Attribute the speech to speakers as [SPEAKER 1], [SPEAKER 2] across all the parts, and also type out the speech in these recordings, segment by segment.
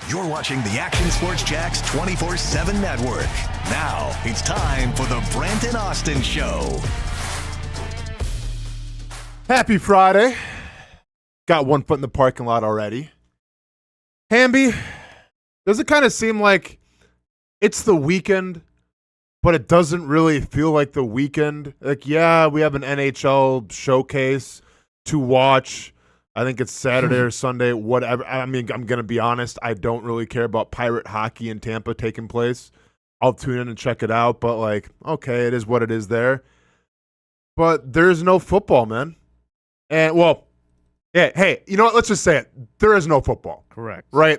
[SPEAKER 1] You're watching the Action Sports Jax 24/7 network. Now it's time for the Brent and Austen Show.
[SPEAKER 2] Happy Friday. Got one foot in the parking lot already. Hamby, does it kind of seem like it's the weekend, but it doesn't really feel like the weekend? Like, yeah, we have an NHL showcase to watch. I think it's Saturday or Sunday, whatever. I mean, I'm going to be honest. I don't really care about Pirate hockey in Tampa taking place. I'll tune in and check it out, but like, okay, it is what it is there. But there's no football, man. And, well, yeah, hey, you know what? Let's just say it. There is no football.
[SPEAKER 3] Correct.
[SPEAKER 2] Right?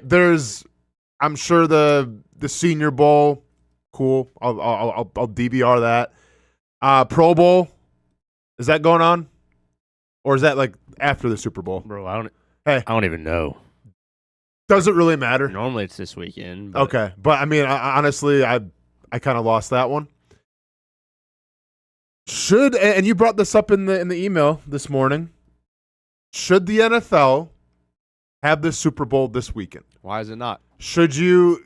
[SPEAKER 2] I'm sure the Senior Bowl, cool. I'll DVR that. Pro Bowl, is that going on? Or is that like after the Super Bowl?
[SPEAKER 3] Bro, I don't even know.
[SPEAKER 2] Does it really matter?
[SPEAKER 3] Normally it's this weekend. But
[SPEAKER 2] Okay. But I mean, honestly, I kind of lost that one. And you brought this up in the email this morning. Should the NFL have the Super Bowl this weekend?
[SPEAKER 3] Why is it not?
[SPEAKER 2] Should you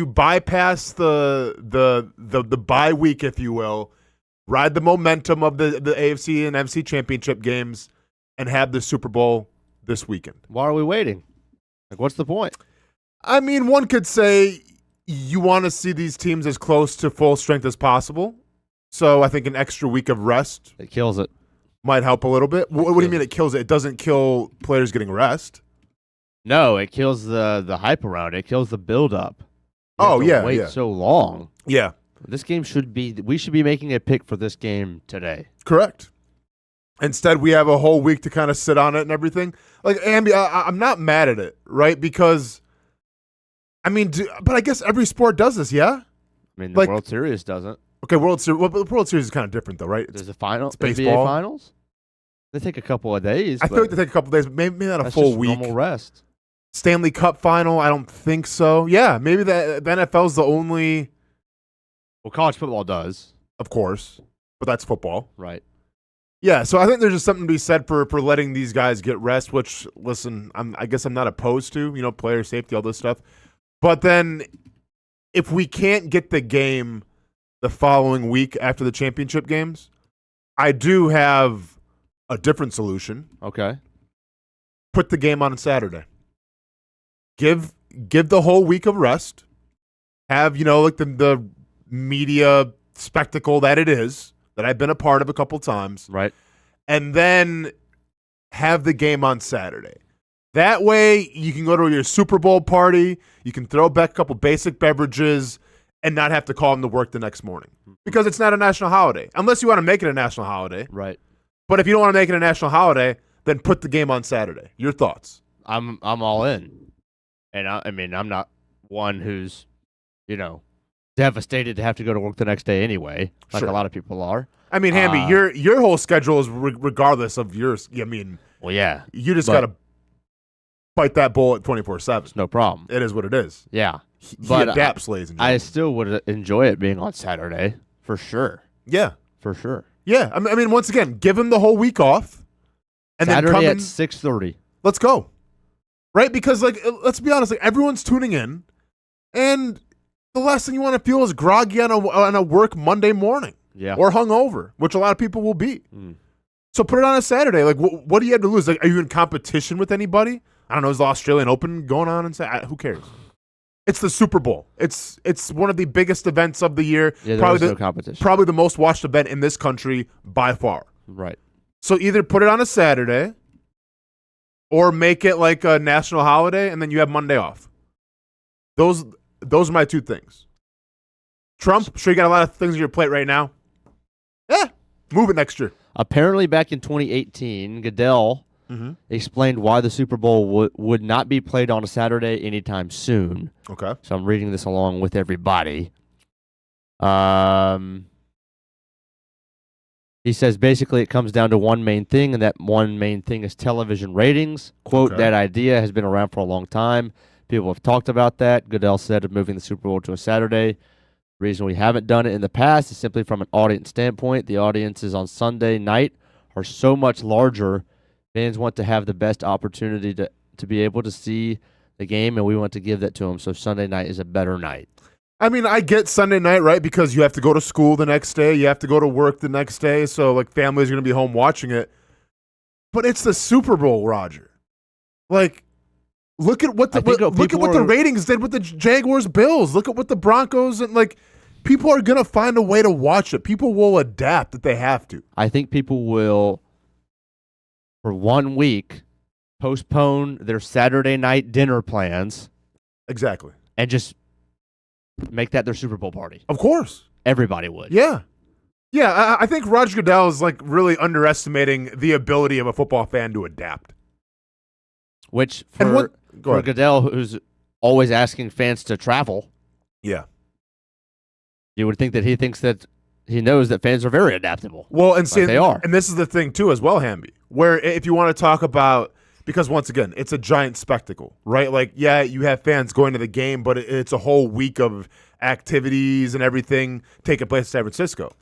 [SPEAKER 2] bypass the bye week, if you will, ride the momentum of the AFC and NFC championship games, and have the Super Bowl this weekend?
[SPEAKER 3] Why are we waiting? Like, what's the point?
[SPEAKER 2] I mean, one could say you want to see these teams as close to full strength as possible. So I think an extra week of rest
[SPEAKER 3] It kills it.
[SPEAKER 2] might help a little bit. What do you mean it kills it? It doesn't kill players getting rest.
[SPEAKER 3] No, it kills the hype around it. It kills the build-up. Wait so long.
[SPEAKER 2] Yeah.
[SPEAKER 3] This game we should be making a pick for this game today.
[SPEAKER 2] Correct. Instead, we have a whole week to kind of sit on it and everything. Like, Amby, I'm not mad at it, right? Because, I mean, but I guess every sport does this, yeah?
[SPEAKER 3] I mean, the World Series doesn't.
[SPEAKER 2] Okay, World Series. Well, the World Series is kind of different, though, right?
[SPEAKER 3] There's a final.
[SPEAKER 2] It's baseball.
[SPEAKER 3] NBA Finals. They take a couple of days.
[SPEAKER 2] I feel like they take a couple of days, maybe not a full
[SPEAKER 3] just
[SPEAKER 2] week.
[SPEAKER 3] Normal rest.
[SPEAKER 2] Stanley Cup final, I don't think so. Yeah, maybe the NFL's the only.
[SPEAKER 3] Well, college football does.
[SPEAKER 2] Of course, but that's football.
[SPEAKER 3] Right.
[SPEAKER 2] Yeah, so I think there's just something to be said for letting these guys get rest, which, listen, I guess I'm not opposed to, player safety, all this stuff. But then if we can't get the game the following week after the championship games, I do have a different solution.
[SPEAKER 3] Okay.
[SPEAKER 2] Put the game on Saturday. Give the whole week of rest. Have, like the media spectacle that it is, that I've been a part of a couple times.
[SPEAKER 3] Right.
[SPEAKER 2] And then have the game on Saturday. That way you can go to your Super Bowl party, you can throw back a couple basic beverages, and not have to call them to work the next morning. Because it's not a national holiday. Unless you want to make it a national holiday.
[SPEAKER 3] Right.
[SPEAKER 2] But if you don't want to make it a national holiday, then put the game on Saturday. Your thoughts?
[SPEAKER 3] I'm all in. And I mean, I'm not one who's, devastated to have to go to work the next day anyway, like
[SPEAKER 2] Sure.
[SPEAKER 3] a lot of people are.
[SPEAKER 2] I mean, Hamby, your whole schedule is regardless of yours. I mean,
[SPEAKER 3] well, yeah,
[SPEAKER 2] you just got to bite that bullet 24/7.
[SPEAKER 3] It's no problem.
[SPEAKER 2] It is what it is.
[SPEAKER 3] Yeah.
[SPEAKER 2] He
[SPEAKER 3] But
[SPEAKER 2] adapts, ladies and gentlemen.
[SPEAKER 3] I still would enjoy it being on Saturday, for sure.
[SPEAKER 2] Yeah.
[SPEAKER 3] For sure.
[SPEAKER 2] Yeah. I mean, once again, give him the whole week off. And
[SPEAKER 3] Saturday
[SPEAKER 2] then come
[SPEAKER 3] at
[SPEAKER 2] in,
[SPEAKER 3] 6:30.
[SPEAKER 2] let's go. Right? Because, let's be honest, everyone's tuning in, and the last thing you want to feel is groggy on a work Monday morning.
[SPEAKER 3] Yeah.
[SPEAKER 2] Or hungover, which a lot of people will be. So put it on a Saturday. Like, what do you have to lose? Like, are you in competition with anybody? I don't know. Is the Australian Open going on? Who cares? It's the Super Bowl. It's one of the biggest events of the year.
[SPEAKER 3] Yeah, there's no competition.
[SPEAKER 2] Probably the most watched event in this country by far.
[SPEAKER 3] Right.
[SPEAKER 2] So either put it on a Saturday or make it like a national holiday, and then you have Monday off. Those are my two things. Trump, sure you got a lot of things on your plate right now. Move it next year.
[SPEAKER 3] Apparently, back in 2018, Goodell explained why the Super Bowl would not be played on a Saturday anytime soon.
[SPEAKER 2] Okay.
[SPEAKER 3] So I'm reading this along with everybody. He says basically it comes down to one main thing, and that one main thing is television ratings. Quote,
[SPEAKER 2] Okay.
[SPEAKER 3] That idea has been around for a long time. People have talked about that. Goodell said of moving the Super Bowl to a Saturday. The reason we haven't done it in the past is simply from an audience standpoint. The audiences on Sunday night are so much larger. Fans want to have the best opportunity to be able to see the game, and we want to give that to them. So Sunday night is a better night.
[SPEAKER 2] I mean, I get Sunday night, right? Because you have to go to school the next day. You have to go to work the next day. So, like, families are going to be home watching it. But it's the Super Bowl, Roger. Like, look at what the ratings did with the Jaguars Bills. Look at what the Broncos and, like, people are going to find a way to watch it. People will adapt if they have to.
[SPEAKER 3] I think people will, for 1 week, postpone their Saturday night dinner plans.
[SPEAKER 2] Exactly.
[SPEAKER 3] And just make that their Super Bowl party.
[SPEAKER 2] Of course.
[SPEAKER 3] Everybody would.
[SPEAKER 2] Yeah. Yeah, I think Roger Goodell is like really underestimating the ability of a football fan to adapt.
[SPEAKER 3] Which for Goodell, who's always asking fans to travel,
[SPEAKER 2] yeah,
[SPEAKER 3] you would think that he thinks that he knows that fans are very adaptable.
[SPEAKER 2] Well, and see,
[SPEAKER 3] they are.
[SPEAKER 2] And this is the thing too as well, Hamby, where if you want to talk about, because once again, it's a giant spectacle, right? Like, yeah, you have fans going to the game, but it's a whole week of activities and everything taking place in San Francisco.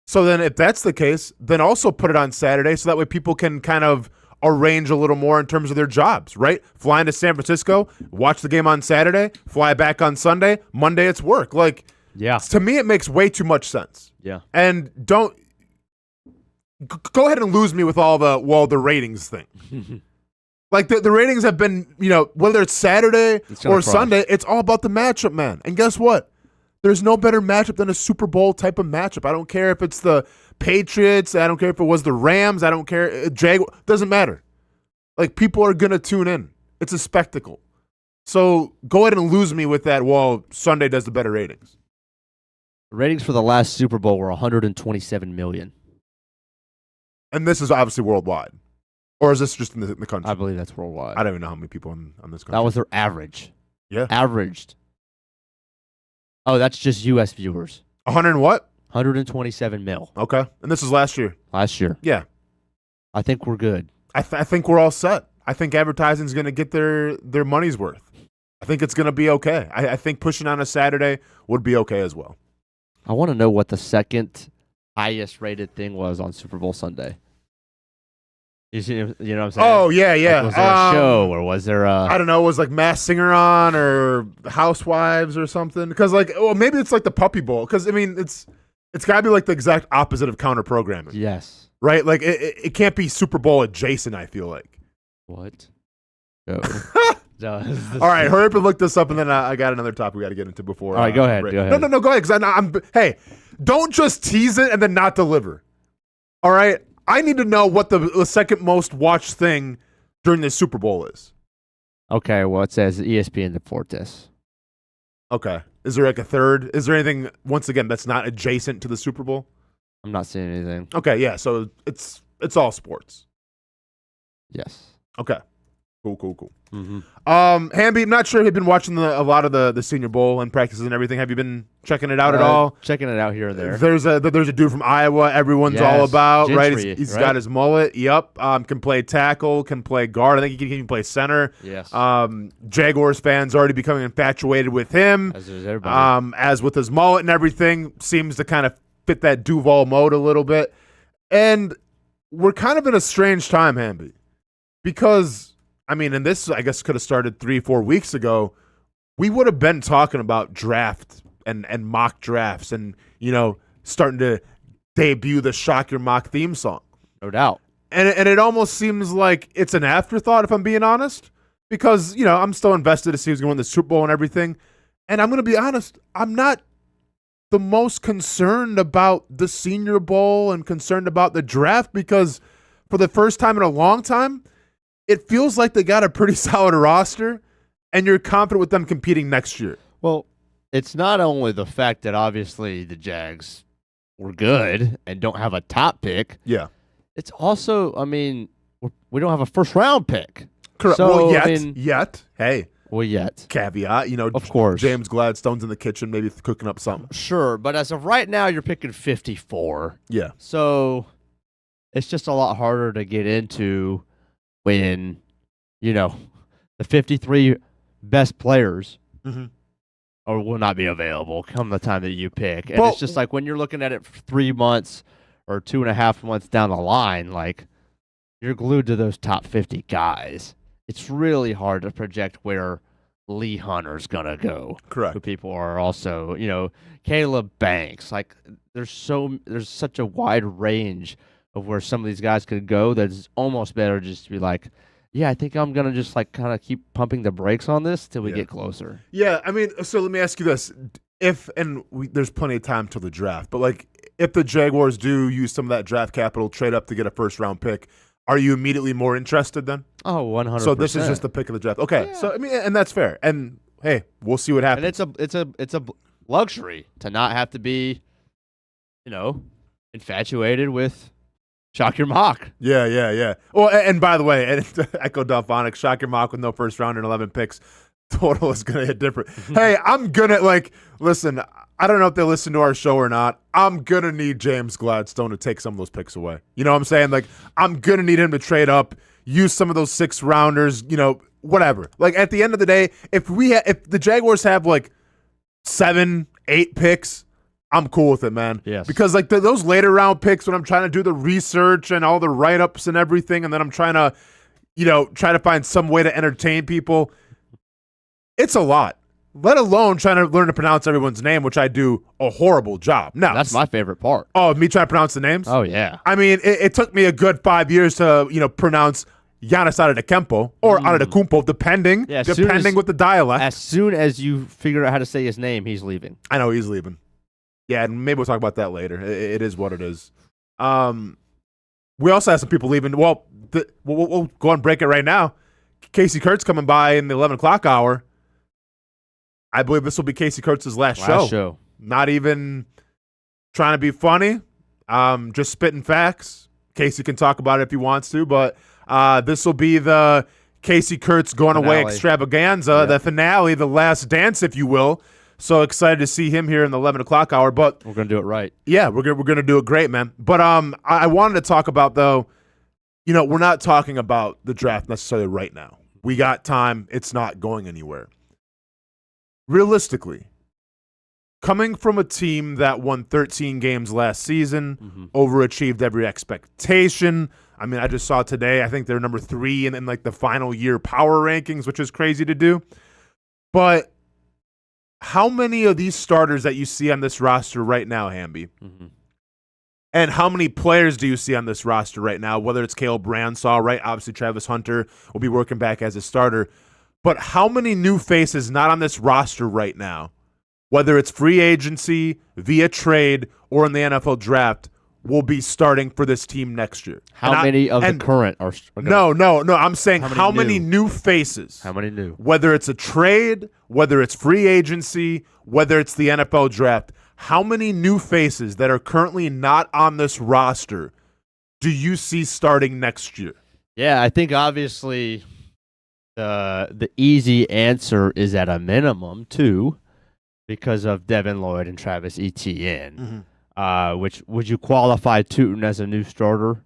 [SPEAKER 2] So then if that's the case, then also put it on Saturday so that way people can kind of arrange a little more in terms of their jobs, right? Flying to San Francisco, watch the game on Saturday, fly back on Sunday, Monday it's work. Like,
[SPEAKER 3] yeah,
[SPEAKER 2] to me it makes way too much sense.
[SPEAKER 3] Yeah.
[SPEAKER 2] And don't go ahead and lose me with all the ratings thing. Like, the ratings have been, whether it's Saturday or Sunday, it's all about the matchup, man. And guess what? There's no better matchup than a Super Bowl type of matchup. I don't care if it's the Patriots. I don't care if it was the Rams. I don't care. Doesn't matter. Like, people are going to tune in. It's a spectacle. So go ahead and lose me with that, Sunday does the better ratings.
[SPEAKER 3] The ratings for the last Super Bowl were 127 million.
[SPEAKER 2] And this is obviously worldwide. Or is this just in the country?
[SPEAKER 3] I believe that's worldwide.
[SPEAKER 2] I don't even know how many people on this country.
[SPEAKER 3] That was their average.
[SPEAKER 2] Yeah.
[SPEAKER 3] Averaged. Oh, that's just U.S. viewers.
[SPEAKER 2] 100 and what?
[SPEAKER 3] 127 mil.
[SPEAKER 2] Okay. And this was last year?
[SPEAKER 3] Last year.
[SPEAKER 2] Yeah.
[SPEAKER 3] I think we're good.
[SPEAKER 2] I think we're all set. I think advertising's going to get their money's worth. I think it's going to be okay. I think pushing on a Saturday would be okay as well.
[SPEAKER 3] I want to know what the second highest rated thing was on Super Bowl Sunday. You know what I'm saying?
[SPEAKER 2] Oh, yeah, yeah.
[SPEAKER 3] Like, was there a show or was there a...
[SPEAKER 2] I don't know. Was like Masked Singer on or Housewives or something? Because maybe it's like the Puppy Bowl. Because, I mean, it's got to be like the exact opposite of counter programming.
[SPEAKER 3] Yes.
[SPEAKER 2] Right? Like, it can't be Super Bowl adjacent, I feel like.
[SPEAKER 3] What? No.
[SPEAKER 2] All right, hurry up and look this up, and then I got another topic we got to get into before.
[SPEAKER 3] All right, go ahead.
[SPEAKER 2] No, go ahead. Because hey, don't just tease it and then not deliver. All right? I need to know what the second most watched thing during the Super Bowl is.
[SPEAKER 3] Okay, well, it says ESPN Deportes.
[SPEAKER 2] Okay. Is there like a third? Is there anything, once again, that's not adjacent to the Super Bowl?
[SPEAKER 3] I'm not seeing anything.
[SPEAKER 2] Okay, yeah, so it's all sports.
[SPEAKER 3] Yes.
[SPEAKER 2] Okay. Cool.
[SPEAKER 3] Mm-hmm.
[SPEAKER 2] Hamby, I'm not sure if you've been watching a lot of the Senior Bowl and practices and everything. Have you been checking it out at all?
[SPEAKER 3] Checking it out here and there.
[SPEAKER 2] There's a dude from Iowa everyone's all about,
[SPEAKER 3] Gentry,
[SPEAKER 2] right? He's got his mullet. Yep. Can play tackle, can play guard. I think he can even play center.
[SPEAKER 3] Yes.
[SPEAKER 2] Jaguars fans already becoming infatuated with him.
[SPEAKER 3] As is everybody.
[SPEAKER 2] As with his mullet and everything, seems to kind of fit that Duval mode a little bit. And we're kind of in a strange time, Hamby, because I mean, and this, I guess, could have started 3-4 weeks ago. We would have been talking about draft and mock drafts and, starting to debut the Shock Your Mock theme song.
[SPEAKER 3] No doubt.
[SPEAKER 2] And it almost seems like it's an afterthought, if I'm being honest, because, I'm still invested to see who's going to win the Super Bowl and everything. And I'm going to be honest, I'm not the most concerned about the Senior Bowl and concerned about the draft because for the first time in a long time, it feels like they got a pretty solid roster, and you're confident with them competing next year.
[SPEAKER 3] Well, it's not only the fact that obviously the Jags were good and don't have a top pick.
[SPEAKER 2] Yeah.
[SPEAKER 3] It's also, I mean, we don't have a first-round pick.
[SPEAKER 2] Correct.
[SPEAKER 3] So,
[SPEAKER 2] yet. Hey.
[SPEAKER 3] Well, yet.
[SPEAKER 2] Caveat,
[SPEAKER 3] of course.
[SPEAKER 2] James Gladstone's in the kitchen, maybe cooking up something.
[SPEAKER 3] Sure, but as of right now, you're picking 54.
[SPEAKER 2] Yeah.
[SPEAKER 3] So it's just a lot harder to get into when, the 53 best players will not be available come the time that you pick. And it's just like when you're looking at it for 3 months or 2.5 months down the line, like you're glued to those top 50 guys. It's really hard to project where Lee Hunter's gonna go.
[SPEAKER 2] Correct.
[SPEAKER 3] Who people are also, Caleb Banks. Like there's such a wide range of where some of these guys could go that it's almost better just to be like, yeah, I think I'm gonna just like kind of keep pumping the brakes on this till we get closer.
[SPEAKER 2] Yeah, I mean, so let me ask you this: there's plenty of time till the draft, but like if the Jaguars do use some of that draft capital, trade up to get a first round pick, are you immediately more interested then?
[SPEAKER 3] Oh, 100%.
[SPEAKER 2] So this is just the pick of the draft. Okay, so I mean, and that's fair. And hey, we'll see what happens.
[SPEAKER 3] And it's a luxury to not have to be, infatuated with Shock Your Mock.
[SPEAKER 2] Yeah. Well, and by the way, and to echo Delphonic, Shock Your Mock with no first round and 11 picks, total is going to hit different. Hey, I'm going to, listen, I don't know if they listen to our show or not. I'm going to need James Gladstone to take some of those picks away. You know what I'm saying? Like, I'm going to need him to trade up, use some of those 6-rounders, whatever. Like, at the end of the day, if the Jaguars have, 7, 8 picks, I'm cool with it, man.
[SPEAKER 3] Yes.
[SPEAKER 2] Because those later round picks, when I'm trying to do the research and all the write-ups and everything, and then I'm trying to, try to find some way to entertain people, it's a lot. Let alone trying to learn to pronounce everyone's name, which I do a horrible job. Now
[SPEAKER 3] that's my favorite part.
[SPEAKER 2] Oh, me trying to pronounce the names?
[SPEAKER 3] Oh yeah.
[SPEAKER 2] I mean, it took me a good 5 years to pronounce Giannis Antetokounmpo or Antetokounmpo, depending with the dialect.
[SPEAKER 3] As soon as you figure out how to say his name, he's leaving.
[SPEAKER 2] I know he's leaving. Yeah, and maybe we'll talk about that later. It is what it is. We also have some people leaving. Well, we'll go and break it right now. Kasey Kuhrts coming by in the 11 o'clock hour. I believe this will be Kasey Kuhrts' last show. Not even trying to be funny. Just spitting facts. Kasey can talk about it if he wants to, but this will be the Kasey Kuhrts going away extravaganza, the finale, the last dance, if you will. So excited to see him here in the 11 o'clock hour. But
[SPEAKER 3] we're going to do it right.
[SPEAKER 2] Yeah, we're gonna do it great, man. But I wanted to talk about, though, we're not talking about the draft necessarily right now. We got time. It's not going anywhere. Realistically, coming from a team that won 13 games last season, overachieved every expectation. I mean, I just saw today, I think they're number 3 in the final year power rankings, which is crazy to do. But how many of these starters that you see on this roster right now, Hamby, and how many players do you see on this roster right now, whether it's Caleb Bransaw, right? Obviously, Travis Hunter will be working back as a starter. But how many new faces not on this roster right now, whether it's free agency, via trade, or in the NFL draft, will be starting for this team next year?
[SPEAKER 3] How many of the current are
[SPEAKER 2] No. I'm saying how many new faces?
[SPEAKER 3] How many new?
[SPEAKER 2] Whether it's a trade, whether it's free agency, whether it's the NFL draft, how many new faces that are currently not on this roster do you see starting next year?
[SPEAKER 3] Yeah, I think obviously the easy answer is at a minimum 2 because of Devin Lloyd and Travis Etienne. Which would you qualify Tootin as a new starter?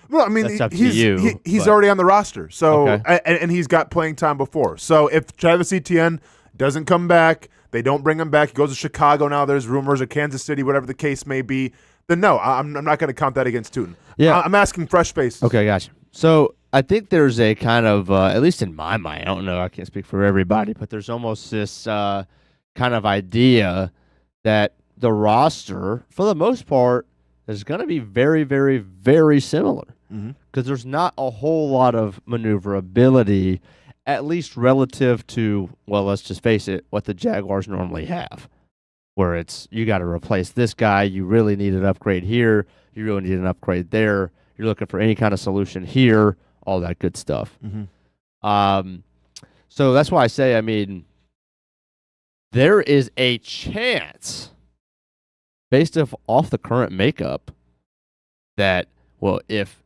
[SPEAKER 2] Well, I mean,
[SPEAKER 3] that's up to you.
[SPEAKER 2] He's already on the roster, so and he's got playing time before. So if Travis Etienne doesn't come back, they don't bring him back. He goes to Chicago now. There's rumors of Kansas City, whatever the case may be. Then no, I'm not going to count that against Tootin.
[SPEAKER 3] Yeah,
[SPEAKER 2] I'm asking fresh faces.
[SPEAKER 3] Okay, gotcha. So I think there's a kind of, at least in my mind, I don't know, I can't speak for everybody, but there's almost this kind of idea that the roster, for the most part, is going to be very, very, very similar because there's not a whole lot of maneuverability, at least relative to, well, let's just face it, what the Jaguars normally have, where it's you got to replace this guy, you really need an upgrade here, you really need an upgrade there, you're looking for any kind of solution here, all that good stuff. So that's why I say, I mean, there is a chance, based off the current makeup, that, well, if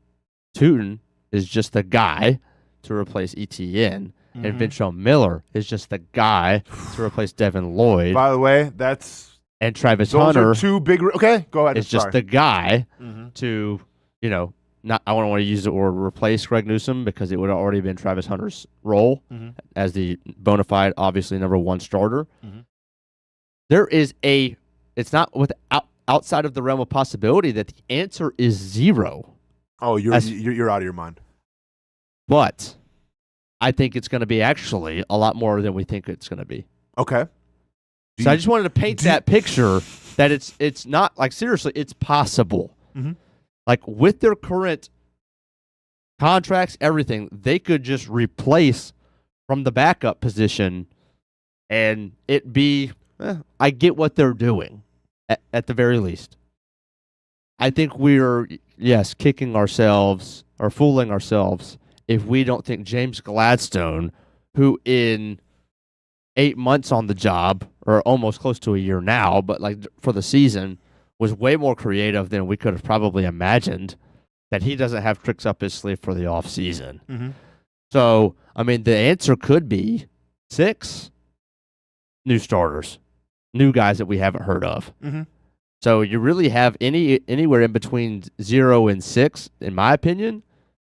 [SPEAKER 3] Tootin is just the guy to replace Etienne and Vinchon Miller is just the guy to replace Devin Lloyd.
[SPEAKER 2] By the way,
[SPEAKER 3] and Travis
[SPEAKER 2] those
[SPEAKER 3] Hunter
[SPEAKER 2] are 2 big. Okay, go ahead.
[SPEAKER 3] Is just the guy to, not. I don't want to use the word replace Greg Newsome because it would have already been Travis Hunter's role as the bona fide, obviously number 1 starter. There is it's not outside of the realm of possibility that the answer is 0.
[SPEAKER 2] Oh, you're out of your mind.
[SPEAKER 3] But I think it's going to be actually a lot more than we think it's going to be.
[SPEAKER 2] Okay.
[SPEAKER 3] So I just wanted to paint that picture that it's not like seriously, it's possible.
[SPEAKER 2] Mm-hmm.
[SPEAKER 3] Like with their current contracts, everything, they could just replace from the backup position and it be, I get what they're doing at the very least. I think we're, kicking ourselves or fooling ourselves if we don't think James Gladstone, who in 8 months on the job, or almost close to a year now, but like for the season, was way more creative than we could have probably imagined, that he doesn't have tricks up his sleeve for the offseason.
[SPEAKER 2] Mm-hmm.
[SPEAKER 3] So, I mean, the answer could be 6 new starters, new guys that we haven't heard of.
[SPEAKER 2] Mm-hmm.
[SPEAKER 3] So you really have anywhere in between 0 and 6, in my opinion.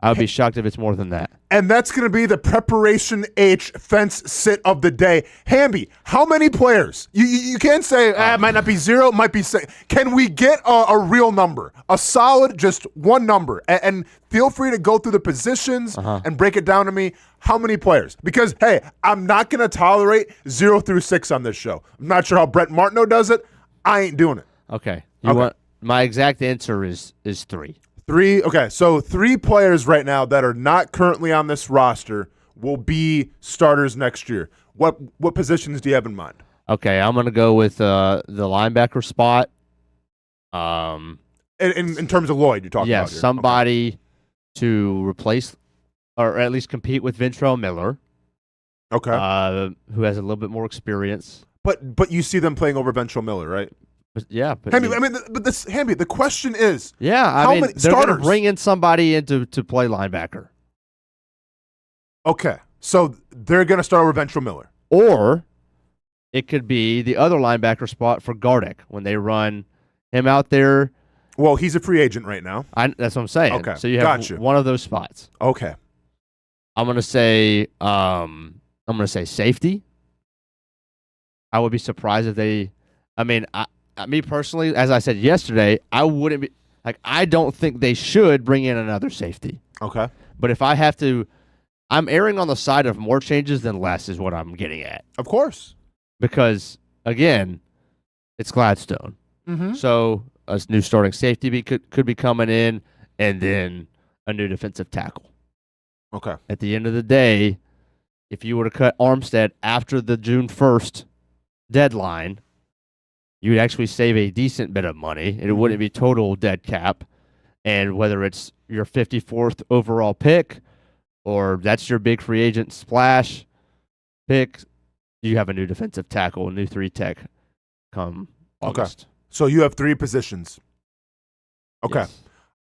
[SPEAKER 3] I would be shocked if it's more than that.
[SPEAKER 2] And that's going to be the Preparation H fence sit of the day. Hamby, how many players? You can't say it might not be 0, it might be 6. Can we get a real number? A solid, just one number. And feel free to go through the positions and break it down to me. How many players? Because, hey, I'm not going to tolerate 0 through 6 on this show. I'm not sure how Brent Martineau does it. I ain't doing it.
[SPEAKER 3] Okay. My exact answer is 3.
[SPEAKER 2] 3. Okay, so 3 players right now that are not currently on this roster will be starters next year. What positions do you have in mind?
[SPEAKER 3] Okay, I'm going to go with the linebacker spot.
[SPEAKER 2] In terms of Lloyd, you're talking about here.
[SPEAKER 3] Somebody to replace or at least compete with Ventrell Miller.
[SPEAKER 2] Okay.
[SPEAKER 3] Who has a little bit more experience.
[SPEAKER 2] But you see them playing over Ventrell Miller, right?
[SPEAKER 3] But
[SPEAKER 2] Hamby, Hamby, the question is,
[SPEAKER 3] how many they're
[SPEAKER 2] starters?
[SPEAKER 3] Going to bring in somebody in to play linebacker.
[SPEAKER 2] Okay, so they're going to start over Ventrell Miller.
[SPEAKER 3] Or it could be the other linebacker spot for Gardeck when they run him out there.
[SPEAKER 2] Well, he's a free agent right now.
[SPEAKER 3] That's what I'm saying.
[SPEAKER 2] Okay,
[SPEAKER 3] so you have one of those spots.
[SPEAKER 2] Okay.
[SPEAKER 3] I'm going to say safety. I would be surprised if they me personally, as I said yesterday, I wouldn't be I don't think they should bring in another safety.
[SPEAKER 2] Okay.
[SPEAKER 3] But if I have to, I'm erring on the side of more changes than less is what I'm getting at.
[SPEAKER 2] Of course.
[SPEAKER 3] Because again, it's Gladstone.
[SPEAKER 2] Mm-hmm.
[SPEAKER 3] So a new starting safety could be coming in, and then a new defensive tackle.
[SPEAKER 2] Okay.
[SPEAKER 3] At the end of the day, if you were to cut Armstead after the June 1st deadline, you'd actually save a decent bit of money. It wouldn't be total dead cap. And whether it's your 54th overall pick or that's your big free agent splash pick, you have a new defensive tackle, a new 3-tech come August.
[SPEAKER 2] Okay. So you have 3 positions. Okay.
[SPEAKER 3] Yes.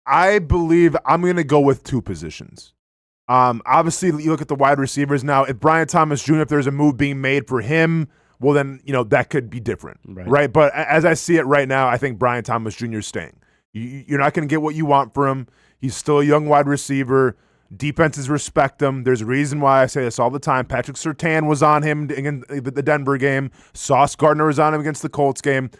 [SPEAKER 2] I believe I'm going to go with 2 positions. Obviously, you look at the wide receivers now. If Brian Thomas Jr., if there's a move being made for him, well, then, that could be different, right? But as I see it right now, I think Brian Thomas Jr. is staying. You're not going to get what you want for him. He's still a young wide receiver. Defenses respect him. There's a reason why I say this all the time. Patrick Surtain was on him in the Denver game. Sauce Gardner was on him against the Colts game.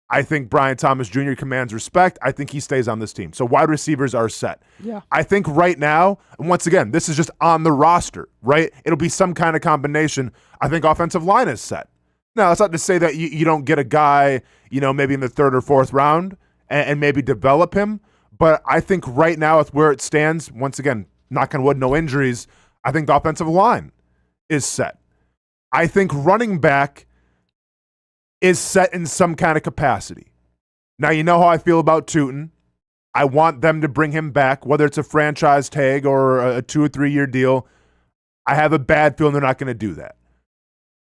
[SPEAKER 2] I think Brian Thomas Jr. commands respect. I think he stays on this team. So wide receivers are set.
[SPEAKER 3] Yeah.
[SPEAKER 2] I think right now, and once again, this is just on the roster, right? It'll be some kind of combination. I think offensive line is set. Now, that's not to say that you don't get a guy, maybe in the 3rd or 4th round and maybe develop him. But I think right now with where it stands, once again, knock on wood, no injuries, I think the offensive line is set. I think running back is set in some kind of capacity. Now, you know how I feel about Tootin. I want them to bring him back, whether it's a franchise tag or a 2 or 3 year deal. I have a bad feeling they're not going to do that.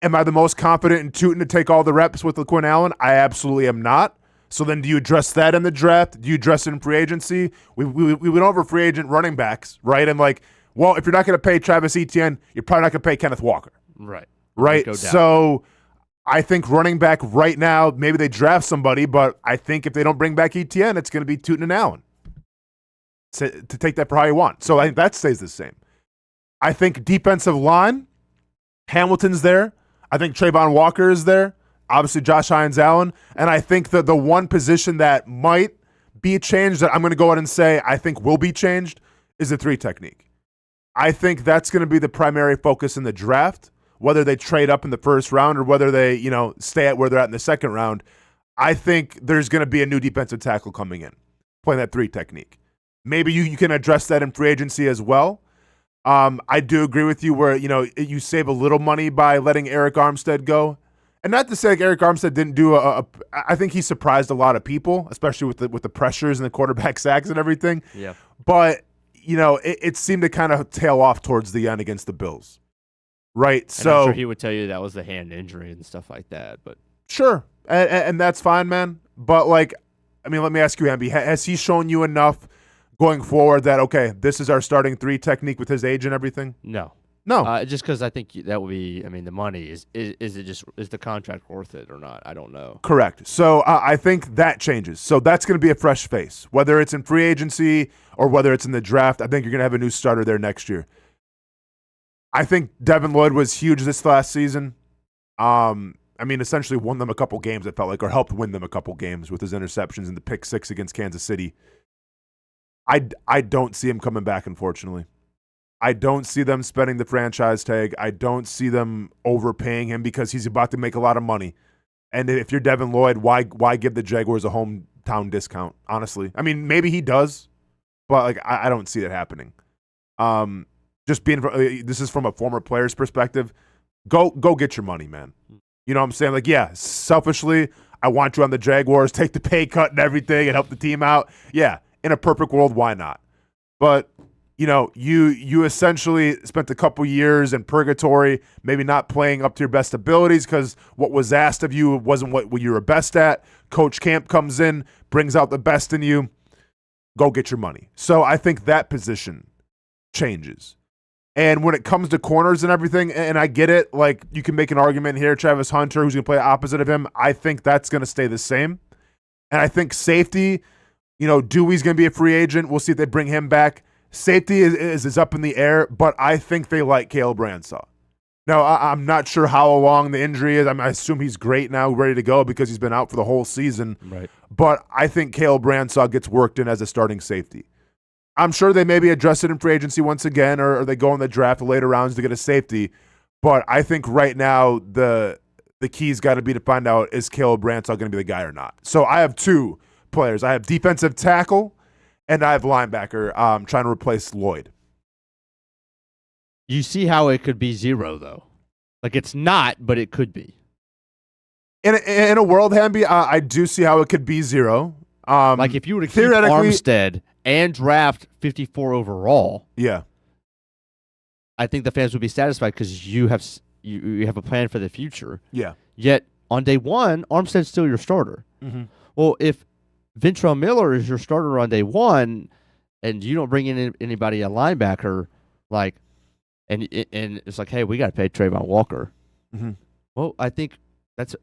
[SPEAKER 2] Am I the most confident in Tootin to take all the reps with LaQuinn Allen? I absolutely am not. So then do you address that in the draft? Do you address it in free agency? We went over free agent running backs, right? And if you're not going to pay Travis Etienne, you're probably not going to pay Kenneth Walker. Right? So I think running back right now, maybe they draft somebody, but I think if they don't bring back Etienne, it's going to be Tootin and Allen to take that for how you want. So I think that stays the same. I think defensive line, Hamilton's there. I think Trayvon Walker is there. Obviously, Josh Hines-Allen. And I think that the one position that might be changed that I'm going to go ahead and say I think will be changed is the 3 technique. I think that's going to be the primary focus in the draft, whether they trade up in the first round or whether they, stay at where they're at in the second round. I think there's going to be a new defensive tackle coming in, playing that 3 technique. Maybe you can address that in free agency as well. I do agree with you where, you save a little money by letting Eric Armstead go. And not to say like Eric Armstead didn't do I think he surprised a lot of people, especially with the pressures and the quarterback sacks and everything.
[SPEAKER 3] Yeah.
[SPEAKER 2] But, it seemed to kind of tail off towards the end against the Bills. Right?
[SPEAKER 3] And
[SPEAKER 2] so
[SPEAKER 3] I'm sure he would tell you that was the hand injury and stuff like that. But
[SPEAKER 2] sure. And that's fine, man. But, let me ask you, Hamby, has he shown you enough going forward that, okay, this is our starting 3 technique with his age and everything?
[SPEAKER 3] No. Just because I think that would be, the money, is the contract worth it or not? I don't know.
[SPEAKER 2] Correct. So I think that changes. So that's going to be a fresh face. Whether it's in free agency or whether it's in the draft, I think you're going to have a new starter there next year. I think Devin Lloyd was huge this last season. Essentially won them a couple games, it felt like, or helped win them a couple games with his interceptions and the pick 6 against Kansas City. I don't see him coming back, unfortunately. I don't see them spending the franchise tag. I don't see them overpaying him because he's about to make a lot of money. And if you're Devin Lloyd, why give the Jaguars a hometown discount, honestly? Maybe he does, but I don't see that happening. This is from a former player's perspective. Go get your money, man. You know what I'm saying? Selfishly, I want you on the Jaguars, take the pay cut and everything and help the team out. Yeah, in a perfect world, why not? But you essentially spent a couple years in purgatory, maybe not playing up to your best abilities because what was asked of you wasn't what you were best at. Coach Camp comes in, brings out the best in you. Go get your money. So I think that position changes. And when it comes to corners and everything, and I get it, you can make an argument here, Travis Hunter, who's going to play opposite of him, I think that's going to stay the same. And I think safety, Dewey's going to be a free agent. We'll see if they bring him back. Safety is up in the air, but I think they like Caleb Branshaw. Now, I'm not sure how long the injury is. I assume he's great now, ready to go because he's been out for the whole season.
[SPEAKER 3] Right.
[SPEAKER 2] But I think Caleb Branshaw gets worked in as a starting safety. I'm sure they maybe address it in free agency once again, or they go in the draft, the later rounds to get a safety. But I think right now the key's got to be to find out, is Caleb Branshaw going to be the guy or not? So I have 2 players. I have defensive tackle, and I have linebacker trying to replace Lloyd.
[SPEAKER 3] You see how it could be 0, though. It's not, but it could be.
[SPEAKER 2] In a world, Hamby, I do see how it could be 0.
[SPEAKER 3] If you were to keep Armstead and draft 54 overall,
[SPEAKER 2] yeah,
[SPEAKER 3] I think the fans would be satisfied because you have a plan for the future.
[SPEAKER 2] Yeah.
[SPEAKER 3] Yet on day 1, Armstead's still your starter.
[SPEAKER 2] Mm-hmm.
[SPEAKER 3] Well, if Ventrell Miller is your starter on day 1, and you don't bring in anybody a linebacker, and it's hey, we got to pay Trayvon Walker.
[SPEAKER 2] Mm-hmm.
[SPEAKER 3] Well, I think that's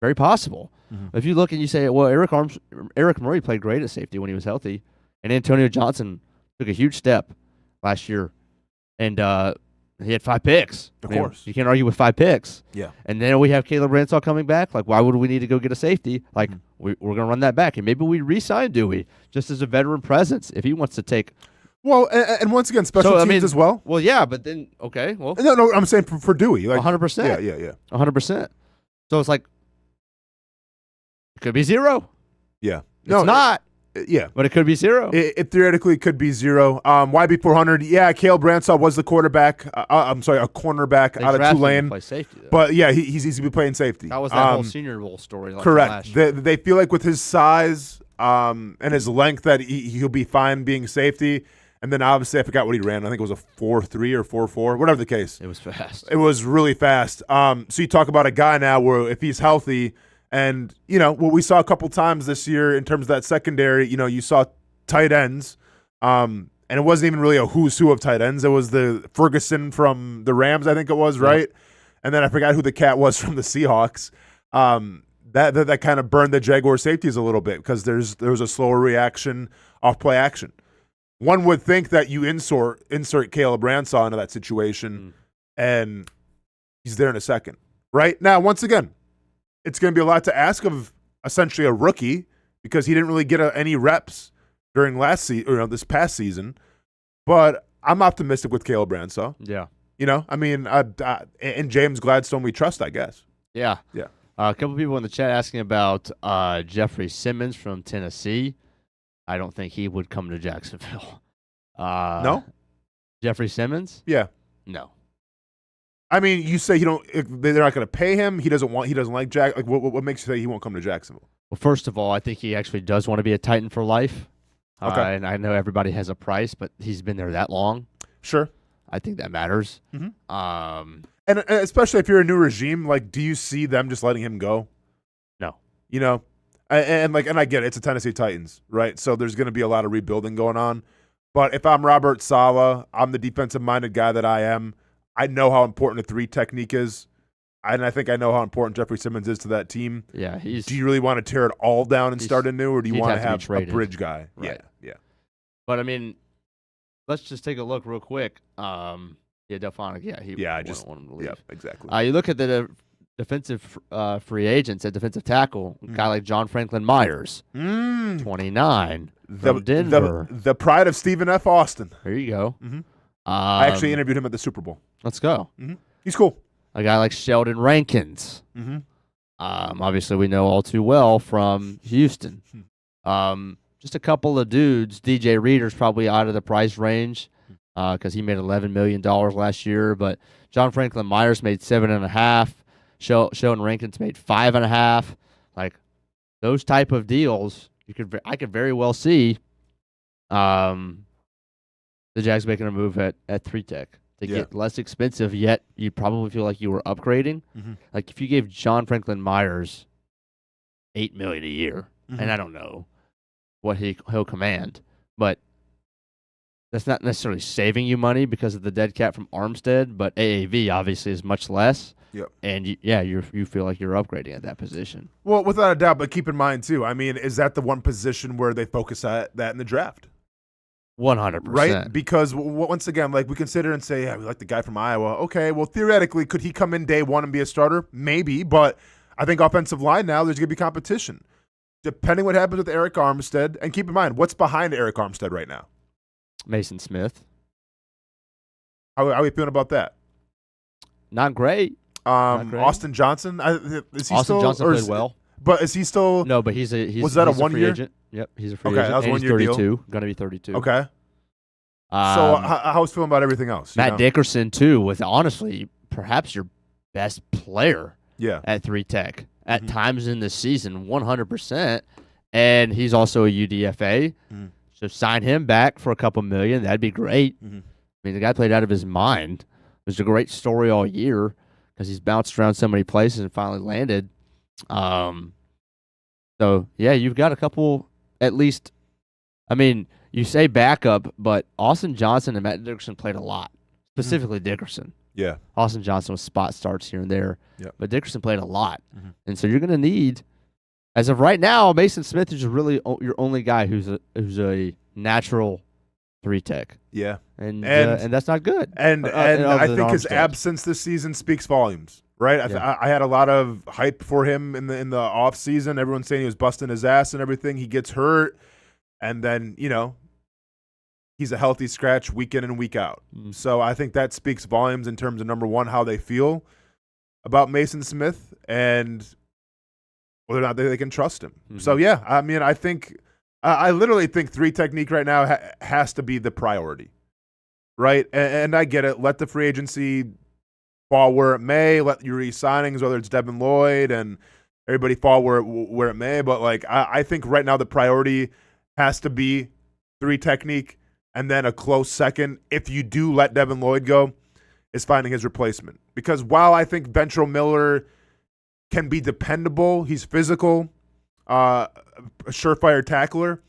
[SPEAKER 3] very possible.
[SPEAKER 2] Mm-hmm.
[SPEAKER 3] If you look and you say, well, Eric Murray played great at safety when he was healthy, and Antonio Johnson took a huge step last year, and he had 5 picks.
[SPEAKER 2] Of course.
[SPEAKER 3] You can't argue with 5 picks.
[SPEAKER 2] Yeah.
[SPEAKER 3] And then we have Caleb Branshaw coming back. Why would we need to go get a safety? We're going to run that back. And maybe we re-sign Dewey just as a veteran presence if he wants to take.
[SPEAKER 2] Well, and once again, special teams as well.
[SPEAKER 3] Well, yeah, but then, okay. Well,
[SPEAKER 2] no, I'm saying for Dewey.
[SPEAKER 3] 100%.
[SPEAKER 2] Yeah.
[SPEAKER 3] 100%. So it's it could be 0.
[SPEAKER 2] Yeah.
[SPEAKER 3] It's not.
[SPEAKER 2] Yeah.
[SPEAKER 3] But it could be 0.
[SPEAKER 2] It theoretically could be 0. YB400, yeah, Caleb Branshaw was the quarterback. A cornerback out of Tulane.
[SPEAKER 3] Play safety, though.
[SPEAKER 2] But, yeah, he's easy to be playing safety.
[SPEAKER 3] That was that whole Senior Bowl story.
[SPEAKER 2] Correct. They feel like with his size and his length that he'll be fine being safety. And then, obviously, I forgot what he ran. I think it was a 4.3 or 4.4, whatever the case.
[SPEAKER 3] It was fast.
[SPEAKER 2] It was really fast. So you talk about a guy now where if he's healthy – and, what we saw a couple times this year in terms of that secondary, you saw tight ends. And it wasn't even really a who's who of tight ends. It was the Ferguson from the Rams, I think it was, right? And then I forgot who the cat was from the Seahawks. That kind of burned the Jaguar safeties a little bit because there was a slower reaction off play action. One would think that you insert Caleb Branshaw into that situation, and he's there in a second, right? Now, once again, it's going to be a lot to ask of essentially a rookie because he didn't really get any reps during this past season. But I'm optimistic with Caleb Branshaw.
[SPEAKER 3] Yeah.
[SPEAKER 2] I mean, in James Gladstone we trust, I guess.
[SPEAKER 3] Yeah.
[SPEAKER 2] Yeah.
[SPEAKER 3] A couple people in the chat asking about Jeffrey Simmons from Tennessee. I don't think he would come to Jacksonville.
[SPEAKER 2] No?
[SPEAKER 3] Jeffrey Simmons?
[SPEAKER 2] Yeah.
[SPEAKER 3] No.
[SPEAKER 2] I mean, you say they're not going to pay him. He doesn't like Jack. Like, what makes you say he won't come to Jacksonville?
[SPEAKER 3] Well, first of all, I think he actually does want to be a Titan for life.
[SPEAKER 2] Okay.
[SPEAKER 3] And I know everybody has a price, but he's been there that long.
[SPEAKER 2] Sure.
[SPEAKER 3] I think that matters.
[SPEAKER 2] Mm-hmm. And especially if you're a new regime, like, do you see them just letting him go?
[SPEAKER 3] No.
[SPEAKER 2] And I get it. It's the Tennessee Titans, right? So there's going to be a lot of rebuilding going on. But if I'm Robert Saleh, I'm the defensive-minded guy that I am. I know how important a 3 technique is. And I think I know how important Jeffrey Simmons is to that team.
[SPEAKER 3] Yeah,
[SPEAKER 2] do you really want to tear it all down and start anew, or do you want to have a bridge guy?
[SPEAKER 3] Right.
[SPEAKER 2] Yeah.
[SPEAKER 3] But, I mean, let's just take a look real quick. Delphonic,
[SPEAKER 2] I just
[SPEAKER 3] want him to leave.
[SPEAKER 2] Yeah, exactly.
[SPEAKER 3] You look at the defensive free agents at defensive tackle, a guy like John Franklin Myers, 29, from Denver.
[SPEAKER 2] The pride of Stephen F. Austin.
[SPEAKER 3] There you go.
[SPEAKER 2] Mm-hmm. I actually interviewed him at the Super Bowl.
[SPEAKER 3] Let's go.
[SPEAKER 2] Mm-hmm. He's cool.
[SPEAKER 3] A guy like Sheldon Rankins.
[SPEAKER 2] Mm-hmm.
[SPEAKER 3] Obviously, we know all too well from Houston. Just a couple of dudes. DJ Reader's probably out of the price range because he made $11 million last year. But John Franklin Myers made $7.5 million. Sheldon Rankins made $5.5 million. Like those type of deals, I could very well see the Jags making a move at 3-tech to get less expensive. Yet you probably feel like you were upgrading.
[SPEAKER 2] Mm-hmm.
[SPEAKER 3] Like if you gave John Franklin Myers $8 million a year, and I don't know what he'll command, but that's not necessarily saving you money because of the dead cap from Armstead. But AAV obviously is much less.
[SPEAKER 2] Yep. And
[SPEAKER 3] you feel like you're upgrading at that position.
[SPEAKER 2] Well, without a doubt, but keep in mind too. I mean, is that the one position where they focus at that in the draft?
[SPEAKER 3] 100%.
[SPEAKER 2] Right? Because once again, like we consider and say, we like the guy from Iowa. Okay, well, theoretically, could he come in day one and be a starter? Maybe, but I think offensive line now, there's going to be competition. Depending what happens with Eric Armstead, and keep in mind, what's behind Eric Armstead right now?
[SPEAKER 3] Mason Smith.
[SPEAKER 2] How are we feeling about that?
[SPEAKER 3] Not great.
[SPEAKER 2] Austin Johnson. Is he
[SPEAKER 3] Austin
[SPEAKER 2] still,
[SPEAKER 3] Johnson played well.
[SPEAKER 2] But is he still?
[SPEAKER 3] No, but he's
[SPEAKER 2] was that
[SPEAKER 3] he's
[SPEAKER 2] a 1 year?
[SPEAKER 3] Agent. Yep, he's a free
[SPEAKER 2] okay,
[SPEAKER 3] agent.
[SPEAKER 2] That was
[SPEAKER 3] and
[SPEAKER 2] 1
[SPEAKER 3] he's
[SPEAKER 2] year
[SPEAKER 3] 32.
[SPEAKER 2] deal.
[SPEAKER 3] Going to be 32.
[SPEAKER 2] Okay. So how's feeling about everything else?
[SPEAKER 3] Matt Dickerson too, with honestly perhaps your best player.
[SPEAKER 2] Yeah.
[SPEAKER 3] At 3-tech at times in this season, 100%, and he's also a UDFA. So sign him back for a couple million. That'd be great. I mean, the guy played out of his mind. It was a great story all year because he's bounced around so many places and finally landed. So, yeah, you've got a couple at least. I mean, you say backup, but Austin Johnson and Matt Dickerson played a lot, specifically Dickerson.
[SPEAKER 2] Yeah.
[SPEAKER 3] Austin Johnson was spot starts here and there, but Dickerson played a lot. And so you're going to need, as of right now, Mason Smith is really your only guy who's a natural 3-tech.
[SPEAKER 2] Yeah.
[SPEAKER 3] And that's not good.
[SPEAKER 2] And I think his absence this season speaks volumes, right? I had a lot of hype for him in the off season. Everyone's saying he was busting his ass and everything. He gets hurt, and then he's a healthy scratch week in and week out. So I think that speaks volumes in terms of, number one, how they feel about Mason Smith and whether or not they can trust him. So, yeah, I mean, I literally think 3 technique right now has to be the priority, right? And I get it. Let the free agency fall where it may. Let your re-signings, whether it's Devin Lloyd and everybody, fall where it may. But, like, I think right now the priority has to be 3 technique. And then a close second, if you do let Devin Lloyd go, is finding his replacement. Because while I think Ventrell Miller can be dependable, he's physical, a surefire tackler,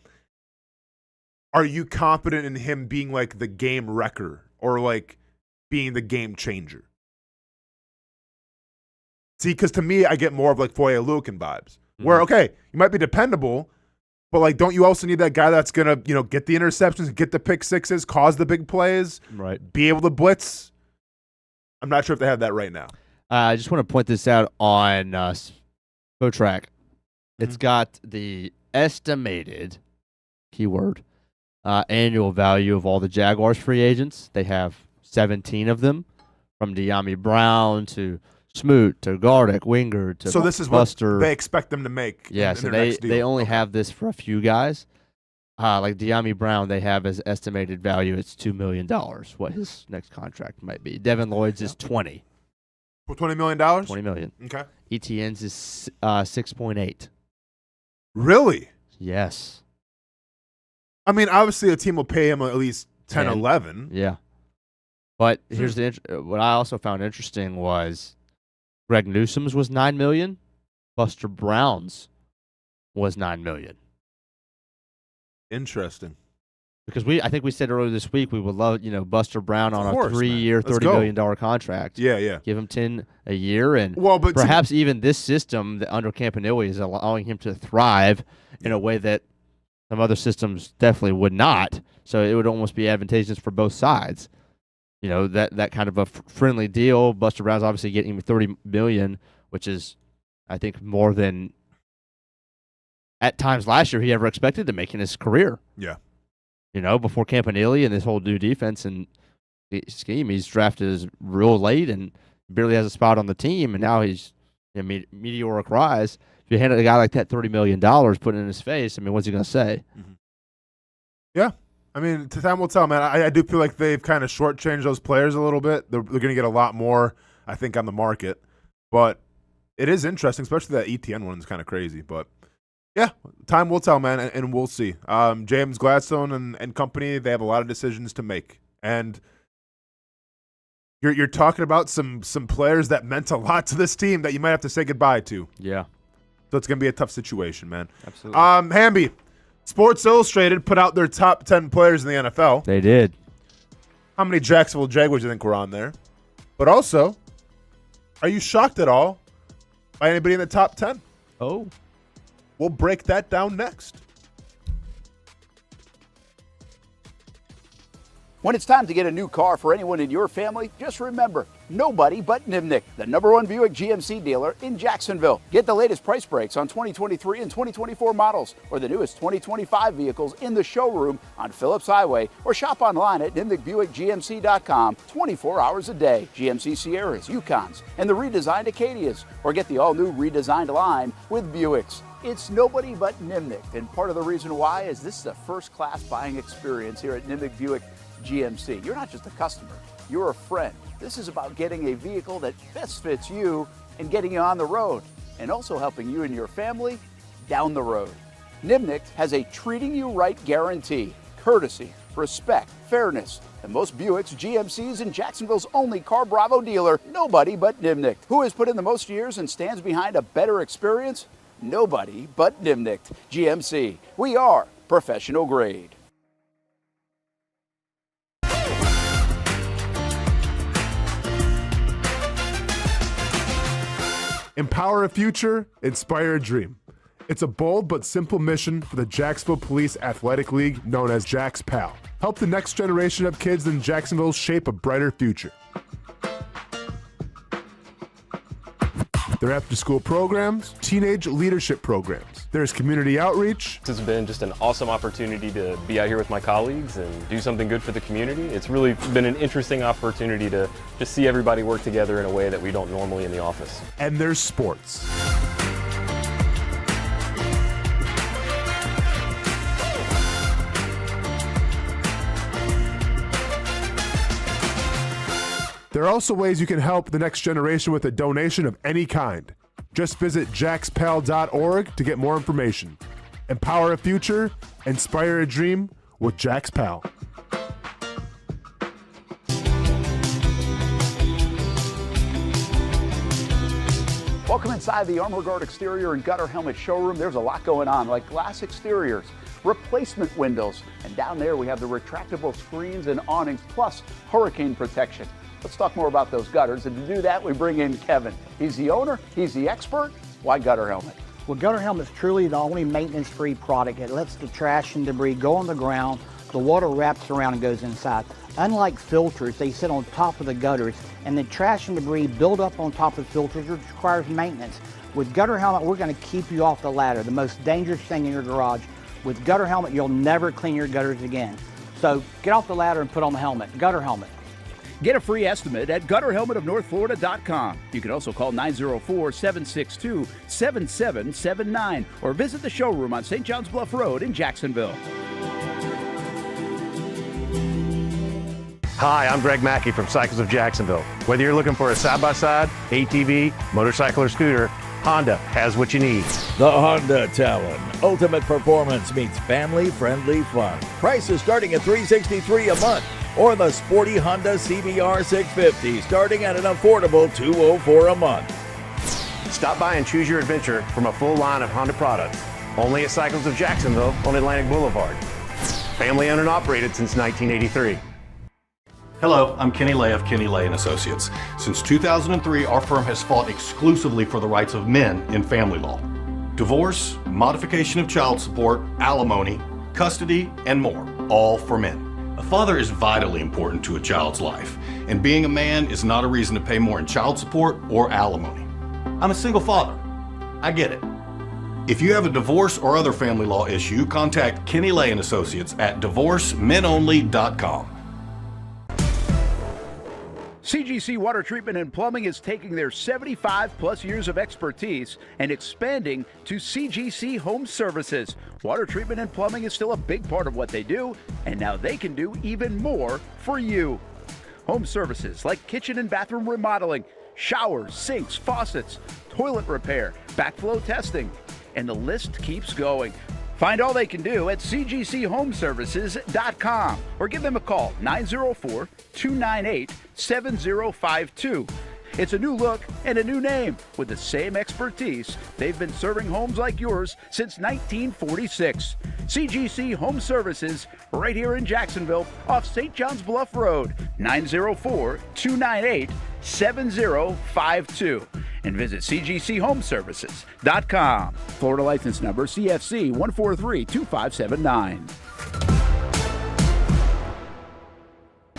[SPEAKER 2] are you confident in him being like the game wrecker or like being the game changer? See, because to me, I get more of like Foye Oluokun vibes, where, okay, you might be dependable, but, like, don't you also need that guy that's going to, get the interceptions, get the pick sixes, cause the big plays,
[SPEAKER 3] right?
[SPEAKER 2] Be able to blitz? I'm not sure if they have that right now.
[SPEAKER 3] I just want to point this out on Spotrac. It's got the estimated keyword annual value of all the Jaguars free agents. They have 17 of them, from De'Ami Brown to Smoot to Gardeck, Winger to
[SPEAKER 2] So this is
[SPEAKER 3] Buster.
[SPEAKER 2] what they expect them to make.
[SPEAKER 3] Yes,
[SPEAKER 2] in
[SPEAKER 3] and
[SPEAKER 2] their next deal.
[SPEAKER 3] they only have this for a few guys. Like De'Ami Brown, they have as estimated value, it's $2 million, what his next contract might be. Devin Lloyd's is 20.
[SPEAKER 2] For $20 million?
[SPEAKER 3] $20 million.
[SPEAKER 2] Okay.
[SPEAKER 3] ETN's is 6.8.
[SPEAKER 2] Really?
[SPEAKER 3] Yes.
[SPEAKER 2] I mean, obviously a team will pay him at least 10,
[SPEAKER 3] 10.
[SPEAKER 2] 11.
[SPEAKER 3] Yeah. But here's what I also found interesting was Greg Newsome's was $9 million. Buster Brown's was $9 million.
[SPEAKER 2] Interesting.
[SPEAKER 3] Because I think we said earlier this week we would love, Buster Brown on a 3-year, $30 million contract.
[SPEAKER 2] Yeah.
[SPEAKER 3] Give him 10 a year, and
[SPEAKER 2] but
[SPEAKER 3] perhaps even this system that under Campanile is allowing him to thrive in a way that some other systems definitely would not. So it would almost be advantageous for both sides. That kind of a friendly deal. Buster Brown's obviously getting $30 million, which is, I think, more than at times last year he ever expected to make in his career.
[SPEAKER 2] Yeah.
[SPEAKER 3] Before Campanile and this whole new defense and scheme, he's drafted as real late and barely has a spot on the team, and now he's meteoric rise. If you hand a guy like that $30 million put in his face, I mean, what's he going to say?
[SPEAKER 2] Mm-hmm. Yeah. I mean, time will tell, man. I do feel like they've kind of shortchanged those players a little bit. They're going to get a lot more, I think, on the market. But it is interesting, especially that ETN one's kind of crazy. But, yeah, time will tell, man, and we'll see. James Gladstone and company, they have a lot of decisions to make. And you're talking about some players that meant a lot to this team that you might have to say goodbye to.
[SPEAKER 3] Yeah.
[SPEAKER 2] So it's going to be a tough situation, man.
[SPEAKER 3] Absolutely.
[SPEAKER 2] Hamby, Sports Illustrated put out their top 10 players in the NFL.
[SPEAKER 3] They did.
[SPEAKER 2] How many Jacksonville Jaguars do you think were on there? But also, are you shocked at all by anybody in the top 10?
[SPEAKER 3] Oh.
[SPEAKER 2] We'll break that down next.
[SPEAKER 4] When it's time to get a new car for anyone in your family, just remember, nobody but Nimnick, the #1 Buick GMC dealer in Jacksonville. Get the latest price breaks on 2023 and 2024 models or the newest 2025 vehicles in the showroom on Phillips Highway, or shop online at nimnickbuickgmc.com 24 hours a day. GMC Sierras, Yukons, and the redesigned Acadias, or get the all-new redesigned line with Buicks. It's nobody but Nimnick, and part of the reason why is this is a first-class buying experience here at Nimnick Buick GMC. You're not just a customer, you're a friend. This is about getting a vehicle that best fits you and getting you on the road, and also helping you and your family down the road. Nimnick has a treating you right guarantee, courtesy, respect, fairness, and most Buicks, GMCs, and Jacksonville's only Car Bravo dealer, nobody but Nimnick. Who has put in the most years and stands behind a better experience? Nobody but Nimnick. GMC, we are professional grade.
[SPEAKER 2] Empower a future, inspire a dream. It's a bold but simple mission for the Jacksonville Police Athletic League, known as Jax PAL. Help the next generation of kids in Jacksonville shape a brighter future. Their after-school programs, teenage leadership programs. There's community outreach.
[SPEAKER 5] This has been just an awesome opportunity to be out here with my colleagues and do something good for the community. It's really been an interesting opportunity to just see everybody work together in a way that we don't normally in the office.
[SPEAKER 2] And there's sports. There are also ways you can help the next generation with a donation of any kind. Just visit jaxpal.org to get more information. Empower a future, inspire a dream with Jax PAL.
[SPEAKER 4] Welcome inside the Armor Guard exterior and gutter helmet showroom. There's a lot going on, like glass exteriors, replacement windows, and down there we have the retractable screens and awnings, plus hurricane protection. Let's talk more about those gutters, and to do that, we bring in Kevin. He's the owner, he's the expert. Why Gutter Helmet?
[SPEAKER 6] Well, Gutter Helmet's truly the only maintenance-free product. It lets the trash and debris go on the ground, the water wraps around and goes inside. Unlike filters, they sit on top of the gutters, and the trash and debris build up on top of filters, which requires maintenance. With Gutter Helmet, we're going to keep you off the ladder, the most dangerous thing in your garage. With Gutter Helmet, you'll never clean your gutters again. So get off the ladder and put on the helmet. Gutter Helmet.
[SPEAKER 4] Get a free estimate at gutterhelmetofnorthflorida.com. You can also call 904-762-7779 or visit the showroom on St. John's Bluff Road in Jacksonville.
[SPEAKER 7] Hi, I'm Greg Mackey from Cycles of Jacksonville. Whether you're looking for a side-by-side, ATV, motorcycle, or scooter, Honda has what you need.
[SPEAKER 8] The Honda Talon. Ultimate performance meets family-friendly fun. Prices starting at $363 a month. Or the sporty Honda CBR 650 starting at an affordable $204 a month.
[SPEAKER 7] Stop by and choose your adventure from a full line of Honda products. Only at Cycles of Jacksonville on Atlantic Boulevard. Family owned and operated since 1983.
[SPEAKER 9] Hello, I'm Kenny Lay of Kenny Lay & Associates. Since 2003, our firm has fought exclusively for the rights of men in family law. Divorce, modification of child support, alimony, custody, and more, all for men. A father is vitally important to a child's life, and being a man is not a reason to pay more in child support or alimony. I'm a single father. I get it. If you have a divorce or other family law issue, contact Kenny Lay & Associates at divorcemenonly.com.
[SPEAKER 4] CGC Water Treatment and Plumbing is taking their 75-plus years of expertise and expanding to CGC Home Services. Water treatment and plumbing is still a big part of what they do, and now they can do even more for you. Home services like kitchen and bathroom remodeling, showers, sinks, faucets, toilet repair, backflow testing, and the list keeps going. Find all they can do at cgchomeservices.com or give them a call, 904-298-7052. It's a new look and a new name with the same expertise. They've been serving homes like yours since 1946. CGC Home Services, right here in Jacksonville off St. John's Bluff Road, 904-298-7052. And visit cgchomeservices.com. Florida license number CFC 1432579.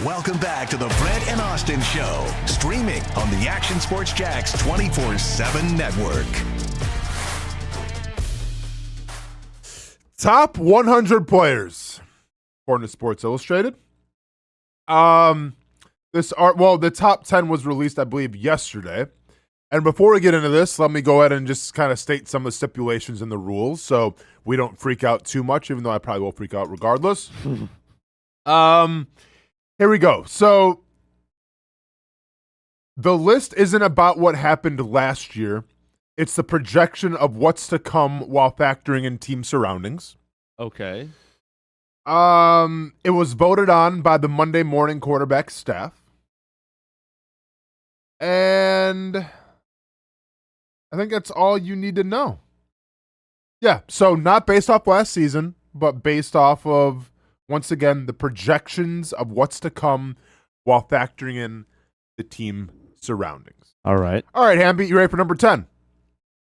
[SPEAKER 1] Welcome back to the Brent and Austen Show, streaming on the Action Sports Jax 24/7 network.
[SPEAKER 2] Top 100 players, according to Sports Illustrated. The top 10 was released, I believe, yesterday. And before we get into this, let me go ahead and just kind of state some of the stipulations in the rules so we don't freak out too much, even though I probably will freak out regardless. Here we go. So the list isn't about what happened last year. It's the projection of what's to come while factoring in team surroundings.
[SPEAKER 3] Okay.
[SPEAKER 2] It was voted on by the Monday morning quarterback staff. And I think that's all you need to know. Yeah, so not based off last season, but based off of, once again, the projections of what's to come while factoring in the team surroundings.
[SPEAKER 3] All right.
[SPEAKER 2] All right, Hamby, you ready for number 10?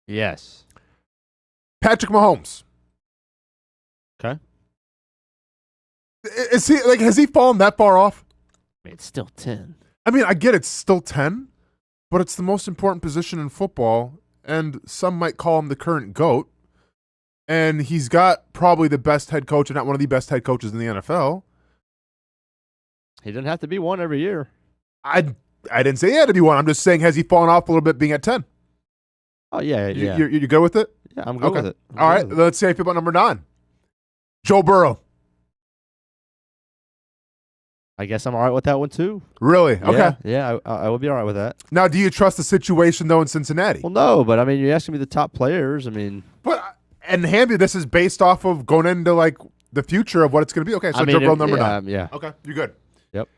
[SPEAKER 3] Yes.
[SPEAKER 2] Patrick Mahomes.
[SPEAKER 3] Okay.
[SPEAKER 2] Is he has he fallen that far off?
[SPEAKER 3] I mean, it's still 10.
[SPEAKER 2] I mean, I get it's still 10, but it's the most important position in football, and some might call him the current GOAT. And he's got probably the best head coach, and not one of the best head coaches in the NFL.
[SPEAKER 3] He doesn't have to be one every year.
[SPEAKER 2] I didn't say he had to be one. I'm just saying, has he fallen off a little bit being at 10?
[SPEAKER 3] Oh, yeah.
[SPEAKER 2] You're good with it?
[SPEAKER 3] Yeah, I'm good with it.
[SPEAKER 2] All right, let's say about number 9. Joe Burrow.
[SPEAKER 3] I guess I'm all right with that one, too.
[SPEAKER 2] Really? Okay.
[SPEAKER 3] Yeah, I would be all right with that.
[SPEAKER 2] Now, do you trust the situation, though, in Cincinnati?
[SPEAKER 3] Well, no, but, I mean, you're asking me the top players. I mean.
[SPEAKER 2] And Hamby, this is based off of going into, like, the future of what it's going to be. Okay, so Joe Burrow, number 9.
[SPEAKER 3] Yeah.
[SPEAKER 2] Okay, you're good.
[SPEAKER 3] Yep.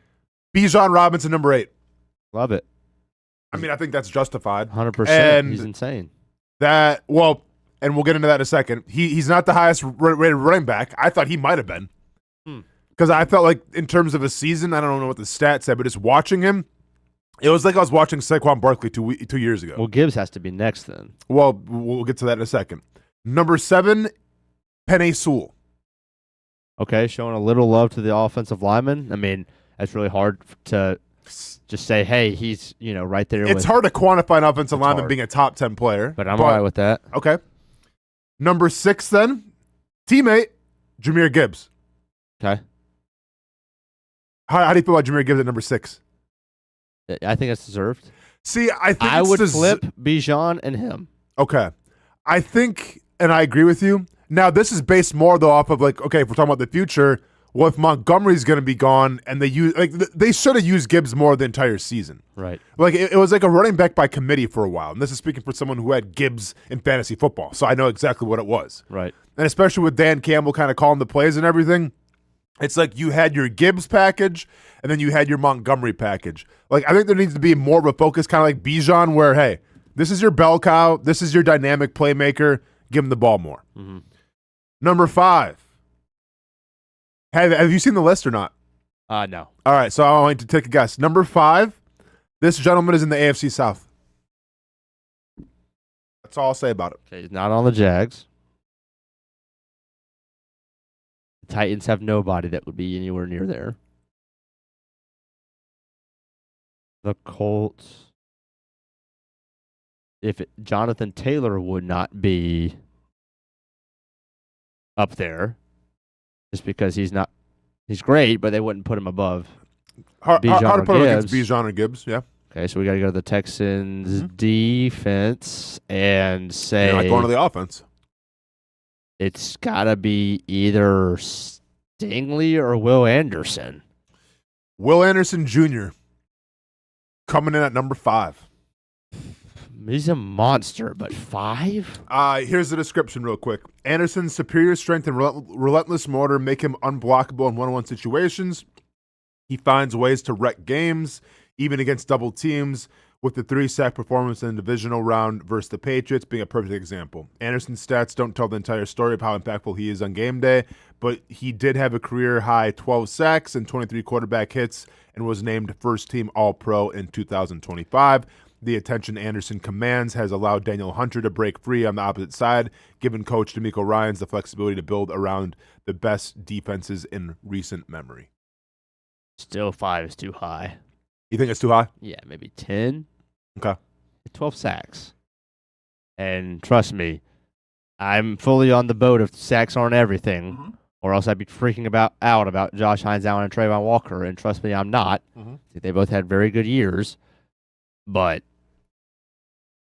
[SPEAKER 2] Bijan Robinson, number 8.
[SPEAKER 3] Love it.
[SPEAKER 2] I mean, I think that's justified.
[SPEAKER 3] 100%.
[SPEAKER 2] And
[SPEAKER 3] he's insane.
[SPEAKER 2] And we'll get into that in a second. He's not the highest rated running back. I thought he might have been. Because I felt like in terms of a season, I don't know what the stats said, but just watching him, it was like I was watching Saquon Barkley 2 years ago.
[SPEAKER 3] Well, Gibbs has to be next then.
[SPEAKER 2] Well, we'll get to that in a second. Number 7, Penei Sewell.
[SPEAKER 3] Okay, showing a little love to the offensive lineman. I mean, that's really hard to just say, hey, he's right there.
[SPEAKER 2] It's hard to quantify an offensive lineman being a top 10 player.
[SPEAKER 3] But I'm all right with that.
[SPEAKER 2] Okay. Number 6 then, teammate, Jahmyr Gibbs.
[SPEAKER 3] Okay.
[SPEAKER 2] How do you feel about Jahmyr Gibbs at number 6?
[SPEAKER 3] I think it's deserved.
[SPEAKER 2] See, I think
[SPEAKER 3] I would flip Bijan and him.
[SPEAKER 2] Okay. I think, and I agree with you. Now, this is based more, though, off of, like, okay, if we're talking about the future, well, if Montgomery's going to be gone, and they should have used Gibbs more the entire season.
[SPEAKER 3] Right.
[SPEAKER 2] Like, it was like a running back by committee for a while. And this is speaking for someone who had Gibbs in fantasy football, so I know exactly what it was.
[SPEAKER 3] Right.
[SPEAKER 2] And especially with Dan Campbell kind of calling the plays and everything, it's like you had your Gibbs package, and then you had your Montgomery package. Like, I think there needs to be more of a focus, kind of like Bijan, where, hey, this is your bell cow, this is your dynamic playmaker, give him the ball more.
[SPEAKER 3] Mm-hmm.
[SPEAKER 2] Number 5. Have you seen the list or not?
[SPEAKER 3] No.
[SPEAKER 2] All right, so I want you to take a guess. Number 5, this gentleman is in the AFC South. That's all I'll say about it.
[SPEAKER 3] Okay, he's not on the Jags. The Titans have nobody that would be anywhere near there. The Colts. Jonathan Taylor would not be up there, just because he's great, but they wouldn't put him above
[SPEAKER 2] How
[SPEAKER 3] Bijan
[SPEAKER 2] to
[SPEAKER 3] or
[SPEAKER 2] put him against
[SPEAKER 3] Gibbs.
[SPEAKER 2] Bijan or Gibbs, yeah.
[SPEAKER 3] Okay, so we got to go to the Texans defense and say
[SPEAKER 2] You're not going to the offense.
[SPEAKER 3] it's got to be either Stingley or Will Anderson.
[SPEAKER 2] Will Anderson Jr. coming in at number 5.
[SPEAKER 3] He's a monster, but 5?
[SPEAKER 2] Here's the description real quick. Anderson's superior strength and relentless motor make him unblockable in one-on-one situations. He finds ways to wreck games, even against double teams, with the 3-sack performance in the divisional round versus the Patriots being a perfect example. Anderson's stats don't tell the entire story of how impactful he is on game day, but he did have a career-high 12 sacks and 23 quarterback hits and was named first-team All-Pro in 2025. The attention Anderson commands has allowed Daniel Hunter to break free on the opposite side, giving Coach DeMeco Ryans the flexibility to build around the best defenses in recent memory.
[SPEAKER 3] Still 5 is too high.
[SPEAKER 2] You think it's too high?
[SPEAKER 3] Yeah, maybe 10.
[SPEAKER 2] Okay.
[SPEAKER 3] 12 sacks. And trust me, I'm fully on the boat of sacks aren't everything, or else I'd be freaking out about Josh Hines Allen and Trayvon Walker, and trust me, I'm not. They both had very good years, but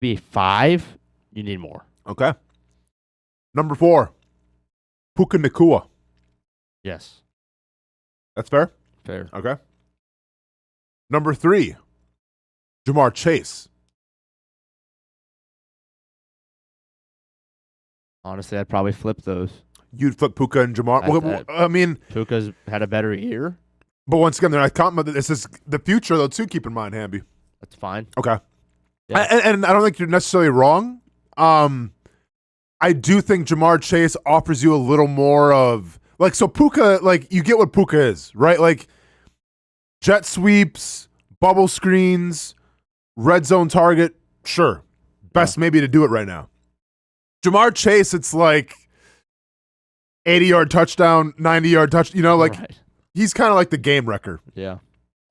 [SPEAKER 3] be 5, you need more.
[SPEAKER 2] Okay. Number 4, Puka Nacua.
[SPEAKER 3] Yes.
[SPEAKER 2] That's fair?
[SPEAKER 3] Fair.
[SPEAKER 2] Okay. Number 3, Jamar Chase.
[SPEAKER 3] Honestly, I'd probably flip those.
[SPEAKER 2] You'd flip Puka and Jamar. I mean,
[SPEAKER 3] Puka's had a better year.
[SPEAKER 2] But once again, they're not counting. But this is the future, though, too. Keep in mind, Hamby.
[SPEAKER 3] That's fine.
[SPEAKER 2] Okay.
[SPEAKER 3] Yeah.
[SPEAKER 2] And I don't think you're necessarily wrong. I do think Jamar Chase offers you a little more of so Puka, you get what Puka is, right? Like jet sweeps, bubble screens, red zone target. Sure, best maybe to do it right now. Jamar Chase, it's like 80-yard touchdown, 90-yard touchdown.
[SPEAKER 3] Right.
[SPEAKER 2] He's kind of like the game wrecker.
[SPEAKER 3] Yeah.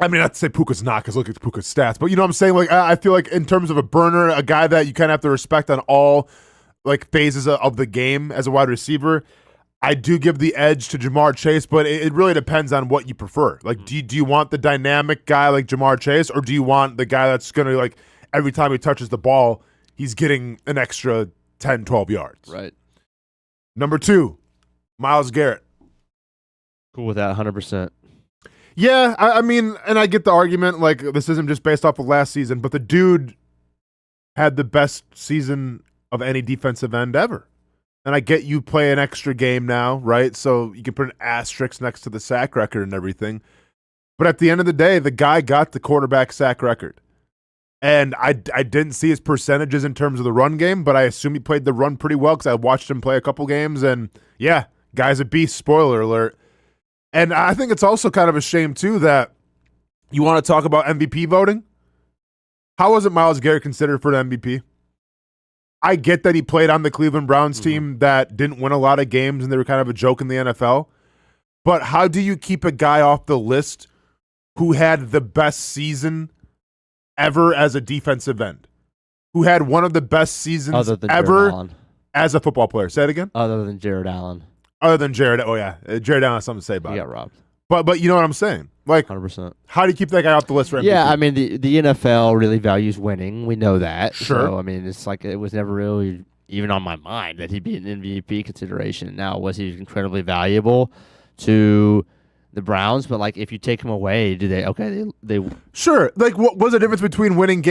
[SPEAKER 2] I mean, not to say Puka's not, because look at Puka's stats, but you know what I'm saying? I feel like in terms of a burner, a guy that you kind of have to respect on all phases of the game as a wide receiver, I do give the edge to Jamar Chase, but it really depends on what you prefer. Do you want the dynamic guy like Jamar Chase, or do you want the guy that's going to, every time he touches the ball, he's getting an extra 10, 12 yards?
[SPEAKER 3] Right.
[SPEAKER 2] Number 2, Myles Garrett.
[SPEAKER 3] Cool with that 100%.
[SPEAKER 2] Yeah, I mean, and I get the argument, this isn't just based off of last season, but the dude had the best season of any defensive end ever. And I get you play an extra game now, right? So you can put an asterisk next to the sack record and everything. But at the end of the day, the guy got the quarterback sack record. And I didn't see his percentages in terms of the run game, but I assume he played the run pretty well because I watched him play a couple games. And yeah, guy's a beast, spoiler alert. And I think it's also kind of a shame, too, that you want to talk about MVP voting. How wasn't Myles Garrett considered for the MVP? I get that he played on the Cleveland Browns team that didn't win a lot of games and they were kind of a joke in the NFL. But how do you keep a guy off the list who had the best season ever as a defensive end? Who had one of the best seasons ever as a football player? Say it again?
[SPEAKER 3] Other than Jared Allen.
[SPEAKER 2] Other than Jared. Oh, yeah. Jared Allen has something to say about
[SPEAKER 3] He
[SPEAKER 2] it.
[SPEAKER 3] got robbed.
[SPEAKER 2] But you know what I'm saying? Like,
[SPEAKER 3] 100%.
[SPEAKER 2] how do you keep that guy off the list for MVP?
[SPEAKER 3] Yeah, I mean, the NFL really values winning. We know that.
[SPEAKER 2] Sure.
[SPEAKER 3] So, I mean, it's like it was never really even on my mind that he'd be an MVP consideration. Now, was he incredibly valuable to the Browns? But, like, if you take him away, do they – okay, they
[SPEAKER 2] Sure. Like, what was the difference between winning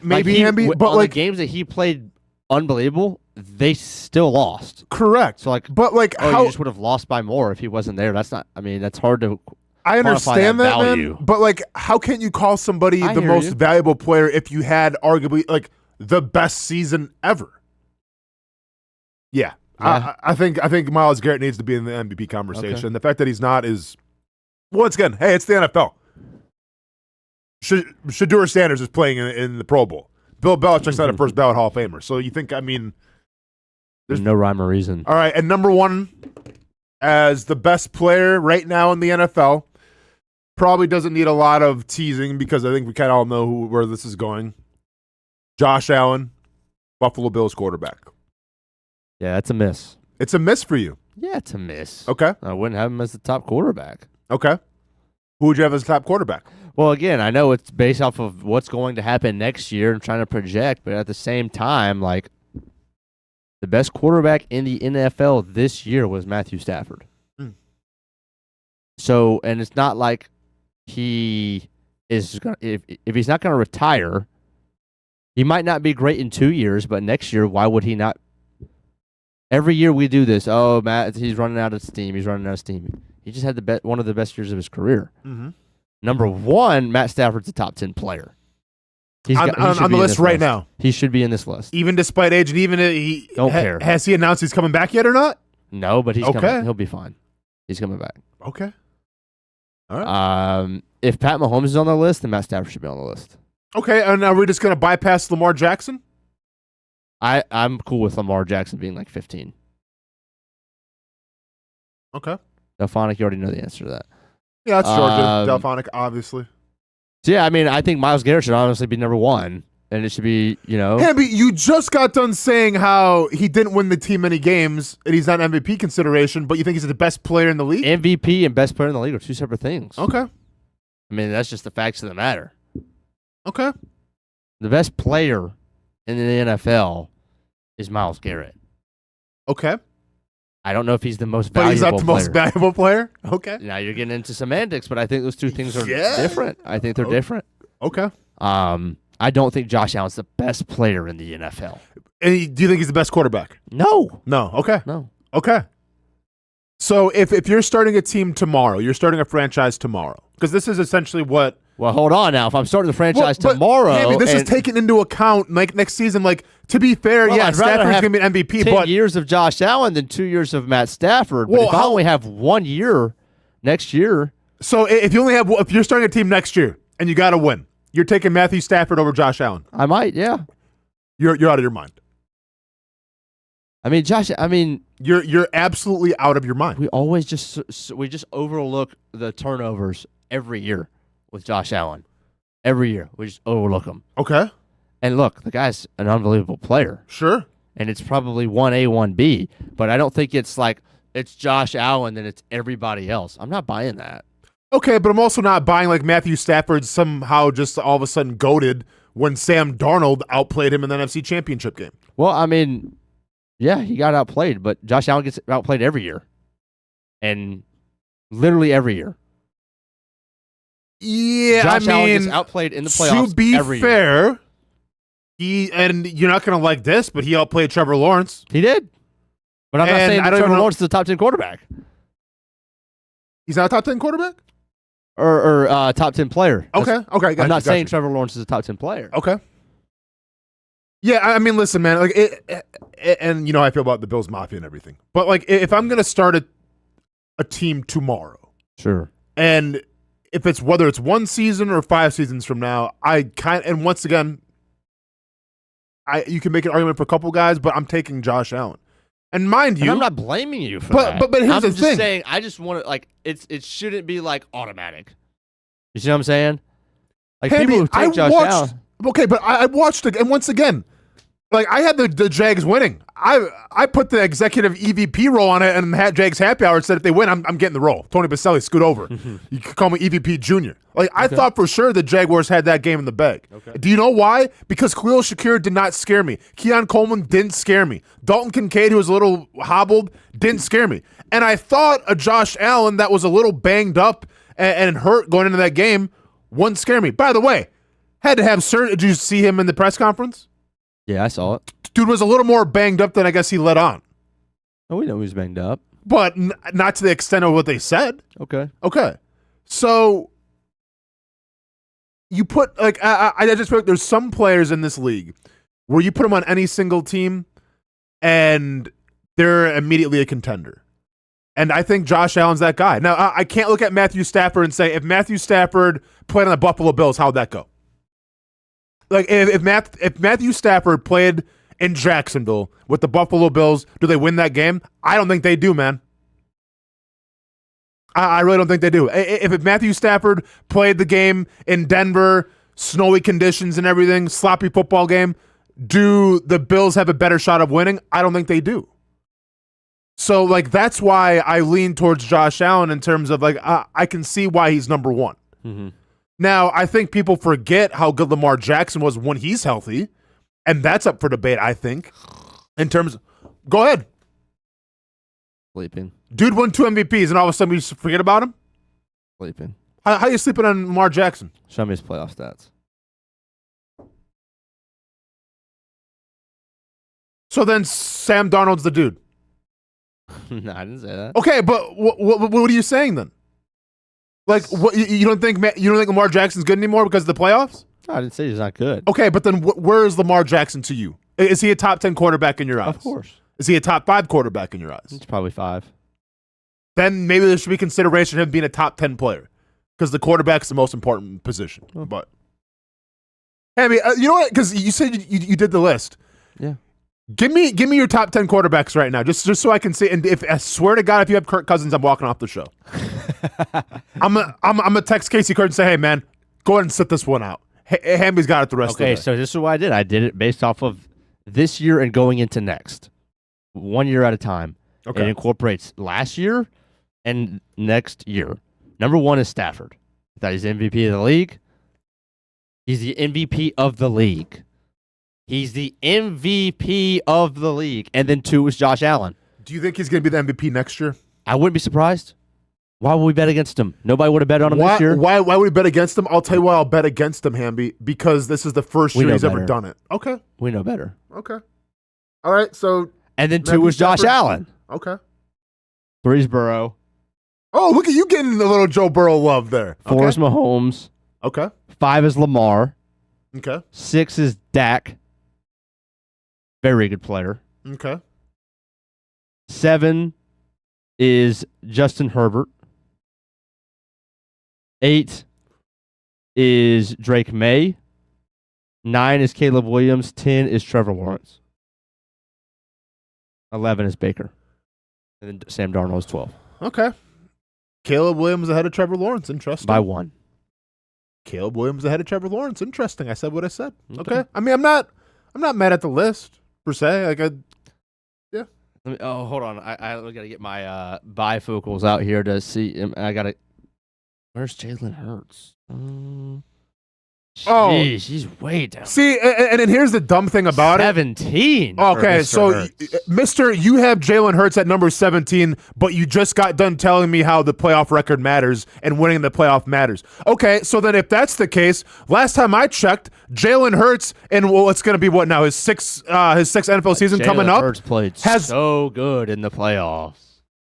[SPEAKER 2] maybe Hamby? But,
[SPEAKER 3] on
[SPEAKER 2] like,
[SPEAKER 3] the games that he played unbelievable, they still lost.
[SPEAKER 2] correct.
[SPEAKER 3] So, like,
[SPEAKER 2] but, like,
[SPEAKER 3] you just would have lost by more if he wasn't there. That's not – I mean, that's hard to –
[SPEAKER 2] I understand that,
[SPEAKER 3] value.
[SPEAKER 2] man. But, like, how can you call somebody
[SPEAKER 3] I
[SPEAKER 2] the
[SPEAKER 3] hear
[SPEAKER 2] most
[SPEAKER 3] you.
[SPEAKER 2] valuable player if you had arguably, like, the best season ever? Yeah.
[SPEAKER 3] Yeah.
[SPEAKER 2] I think Myles Garrett needs to be in the MVP conversation. The fact that he's not is, once again, hey, it's the NFL. Shedeur Sanders is playing in the Pro Bowl. Bill Belichick's not a first ballot Hall of Famer. So you think, I mean.
[SPEAKER 3] There's no rhyme or reason.
[SPEAKER 2] All right, and number one as the best player right now in the NFL. Probably doesn't need a lot of teasing because I think we kind of all know where this is going. Josh Allen, Buffalo Bills quarterback.
[SPEAKER 3] Yeah, that's a miss.
[SPEAKER 2] It's a miss for you.
[SPEAKER 3] Yeah, it's a miss.
[SPEAKER 2] Okay.
[SPEAKER 3] I wouldn't have him as the top quarterback.
[SPEAKER 2] Okay. Who would you have as top quarterback?
[SPEAKER 3] Well, again, I know it's based off of what's going to happen next year and trying to project, but at the same time, like, the best quarterback in the NFL this year was Matthew Stafford. So, and it's not like he is going to, if he's not going to retire, he might not be great in 2 years, but next year, why would he not? Every year we do this. Oh, Matt, he's running out of steam. He's running out of steam. He just had one of the best years of his career.
[SPEAKER 2] Mm-hmm.
[SPEAKER 3] Number one, Matt Stafford's a top 10 player. He
[SPEAKER 2] on the list right now.
[SPEAKER 3] He should be in this list.
[SPEAKER 2] Even despite age, and even he
[SPEAKER 3] don't care.
[SPEAKER 2] Has he announced he's coming back yet or not?
[SPEAKER 3] No, but he's
[SPEAKER 2] okay.
[SPEAKER 3] coming. He'll be fine. He's coming back.
[SPEAKER 2] Okay. All right.
[SPEAKER 3] If Pat Mahomes is on the list, then Matt Stafford should be on the list.
[SPEAKER 2] Okay, and are we just going to bypass Lamar Jackson?
[SPEAKER 3] I'm cool with Lamar Jackson being like 15.
[SPEAKER 2] Okay.
[SPEAKER 3] Delphonic, you already know the answer to that.
[SPEAKER 2] Yeah, that's Georgia. Delphonic, obviously.
[SPEAKER 3] So, yeah, I mean, I think Myles Garrett should honestly be number one, and it should be,
[SPEAKER 2] Hamby, you just got done saying how he didn't win the team any games, and he's not an MVP consideration, but you think he's the best player in the league?
[SPEAKER 3] MVP and best player in the league are two separate things.
[SPEAKER 2] Okay.
[SPEAKER 3] I mean, that's just the facts of the matter.
[SPEAKER 2] Okay.
[SPEAKER 3] The best player in the NFL is Myles Garrett.
[SPEAKER 2] Okay.
[SPEAKER 3] I don't know if he's the most valuable
[SPEAKER 2] player. But he's not the most valuable player? Okay.
[SPEAKER 3] Now you're getting into semantics, but I think those two things are different. I think they're different.
[SPEAKER 2] Okay.
[SPEAKER 3] I don't think Josh Allen's the best player in the NFL.
[SPEAKER 2] And do you think he's the best quarterback?
[SPEAKER 3] No.
[SPEAKER 2] No. Okay.
[SPEAKER 3] No.
[SPEAKER 2] Okay. So if you're starting a team tomorrow, you're starting a franchise tomorrow, because this is essentially what.
[SPEAKER 3] Well, hold on now. If I'm starting the franchise tomorrow,
[SPEAKER 2] Hamby, this is taken into account like next season. Like, to be fair,
[SPEAKER 3] I'd
[SPEAKER 2] Stafford's
[SPEAKER 3] rather
[SPEAKER 2] going to be an MVP.
[SPEAKER 3] 10
[SPEAKER 2] but
[SPEAKER 3] years of Josh Allen than 2 years of Matt Stafford. But if I only have 1 year next year,
[SPEAKER 2] so if you're starting a team next year and you got to win, you're taking Matthew Stafford over Josh Allen.
[SPEAKER 3] I might, yeah.
[SPEAKER 2] You're out of your mind.
[SPEAKER 3] I mean,
[SPEAKER 2] you're absolutely out of your mind.
[SPEAKER 3] We always just overlook the turnovers every year with Josh Allen. Every year we just overlook him.
[SPEAKER 2] Okay.
[SPEAKER 3] And look, the guy's an unbelievable player.
[SPEAKER 2] Sure.
[SPEAKER 3] And it's probably 1A, 1B, but I don't think it's like it's Josh Allen and it's everybody else. I'm not buying that.
[SPEAKER 2] Okay, but I'm also not buying like Matthew Stafford somehow just all of a sudden goated when Sam Darnold outplayed him in the NFC Championship game.
[SPEAKER 3] Well, I mean, yeah, he got outplayed, but Josh Allen gets outplayed every year. And literally every year.
[SPEAKER 2] Yeah,
[SPEAKER 3] Josh Allen gets outplayed in the playoffs.
[SPEAKER 2] To be
[SPEAKER 3] every
[SPEAKER 2] fair,
[SPEAKER 3] year.
[SPEAKER 2] and you're not going to like this, but he outplayed Trevor Lawrence.
[SPEAKER 3] He did. But I'm not saying that Trevor Lawrence is the top 10 quarterback.
[SPEAKER 2] He's not a top 10 quarterback?
[SPEAKER 3] Or top 10 player.
[SPEAKER 2] Okay.
[SPEAKER 3] I'm not saying Trevor Lawrence is a top 10 player.
[SPEAKER 2] Okay. Yeah, I mean, listen, man. Like, and you know how I feel about the Bills Mafia and everything. But like, if I'm gonna start a team tomorrow,
[SPEAKER 3] sure.
[SPEAKER 2] And if it's whether it's 1 season or 5 seasons from now, and once again, you can make an argument for a couple guys, but I'm taking Josh Allen. And mind you,
[SPEAKER 3] and I'm not blaming you for that.
[SPEAKER 2] But here's the thing. I'm
[SPEAKER 3] just saying, I just want to it shouldn't be like automatic. You see what I'm saying? Like
[SPEAKER 2] Hamby,
[SPEAKER 3] people who take Josh Allen.
[SPEAKER 2] Okay, but I watched it, and once again, like I had the Jags winning. I put the executive EVP role on it and had Jags Happy Hour said if they win, I'm getting the role. Tony Baselli, scoot over. You can call me EVP Junior. Like I thought for sure the Jaguars had that game in the bag. Okay. Do you know why? Because Khalil Shakir did not scare me. Keon Coleman didn't scare me. Dalton Kincaid, who was a little hobbled, didn't scare me. And I thought a Josh Allen that was a little banged up and hurt going into that game wouldn't scare me. By the way, had to have surgery. Did you see him in the press conference?
[SPEAKER 3] Yeah, I saw it.
[SPEAKER 2] Dude was a little more banged up than I guess he let on.
[SPEAKER 3] Oh, we know he was banged up.
[SPEAKER 2] But not to the extent of what they said.
[SPEAKER 3] Okay.
[SPEAKER 2] So you put, like, I just feel like there's some players in this league where you put them on any single team and they're immediately a contender. And I think Josh Allen's that guy. Now, I can't look at Matthew Stafford and say, if Matthew Stafford played on the Buffalo Bills, how'd that go? Like, if Matthew Stafford played in Jacksonville with the Buffalo Bills, do they win that game? I don't think they do, man. I really don't think they do. If Matthew Stafford played the game in Denver, snowy conditions and everything, sloppy football game, do the Bills have a better shot of winning? I don't think they do. So, like, that's why I lean towards Josh Allen in terms of, like, I can see why he's number one. Mm-hmm. Now, I think people forget how good Lamar Jackson was when he's healthy, and that's up for debate, I think, in terms of, go ahead.
[SPEAKER 3] Sleeping.
[SPEAKER 2] Dude won 2 MVPs, and all of a sudden you just forget about him?
[SPEAKER 3] Sleeping.
[SPEAKER 2] How are you sleeping on Lamar Jackson?
[SPEAKER 3] Show me his playoff stats.
[SPEAKER 2] So then Sam Darnold's the dude.
[SPEAKER 3] No, I didn't say that.
[SPEAKER 2] Okay, but what are you saying then? Like, what, you don't think Lamar Jackson's good anymore because of the playoffs?
[SPEAKER 3] No, I didn't say he's not good.
[SPEAKER 2] Okay, but then where is Lamar Jackson to you? Is he a top 10 quarterback in your eyes?
[SPEAKER 3] Of course.
[SPEAKER 2] Is he a top 5 quarterback in your eyes?
[SPEAKER 3] It's probably 5.
[SPEAKER 2] Then maybe there should be consideration of him being a top 10 player because the quarterback's the most important position.
[SPEAKER 3] Oh.
[SPEAKER 2] But, Hammy, you know what? Because you said you did the list.
[SPEAKER 3] Yeah. Give
[SPEAKER 2] me your top 10 quarterbacks right now, just so I can see. And if I swear to God, if you have Kirk Cousins, I'm walking off the show. I'm gonna text Kasey Kuhrts and say, hey man, go ahead and sit this one out. Hamby's got it the rest of the day.
[SPEAKER 3] Okay, so this is what I did. I did it based off of this year and going into next, 1 year at a time. Okay. It incorporates last year and next year. Number 1 is Stafford. I thought he's MVP of the league. He's the MVP of the league. He's the MVP of the league. And then 2 is Josh Allen.
[SPEAKER 2] Do you think he's going to be the MVP next year?
[SPEAKER 3] I wouldn't be surprised. Why would we bet against him? Nobody would have bet on him this year.
[SPEAKER 2] Why would we bet against him? I'll tell you why I'll bet against him, Hamby, because this is the first year he's ever done it. Okay.
[SPEAKER 3] We know better.
[SPEAKER 2] Okay. All right, so...
[SPEAKER 3] And then 2 was Josh Allen.
[SPEAKER 2] Okay.
[SPEAKER 3] 3 is Burrow.
[SPEAKER 2] Oh, look at you getting a little Joe Burrow love there.
[SPEAKER 3] 4 is Mahomes.
[SPEAKER 2] Okay.
[SPEAKER 3] 5 is Lamar.
[SPEAKER 2] Okay.
[SPEAKER 3] 6 is Dak. Very good player.
[SPEAKER 2] Okay.
[SPEAKER 3] 7 is Justin Herbert. 8 is Drake May. 9 is Caleb Williams. 10 is Trevor Lawrence. 11 is Baker. And then Sam Darnold is 12.
[SPEAKER 2] Okay. Caleb Williams ahead of Trevor Lawrence. Interesting.
[SPEAKER 3] By 1.
[SPEAKER 2] Caleb Williams ahead of Trevor Lawrence. Interesting. I said what I said. Okay. I mean, I'm not mad at the list per se. Like yeah.
[SPEAKER 3] Hold on. I gotta get my bifocals out here to see. Where's Jalen Hurts? Jeez, he's way down.
[SPEAKER 2] See, and then here's the dumb thing about
[SPEAKER 3] 17.
[SPEAKER 2] it. Okay, so Mr. You have Jalen Hurts at number 17, but you just got done telling me how the playoff record matters and winning the playoff matters. Okay, so then if that's the case, last time I checked, Jalen Hurts in it's going to be what now? His sixth NFL season coming up.
[SPEAKER 3] Jalen Hurts played so good in the playoffs.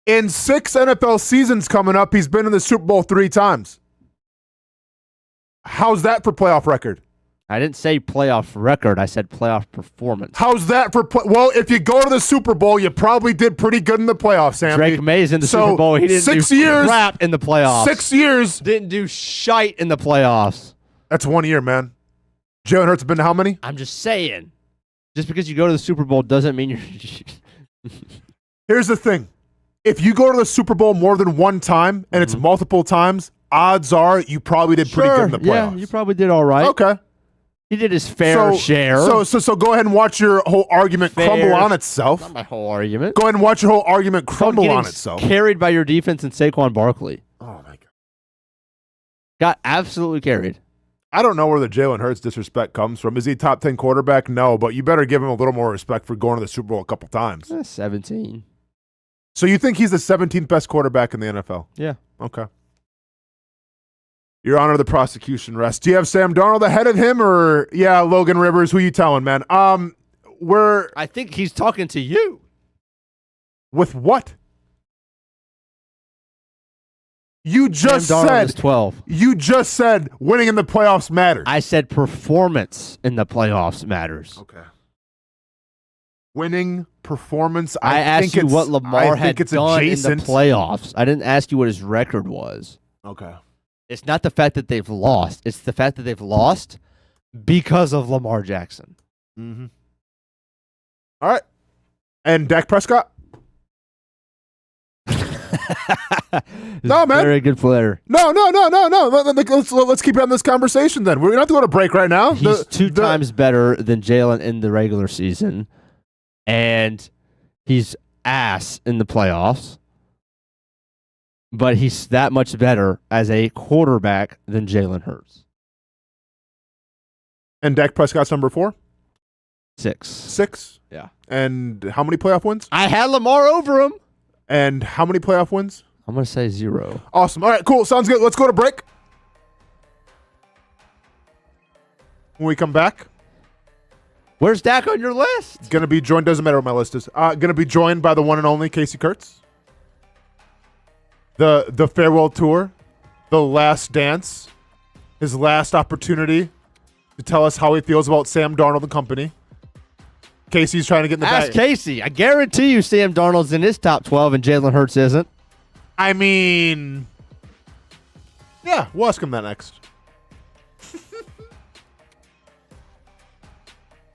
[SPEAKER 2] In 6 NFL seasons coming up, he's been in the Super Bowl 3 times. How's that for playoff record?
[SPEAKER 3] I didn't say playoff record. I said playoff performance.
[SPEAKER 2] How's that for well, if you go to the Super Bowl, you probably did pretty good in the playoffs, Sam.
[SPEAKER 3] Drake May's in the Super Bowl. He didn't do crap in the playoffs.
[SPEAKER 2] 6 years.
[SPEAKER 3] Didn't do shite in the playoffs.
[SPEAKER 2] That's 1 year, man. Jalen Hurts been to how many?
[SPEAKER 3] I'm just saying. Just because you go to the Super Bowl doesn't mean you're...
[SPEAKER 2] Here's the thing. If you go to the Super Bowl more than one time, and it's multiple times, odds are you probably did pretty good in the playoffs.
[SPEAKER 3] Yeah, you probably did all right.
[SPEAKER 2] Okay.
[SPEAKER 3] He did his fair share.
[SPEAKER 2] So go ahead and watch your whole argument crumble on itself.
[SPEAKER 3] Not my whole argument.
[SPEAKER 2] Go ahead and watch your whole argument crumble on itself.
[SPEAKER 3] Carried by your defense and Saquon Barkley.
[SPEAKER 2] Oh, my God.
[SPEAKER 3] Got absolutely carried.
[SPEAKER 2] I don't know where the Jalen Hurts disrespect comes from. Is he top 10 quarterback? No, but you better give him a little more respect for going to the Super Bowl a couple times.
[SPEAKER 3] 17.
[SPEAKER 2] So you think he's the 17th best quarterback in the NFL?
[SPEAKER 3] Yeah.
[SPEAKER 2] Okay. Your Honor, the prosecution rests. Do you have Sam Darnold ahead of him, or Logan Rivers? Who you telling, man?
[SPEAKER 3] I think he's talking to you.
[SPEAKER 2] With what? You just
[SPEAKER 3] Sam Darnold
[SPEAKER 2] said
[SPEAKER 3] is 12.
[SPEAKER 2] You just said winning in the playoffs matters.
[SPEAKER 3] I said performance in the playoffs matters.
[SPEAKER 2] Okay. Winning performance.
[SPEAKER 3] I asked you what Lamar had done
[SPEAKER 2] adjacent.
[SPEAKER 3] in the playoffs. I didn't ask you what his record was.
[SPEAKER 2] Okay.
[SPEAKER 3] It's not the fact that they've lost. It's the fact that they've lost because of Lamar Jackson.
[SPEAKER 2] Mm-hmm. All right. And Dak Prescott? No, man.
[SPEAKER 3] Very good player.
[SPEAKER 2] No. Let's keep having this conversation then. We're going to have to go to break right now.
[SPEAKER 3] He's two times better than Jalen in the regular season, and he's ass in the playoffs. But he's that much better as a quarterback than Jalen Hurts.
[SPEAKER 2] And Dak Prescott's number 4?
[SPEAKER 3] 6.
[SPEAKER 2] 6?
[SPEAKER 3] Yeah.
[SPEAKER 2] And how many playoff wins?
[SPEAKER 3] I had Lamar over him.
[SPEAKER 2] And how many playoff wins?
[SPEAKER 3] I'm going to say 0.
[SPEAKER 2] Awesome. All right, cool. Sounds good. Let's go to break. When we come back,
[SPEAKER 3] where's Dak on your list?
[SPEAKER 2] Going to be joined, doesn't matter what my list is, going to be joined by the one and only Kasey Kuhrts. The farewell tour, the last dance, his last opportunity to tell us how he feels about Sam Darnold and company. Casey's trying to get in the
[SPEAKER 3] Ask
[SPEAKER 2] bag.
[SPEAKER 3] Kasey. I guarantee you Sam Darnold's in his top 12 and Jalen Hurts isn't.
[SPEAKER 2] I mean, yeah, we'll ask him that next.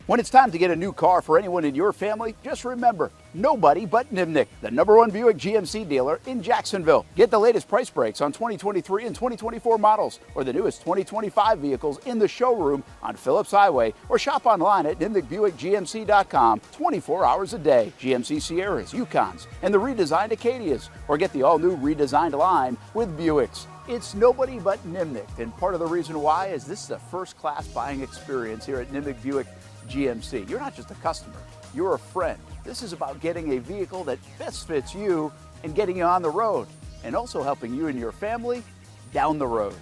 [SPEAKER 4] When it's time to get a new car for anyone in your family, just remember, nobody but Nimnick, the #1 Buick GMC dealer in Jacksonville. Get the latest price breaks on 2023 and 2024 models or the newest 2025 vehicles in the showroom on Phillips Highway, or shop online at nimnickbuickgmc.com 24 hours a day. GMC Sierras, Yukons, and the redesigned Acadias, or get the all-new redesigned line with Buicks. It's nobody but Nimnick, and part of the reason why is this is a first-class buying experience here at Nimnick Buick GMC. You're not just a customer, you're a friend. This is about getting a vehicle that best fits you and getting you on the road, and also helping you and your family down the road.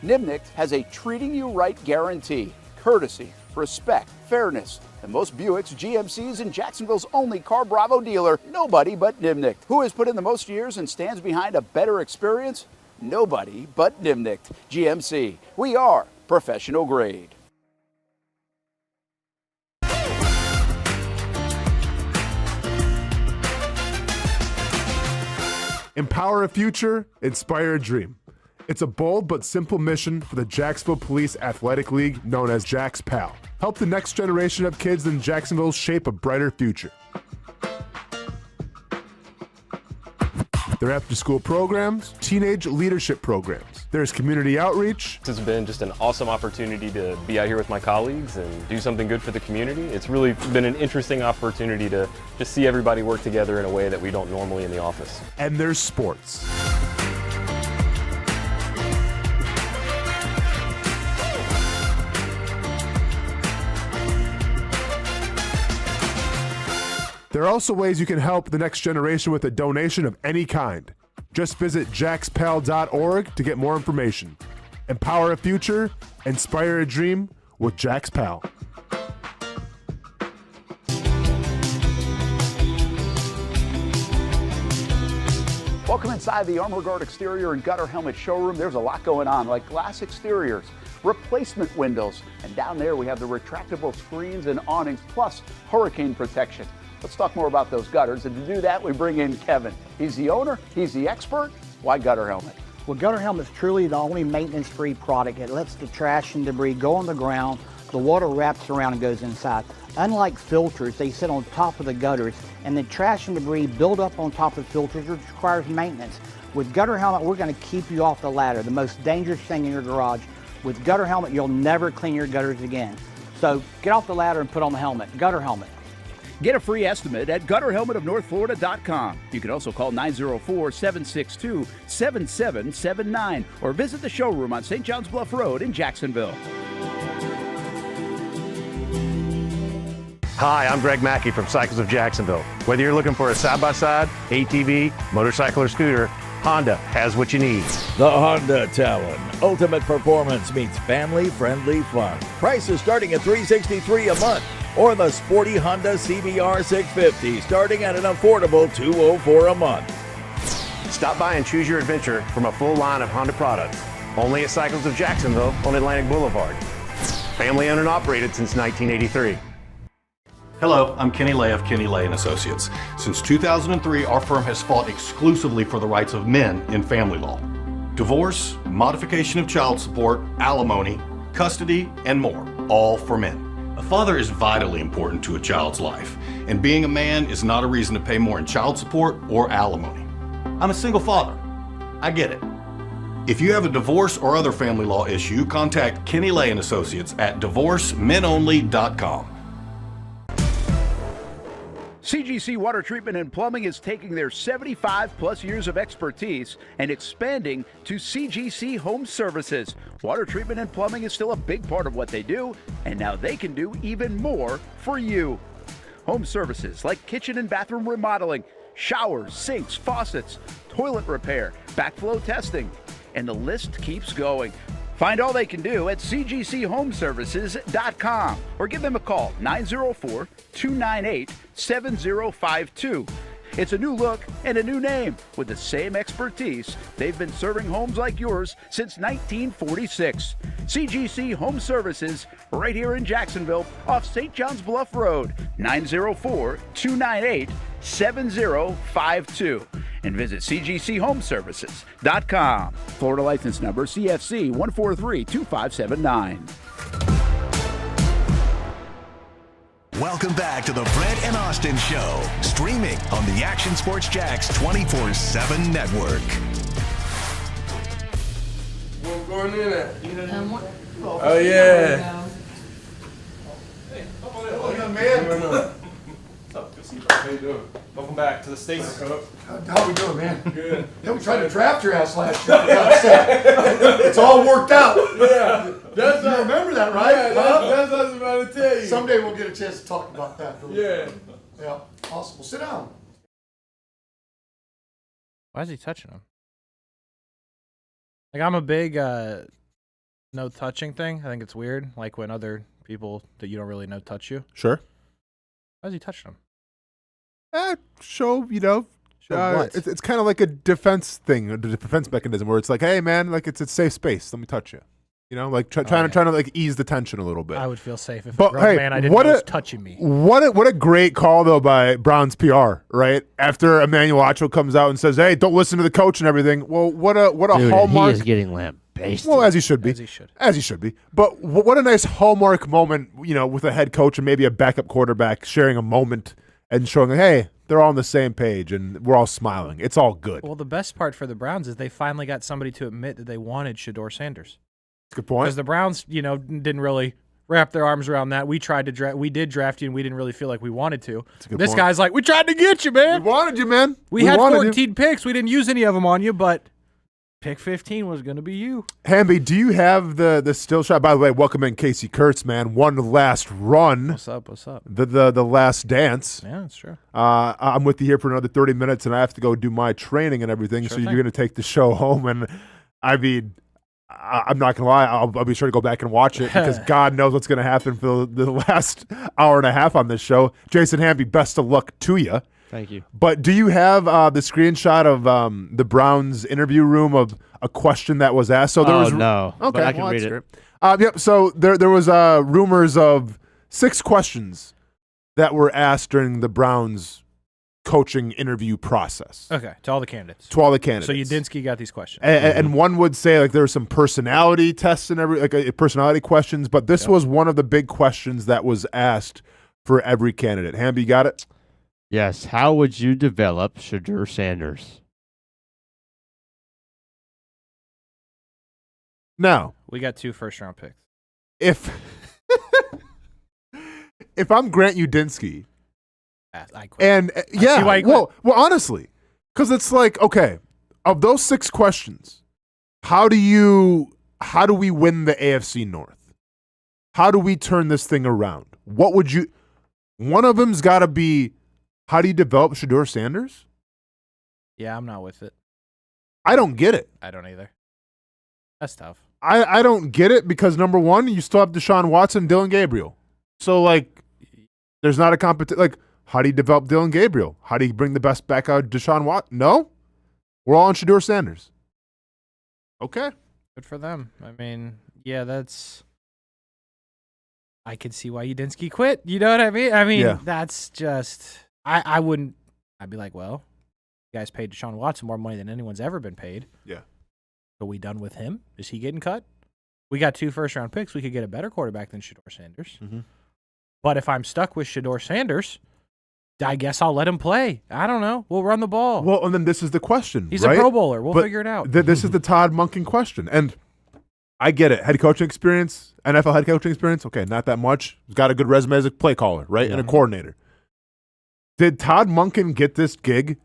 [SPEAKER 4] Nimnick has a treating you right guarantee, courtesy, respect, fairness, and most Buicks, GMCs, and Jacksonville's only Car Bravo dealer, nobody but Nimnick. Who has put in the most years and stands behind a better experience? Nobody but Nimnick. GMC, we are professional grade.
[SPEAKER 2] Empower a future, inspire a dream. It's a bold but simple mission for the Jacksonville Police Athletic League, known as Jax PAL. Help the next generation of kids in Jacksonville shape a brighter future. Their after-school programs, teenage leadership programs. There's community outreach.
[SPEAKER 5] This has been just an awesome opportunity to be out here with my colleagues and do something good for the community. It's really been an interesting opportunity to just see everybody work together in a way that we don't normally in the office.
[SPEAKER 2] And there's sports. There are also ways you can help the next generation with a donation of any kind. Just visit jaxpal.org to get more information. Empower a future, inspire a dream with Jax PAL.
[SPEAKER 4] Welcome inside the Armor Guard exterior and gutter helmet showroom. There's a lot going on, like glass exteriors, replacement windows, and down there we have the retractable screens and awnings, plus hurricane protection. Let's talk more about those gutters, and to do that, we bring in Kevin. He's the owner, he's the expert. Why Gutter Helmet?
[SPEAKER 6] Well, Gutter Helmet's truly the only maintenance-free product. It lets the trash and debris go on the ground, the water wraps around and goes inside. Unlike filters, they sit on top of the gutters, and the trash and debris build up on top of filters, which requires maintenance. With Gutter Helmet, we're going to keep you off the ladder, the most dangerous thing in your garage. With Gutter Helmet, you'll never clean your gutters again. So get off the ladder and put on the helmet, gutter helmet.
[SPEAKER 4] Get a free estimate at gutterhelmetofnorthflorida.com. You can also call 904-762-7779 or visit the showroom on St. John's Bluff Road in Jacksonville.
[SPEAKER 7] Hi, I'm Greg Mackey from Cycles of Jacksonville. Whether you're looking for a side-by-side, ATV, motorcycle, or scooter, Honda has what you need.
[SPEAKER 8] The Honda Talon. Ultimate performance meets family-friendly fun. Prices starting at $363 a month. Or the sporty Honda CBR 650 starting at an affordable $204 a month.
[SPEAKER 7] Stop by and choose your adventure from a full line of Honda products. Only at Cycles of Jacksonville on Atlantic Boulevard. Family owned and operated since 1983.
[SPEAKER 9] Hello, I'm Kenny Lay of Kenny Lay and Associates. Since 2003, our firm has fought exclusively for the rights of men in family law. Divorce, modification of child support, alimony, custody, and more, all for men. A father is vitally important to a child's life, and being a man is not a reason to pay more in child support or alimony. I'm a single father. I get it. If you have a divorce or other family law issue, contact Kenny Lay and Associates at divorcemenonly.com.
[SPEAKER 4] CGC Water Treatment and Plumbing is taking their 75-plus years of expertise and expanding to CGC Home Services. Water treatment and plumbing is still a big part of what they do, and now they can do even more for you. Home services like kitchen and bathroom remodeling, showers, sinks, faucets, toilet repair, backflow testing, and the list keeps going. Find all they can do at cgchomeservices.com or give them a call, 904-298-7052. It's a new look and a new name with the same expertise. They've been serving homes like yours since 1946. CGC Home Services, right here in Jacksonville off St. John's Bluff Road, 904-298-7052. And visit cgchomeservices.com. Florida license number CFC 1432579.
[SPEAKER 1] Welcome back to the Brent and Austen Show, streaming on the Action Sports Jax 24/7 network.
[SPEAKER 10] What's going in at? Oh, yeah.
[SPEAKER 2] Hey, young man.
[SPEAKER 10] What's up? Good to see you, bro. How you doing? Welcome back to the States.
[SPEAKER 2] How we doing, man?
[SPEAKER 10] Good.
[SPEAKER 2] Yeah, we tried to draft your ass last year. It's all worked out.
[SPEAKER 10] Yeah.
[SPEAKER 2] You remember that, right?
[SPEAKER 10] Yeah, that's what I was about to tell you.
[SPEAKER 2] Someday we'll get a chance to talk about that.
[SPEAKER 10] Yeah.
[SPEAKER 2] Yeah. Awesome. Well, sit down.
[SPEAKER 11] Why is he touching him? Like, I'm a big no touching thing. I think it's weird. Like when other people that you don't really know touch you.
[SPEAKER 2] Sure.
[SPEAKER 11] Why is he touching him?
[SPEAKER 2] Show,
[SPEAKER 11] what?
[SPEAKER 2] it's kind of like a defense thing, a defense mechanism where it's like, hey, man, like it's a safe space. Let me touch you. You know, like trying to like ease the tension a little bit.
[SPEAKER 11] I would feel safe if
[SPEAKER 2] But,
[SPEAKER 11] a grown
[SPEAKER 2] hey,
[SPEAKER 11] man I didn't know was touching me.
[SPEAKER 2] What a great call though by Brown's PR, right? After Emmanuel Acho comes out and says, "Hey, don't listen to the coach and everything." Well, what a
[SPEAKER 3] Dude,
[SPEAKER 2] hallmark.
[SPEAKER 3] He is getting lambasted.
[SPEAKER 2] Well, as he should be.
[SPEAKER 11] As he should.
[SPEAKER 2] be. But what a nice hallmark moment, with a head coach and maybe a backup quarterback sharing a moment and showing, hey, they're all on the same page and we're all smiling. It's all good.
[SPEAKER 11] Well, the best part for the Browns is they finally got somebody to admit that they wanted Shedeur Sanders.
[SPEAKER 2] Good point.
[SPEAKER 11] Because the Browns, didn't really wrap their arms around that. We tried to draft. We did draft you, and we didn't really feel like we wanted to. This
[SPEAKER 2] point.
[SPEAKER 11] guy's like, we tried to get you, man.
[SPEAKER 2] We wanted you, man.
[SPEAKER 11] We had
[SPEAKER 2] wanted
[SPEAKER 11] 14 picks. We didn't use any of them on you, but pick 15 was going to be you.
[SPEAKER 2] Hamby, do you have the still shot? By the way, welcome in Kasey Kuhrts, man. One last run.
[SPEAKER 11] What's up?
[SPEAKER 2] The last dance.
[SPEAKER 11] Yeah, that's true.
[SPEAKER 2] I'm with you here for another 30 minutes, and I have to go do my training and everything, so you're going to take the show home. And, I mean, I'm not going to lie. I'll be sure to go back and watch it because God knows what's going to happen for the last hour and a half on this show. Jason Hamby, best of luck to you.
[SPEAKER 3] Thank you.
[SPEAKER 2] But do you have the screenshot of the Browns interview room of a question that was asked? So there was
[SPEAKER 3] no.
[SPEAKER 2] Okay,
[SPEAKER 3] but I can read it.
[SPEAKER 2] Yep. So there was rumors of 6 questions that were asked during the Browns coaching interview process.
[SPEAKER 11] Okay, to all the candidates.
[SPEAKER 2] To all the candidates.
[SPEAKER 11] So Udinsky got these questions.
[SPEAKER 2] And one would say like there were some personality tests and personality questions, but this was one of the big questions that was asked for every candidate. Hamby, you got it?
[SPEAKER 3] Yes. How would you develop Shedeur Sanders?
[SPEAKER 2] Now,
[SPEAKER 11] we got 2 first-round picks.
[SPEAKER 2] If if I'm Grant Udinski,
[SPEAKER 11] I quit.
[SPEAKER 2] and
[SPEAKER 11] see why you quit.
[SPEAKER 2] well, honestly, because it's like, okay, of those 6 questions, how do we win the AFC North? How do we turn this thing around? One of them's got to be, how do you develop Shedeur Sanders?
[SPEAKER 11] Yeah, I'm not with it.
[SPEAKER 2] I don't get it.
[SPEAKER 11] I don't either. That's tough.
[SPEAKER 2] I don't get it because, number one, you still have Deshaun Watson, Dylan Gabriel. So, like, there's not a competition. Like, how do you develop Dylan Gabriel? How do you bring the best back out of Deshaun Watson? No? We're all on Shedeur Sanders. Okay.
[SPEAKER 11] Good for them. I mean, yeah, I could see why Udinski quit. You know what I mean? I mean, that's just, I wouldn't, I'd be like, well, you guys paid Deshaun Watson more money than anyone's ever been paid.
[SPEAKER 2] Yeah.
[SPEAKER 11] Are we done with him? Is he getting cut? We got 2 first-round picks. We could get a better quarterback than Shedeur Sanders.
[SPEAKER 2] Mm-hmm.
[SPEAKER 11] But if I'm stuck with Shedeur Sanders, I guess I'll let him play. I don't know. We'll run the ball.
[SPEAKER 2] Well, and then this is the question,
[SPEAKER 11] He's
[SPEAKER 2] right?
[SPEAKER 11] a Pro Bowler. We'll figure it out.
[SPEAKER 2] This is the Todd Monken question. And I get it. Head coaching experience, NFL head coaching experience, okay, not that much. He's got a good resume as a play caller, right, and a coordinator. Did Todd Monken get this gig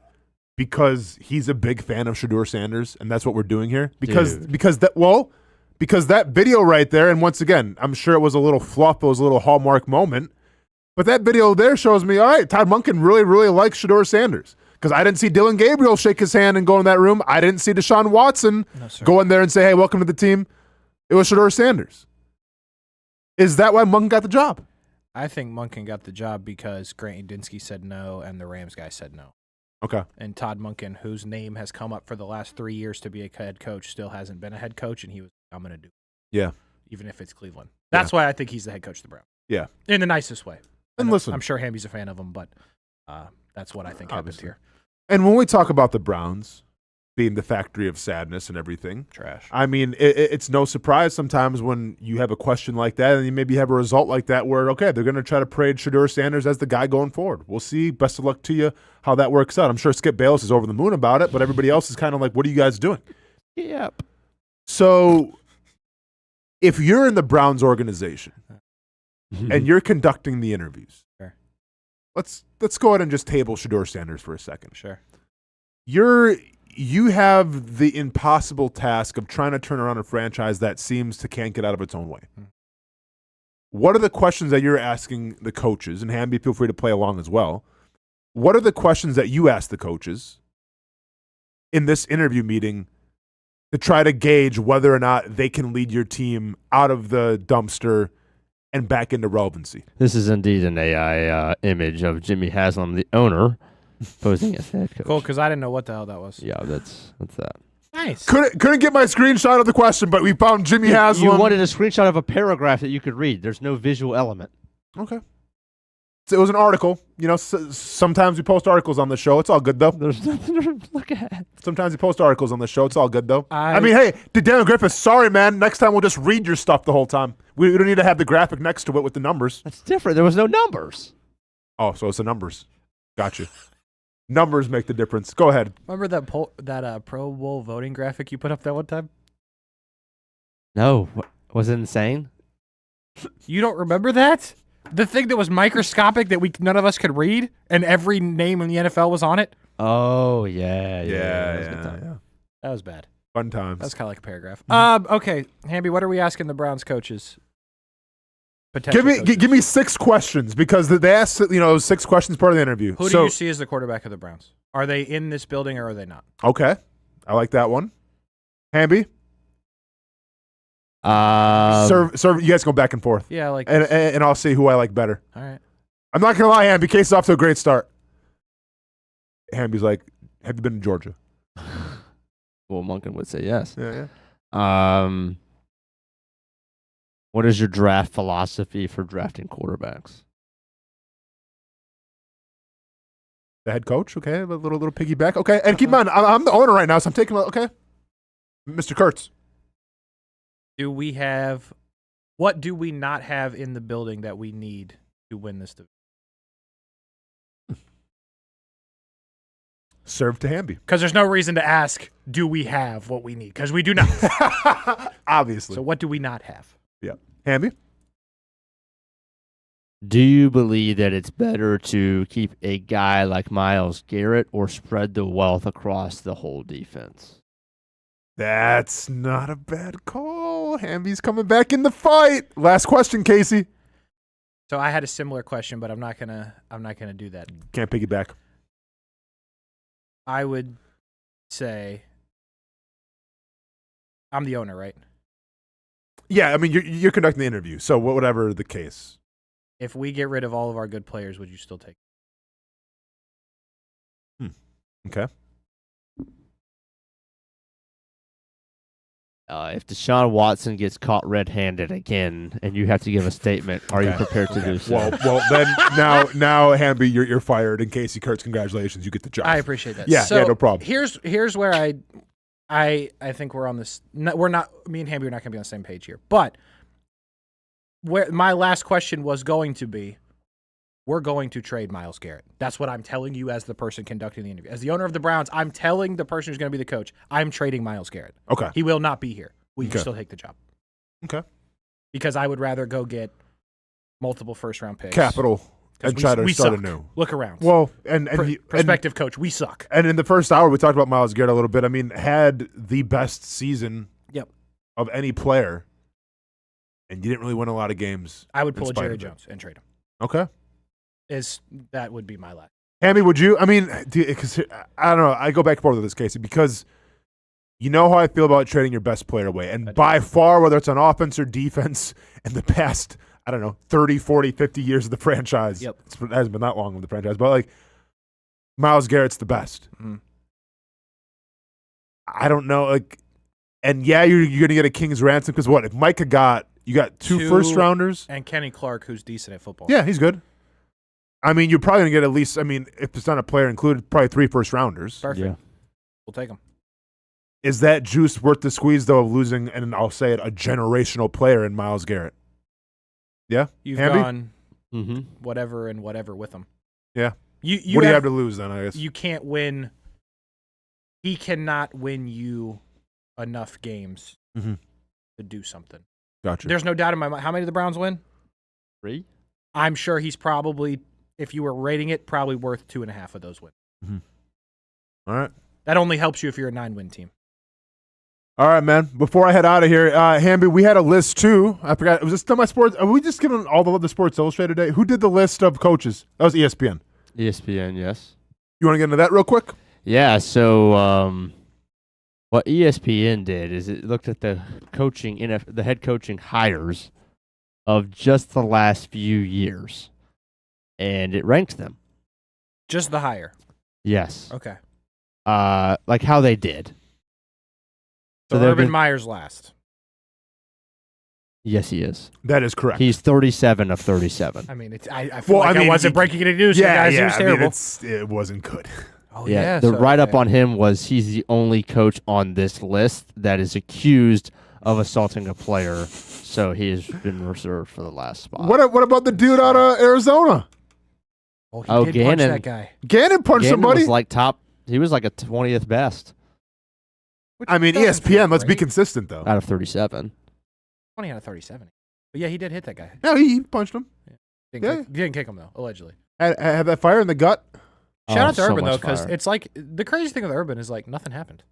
[SPEAKER 2] because he's a big fan of Shedeur Sanders, and that's what we're doing here? Because that video right there, and once again, I'm sure it was a little fluff, it was a little hallmark moment, but that video there shows me, all right, Todd Monken really, really likes Shedeur Sanders. Because I didn't see Dylan Gabriel shake his hand and go in that room. I didn't see Deshaun Watson go in there and say, hey, welcome to the team. It was Shedeur Sanders. Is that why Monken got the job?
[SPEAKER 11] I think Monken got the job because Grant Udinski said no and the Rams guy said no.
[SPEAKER 2] Okay.
[SPEAKER 11] And Todd Monken, whose name has come up for the last 3 years to be a head coach, still hasn't been a head coach, and he was, I'm going to do it.
[SPEAKER 2] Yeah.
[SPEAKER 11] Even if it's Cleveland. That's why I think he's the head coach of the Browns.
[SPEAKER 2] Yeah.
[SPEAKER 11] In the nicest way.
[SPEAKER 2] And listen.
[SPEAKER 11] I'm sure Hamby's a fan of him, but that's what I think happens here.
[SPEAKER 2] And when we talk about the Browns being the factory of sadness and everything.
[SPEAKER 11] Trash.
[SPEAKER 2] I mean, it's no surprise sometimes when you have a question like that and you maybe have a result like that where, okay, they're going to try to parade Shedeur Sanders as the guy going forward. We'll see. Best of luck to you how that works out. I'm sure Skip Bayless is over the moon about it, but everybody else is kind of like, what are you guys doing?
[SPEAKER 3] Yep.
[SPEAKER 2] So if you're in the Browns organization and you're conducting the interviews,
[SPEAKER 11] sure.
[SPEAKER 2] Let's go ahead and just table Shedeur Sanders for a second.
[SPEAKER 11] Sure.
[SPEAKER 2] You have the impossible task of trying to turn around a franchise that seems to can't get out of its own way. What are the questions that you're asking the coaches? And Hamby, feel free to play along as well. What are the questions that you ask the coaches in this interview meeting to try to gauge whether or not they can lead your team out of the dumpster and back into relevancy?
[SPEAKER 3] This is indeed an AI image of Jimmy Haslam, the owner, posing as head coach.
[SPEAKER 11] Cool, because I didn't know what the hell that was.
[SPEAKER 3] Yeah, that's that.
[SPEAKER 11] Nice.
[SPEAKER 2] Couldn't get my screenshot of the question, but we found Jimmy Haslam.
[SPEAKER 3] You wanted a screenshot of a paragraph that you could read. There's no visual element.
[SPEAKER 2] Okay. So it was an article. You know, sometimes we post articles on the show. It's all good, though.
[SPEAKER 3] There's nothing to look at.
[SPEAKER 2] Sometimes we post articles on the show. It's all good, though. I mean, hey, to Daniel Griffith, sorry, man. Next time we'll just read your stuff the whole time. We don't need to have the graphic next to it with the numbers.
[SPEAKER 3] That's different. There was no numbers.
[SPEAKER 2] Oh, so it's the numbers. Got you. Numbers make the difference. Go ahead.
[SPEAKER 11] Remember that Pro Bowl voting graphic you put up that one time?
[SPEAKER 3] No. Was it insane?
[SPEAKER 11] You don't remember that? The thing that was microscopic that none of us could read, and every name in the NFL was on it?
[SPEAKER 3] Oh, yeah.
[SPEAKER 11] That was bad.
[SPEAKER 2] Fun times.
[SPEAKER 11] That's kind of like a paragraph. Okay, Hamby, what are we asking the Browns coaches?
[SPEAKER 2] Give me 6 questions because they asked 6 questions part of the interview.
[SPEAKER 11] Who do you see as the quarterback of the Browns? Are they in this building or are they not?
[SPEAKER 2] Okay, I like that one. Hamby, serve. You guys go back and forth.
[SPEAKER 11] Yeah, I like
[SPEAKER 2] and I'll see who I like better.
[SPEAKER 11] All right.
[SPEAKER 2] I'm not gonna lie, Hamby. Case off to a great start. Hamby's like, have you been to Georgia?
[SPEAKER 3] Well, Monken would say yes.
[SPEAKER 2] Yeah.
[SPEAKER 3] What is your draft philosophy for drafting quarterbacks?
[SPEAKER 2] The head coach, okay, a little piggyback, okay. And keep in mind, I'm the owner right now, so I'm taking okay. Mr. Kuhrts.
[SPEAKER 11] What do we not have in the building that we need to win this division?
[SPEAKER 2] Serve to Hamby.
[SPEAKER 11] Because there's no reason to ask, do we have what we need? Because we do not.
[SPEAKER 2] Obviously.
[SPEAKER 11] So what do we not have?
[SPEAKER 2] Yeah. Hamby?
[SPEAKER 3] Do you believe that it's better to keep a guy like Myles Garrett or spread the wealth across the whole defense?
[SPEAKER 2] That's not a bad call. Hamby's coming back in the fight. Last question, Kasey.
[SPEAKER 11] So I had a similar question, but I'm not gonna do that.
[SPEAKER 2] Can't piggyback.
[SPEAKER 11] I would say I'm the owner, right?
[SPEAKER 2] Yeah, I mean, you're conducting the interview, so whatever the case.
[SPEAKER 11] If we get rid of all of our good players, would you still take?
[SPEAKER 2] Okay.
[SPEAKER 3] If Deshaun Watson gets caught red-handed again, and you have to give a statement, are you prepared to do so?
[SPEAKER 2] Well, then now, Hamby, you're fired. And Kasey Kuhrts, congratulations, you get the job.
[SPEAKER 11] I appreciate that.
[SPEAKER 2] Yeah,
[SPEAKER 11] so
[SPEAKER 2] no problem.
[SPEAKER 11] Here's where I think we're on this. We're not. Me and Hamby are not going to be on the same page here. But where my last question was going to be, we're going to trade Myles Garrett. That's what I'm telling you as the person conducting the interview. As the owner of the Browns, I'm telling the person who's going to be the coach, I'm trading Myles Garrett.
[SPEAKER 2] Okay.
[SPEAKER 11] He will not be here. We can still take the job.
[SPEAKER 2] Okay.
[SPEAKER 11] Because I would rather go get multiple first-round picks.
[SPEAKER 2] Capital. And try to start
[SPEAKER 11] suck.
[SPEAKER 2] anew.
[SPEAKER 11] Look around.
[SPEAKER 2] Well,
[SPEAKER 11] prospective coach, we suck.
[SPEAKER 2] And in the first hour, we talked about Myles Garrett a little bit. I mean, had the best season of any player, and you didn't really win a lot of games.
[SPEAKER 11] I would pull a Jerry Jones and trade him.
[SPEAKER 2] Okay.
[SPEAKER 11] That would be my last.
[SPEAKER 2] Hammy, would you? I mean, because I don't know. I go back and forth with this, Kasey, because you know how I feel about trading your best player away. And by far, whether it's on offense or defense, in the past, I don't know, 30, 40, 50 years of the franchise. It hasn't been that long of the franchise. But, like, Myles Garrett's the best.
[SPEAKER 11] Mm-hmm.
[SPEAKER 2] I don't know. Like, and, yeah, you're going to get a king's ransom because what? If Micah you got two first-rounders.
[SPEAKER 11] And Kenny Clark, who's decent at football.
[SPEAKER 2] Yeah, he's good. I mean, you're probably going to get at least, I mean, if it's not a player included, probably 3 first-rounders.
[SPEAKER 11] Perfect.
[SPEAKER 3] Yeah.
[SPEAKER 11] We'll take them.
[SPEAKER 2] Is that juice worth the squeeze, though, of losing, and I'll say it, a generational player in Myles Garrett? Yeah?
[SPEAKER 11] You've
[SPEAKER 2] Hamby?
[SPEAKER 11] gone whatever and whatever with him.
[SPEAKER 2] Yeah.
[SPEAKER 11] You
[SPEAKER 2] what do you have to lose, then, I guess?
[SPEAKER 11] You can't win. He cannot win you enough games to do something.
[SPEAKER 2] Gotcha.
[SPEAKER 11] There's no doubt in my mind. How many did the Browns win?
[SPEAKER 3] 3.
[SPEAKER 11] I'm sure he's probably, if you were rating it, probably worth 2.5 of those wins.
[SPEAKER 2] All right.
[SPEAKER 11] That only helps you if you're a 9-win team.
[SPEAKER 2] All right, man. Before I head out of here, Hamby, we had a list, too. I forgot. Was this still my sports? Are we just giving all the Sports Illustrated today? Who did the list of coaches? That was ESPN.
[SPEAKER 3] ESPN, yes.
[SPEAKER 2] You want to get into that real quick?
[SPEAKER 3] Yeah, so what ESPN did is it looked at the head coaching hires of just the last few years, and it ranked them.
[SPEAKER 11] Just the hire?
[SPEAKER 3] Yes.
[SPEAKER 11] Okay.
[SPEAKER 3] Like how they did.
[SPEAKER 11] So Urban Meyer's last.
[SPEAKER 3] Yes, he is.
[SPEAKER 2] That is correct.
[SPEAKER 3] He's 37 of 37.
[SPEAKER 11] I mean, I feel like I wasn't breaking any news.
[SPEAKER 2] Yeah,
[SPEAKER 11] He was terrible.
[SPEAKER 2] It wasn't good.
[SPEAKER 11] Oh,
[SPEAKER 3] yeah. The write-up on him was he's the only coach on this list that is accused of assaulting a player, so he has been reserved for the last spot.
[SPEAKER 2] What about the dude out of Arizona?
[SPEAKER 11] Oh, he did punch that guy.
[SPEAKER 2] Gannon punched somebody?
[SPEAKER 3] He was like a 20th best.
[SPEAKER 2] I mean, ESPN, let's be consistent, though.
[SPEAKER 3] Out of 37.
[SPEAKER 11] 20 out of 37. But yeah, he did hit that guy.
[SPEAKER 2] Yeah, he punched him.
[SPEAKER 11] He didn't kick him, though, allegedly.
[SPEAKER 2] Had that fire in the gut?
[SPEAKER 11] Shout out to Urban, though, because it's like the crazy thing with Urban is like nothing happened.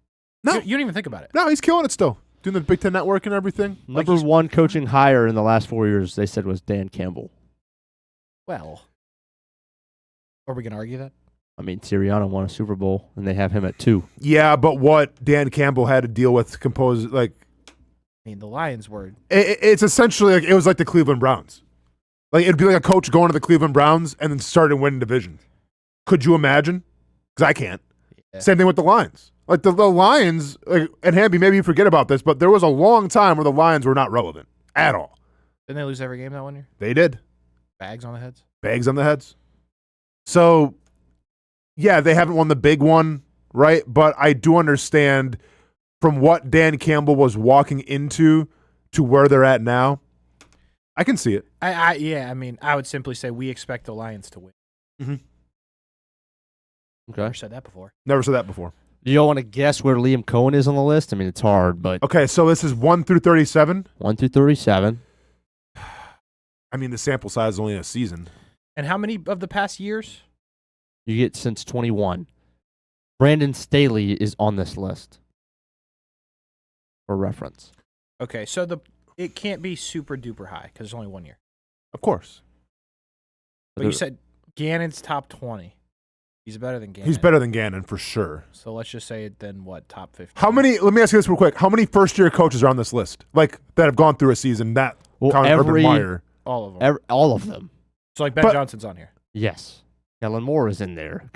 [SPEAKER 2] No.
[SPEAKER 11] You don't even think about it.
[SPEAKER 2] No, he's killing it still. Doing the Big Ten Network and everything.
[SPEAKER 3] Number one coaching hire in the last 4 years, they said, was Dan Campbell.
[SPEAKER 11] Well, are we going to argue that?
[SPEAKER 3] I mean, Sirianni won a Super Bowl, and they have him at 2.
[SPEAKER 2] Yeah, but what Dan Campbell had to deal with
[SPEAKER 11] I mean, the Lions were.
[SPEAKER 2] It's essentially it was like the Cleveland Browns. Like it'd be like a coach going to the Cleveland Browns and then starting winning divisions. Could you imagine? Because I can't. Yeah. Same thing with the Lions. Like the Lions, and Hamby, maybe you forget about this, but there was a long time where the Lions were not relevant at all.
[SPEAKER 11] Didn't they lose every game that 1 year?
[SPEAKER 2] They did.
[SPEAKER 11] Bags on the heads.
[SPEAKER 2] Bags on the heads. So, yeah, they haven't won the big one, right? But I do understand from what Dan Campbell was walking into to where they're at now. I can see it.
[SPEAKER 11] I mean, I would simply say we expect the Lions to win.
[SPEAKER 2] Mm-hmm.
[SPEAKER 3] Okay.
[SPEAKER 11] Never said that before.
[SPEAKER 2] Never said that before.
[SPEAKER 3] Do you all want to guess where Liam Cohen is on the list? I mean, it's hard, but
[SPEAKER 2] okay. So this is 1 through 37.
[SPEAKER 3] 1 through 37.
[SPEAKER 2] I mean, the sample size is only a season.
[SPEAKER 11] And how many of the past years?
[SPEAKER 3] You get since 21. Brandon Staley is on this list for reference.
[SPEAKER 11] Okay, so it can't be super duper high because it's only 1 year.
[SPEAKER 2] Of course.
[SPEAKER 11] But you said Gannon's top 20. He's better than Gannon.
[SPEAKER 2] He's better than Gannon for sure.
[SPEAKER 11] So let's just say then what, top 50?
[SPEAKER 2] How many? Let me ask you this real quick. How many first-year coaches are on this list? Like that have gone through a season? That Urban Meyer.
[SPEAKER 11] All of them.
[SPEAKER 3] All of them.
[SPEAKER 11] So like Ben Johnson's on here.
[SPEAKER 3] Yes. Kellen Moore is in there.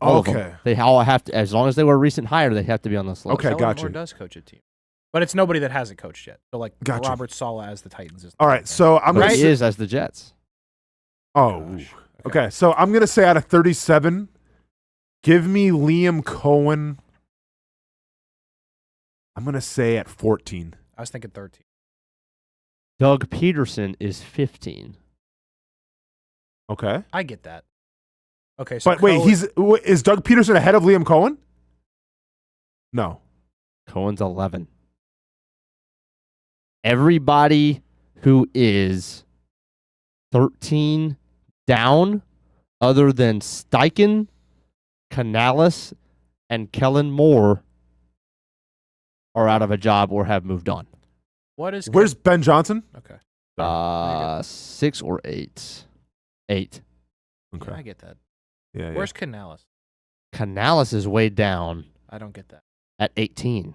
[SPEAKER 3] All of them.
[SPEAKER 2] Okay.
[SPEAKER 3] They all have to, as long as they were a recent hire, they have to be on this list.
[SPEAKER 2] Okay,
[SPEAKER 11] Kellen
[SPEAKER 2] gotcha.
[SPEAKER 11] Moore does coach a team. But it's nobody that hasn't coached yet. So like
[SPEAKER 2] Gotcha.
[SPEAKER 11] Robert Saleh as the Titans is.
[SPEAKER 2] All right, so I'm
[SPEAKER 3] But
[SPEAKER 2] gonna
[SPEAKER 3] he
[SPEAKER 2] say,
[SPEAKER 3] is as the Jets.
[SPEAKER 2] Okay, so I'm gonna say out of 37, give me Liam Cohen. I'm gonna say at 14.
[SPEAKER 11] I was thinking 13.
[SPEAKER 3] Doug Peterson is 15.
[SPEAKER 2] Okay,
[SPEAKER 11] I get that. Okay, so
[SPEAKER 2] but wait, is Doug Peterson ahead of Liam Cohen? No.
[SPEAKER 3] Cohen's 11. Everybody who is 13 down, other than Steichen, Canales, and Kellen Moore, are out of a job or have moved on.
[SPEAKER 2] Where's Ben Johnson?
[SPEAKER 11] Okay.
[SPEAKER 3] 6 or 8. 8.
[SPEAKER 2] Okay.
[SPEAKER 11] Yeah, I get that.
[SPEAKER 2] Yeah.
[SPEAKER 11] Where's Canales?
[SPEAKER 3] Canales is way down
[SPEAKER 11] I don't get that.
[SPEAKER 3] at 18.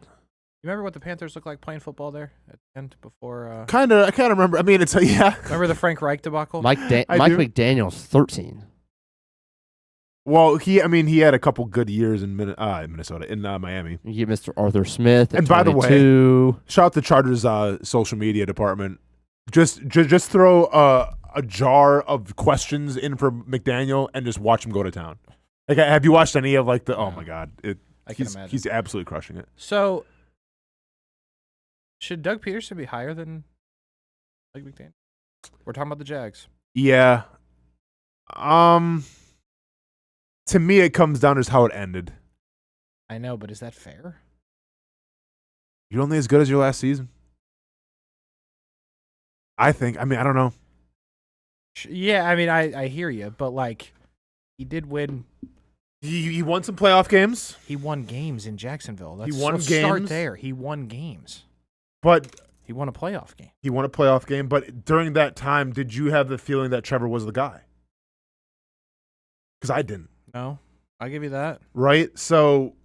[SPEAKER 11] You remember what the Panthers looked like playing football there at the end before?
[SPEAKER 2] I kind of remember. I mean, it's yeah.
[SPEAKER 11] Remember the Frank Reich debacle?
[SPEAKER 3] Mike McDaniel's 13.
[SPEAKER 2] Well, he had a couple good years in Minnesota, in Miami.
[SPEAKER 3] You get Mr. Arthur Smith. At
[SPEAKER 2] And by the
[SPEAKER 3] 22.
[SPEAKER 2] way, shout out to Chargers social media department. Just throw a jar of questions in for McDaniel and just watch him go to town. Like, have you watched any of like the? Oh my God,
[SPEAKER 11] I can imagine.
[SPEAKER 2] He's absolutely crushing it.
[SPEAKER 11] So, should Doug Peterson be higher than Mike McDaniel? We're talking about the Jags.
[SPEAKER 2] Yeah. To me, it comes down to just how it ended.
[SPEAKER 11] I know, but is that fair?
[SPEAKER 2] You're only as good as your last season. I think. I mean, I don't know.
[SPEAKER 11] Yeah, I mean, I hear you, but like, he did win.
[SPEAKER 2] He won some playoff games.
[SPEAKER 11] He won games in Jacksonville. Let's
[SPEAKER 2] games.
[SPEAKER 11] start there. He won games.
[SPEAKER 2] But
[SPEAKER 11] he won a playoff game.
[SPEAKER 2] He won a playoff game. But during that time, did you have the feeling that Trevor was the guy? Because I didn't.
[SPEAKER 11] No, I give you that.
[SPEAKER 2] Right? So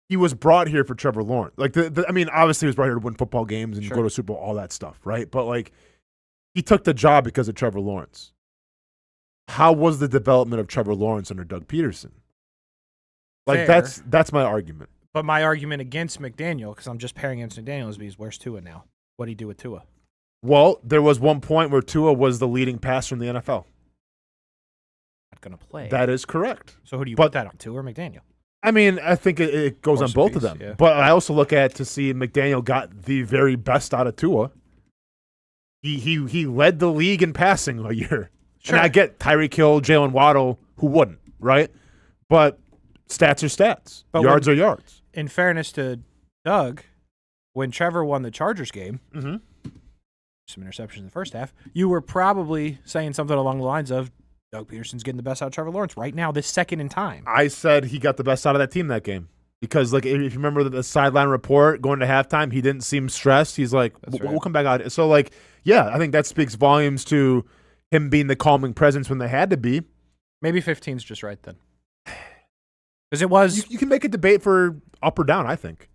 [SPEAKER 2] he was brought here for Trevor Lawrence. Like, I mean, obviously he was brought here to win football games and go to Super Bowl, all that stuff, right? But like, he took the job because of Trevor Lawrence. How was the development of Trevor Lawrence under Doug Peterson? Like,
[SPEAKER 11] Fair.
[SPEAKER 2] that's my argument.
[SPEAKER 11] But my argument against McDaniel, because I'm just pairing against McDaniel, is because where's Tua now? What do you do with Tua?
[SPEAKER 2] Well, there was one point where Tua was the leading passer in the NFL.
[SPEAKER 11] Not going to play.
[SPEAKER 2] That is correct.
[SPEAKER 11] So who do you put that on, Tua or McDaniel?
[SPEAKER 2] I mean, I think it goes on both of them.
[SPEAKER 11] Yeah.
[SPEAKER 2] But I also look at to see McDaniel got the very best out of Tua. He led the league in passing a year.
[SPEAKER 11] Sure.
[SPEAKER 2] And I get Tyreek Hill, Jalen Waddle, who wouldn't, right? But stats are stats.
[SPEAKER 11] But
[SPEAKER 2] yards are yards.
[SPEAKER 11] In fairness to Doug, when Trevor won the Chargers game, some interceptions in the first half, you were probably saying something along the lines of, Doug Peterson's getting the best out of Trevor Lawrence right now, this second in time.
[SPEAKER 2] I said he got the best out of that team that game. Because, like, if you remember the sideline report going to halftime, he didn't seem stressed. He's like, we'll come back out. So, like, yeah, I think that speaks volumes to him being the calming presence when they had to be.
[SPEAKER 11] Maybe 15's just right then. Because it was...
[SPEAKER 2] You can make a debate for up or down, I think.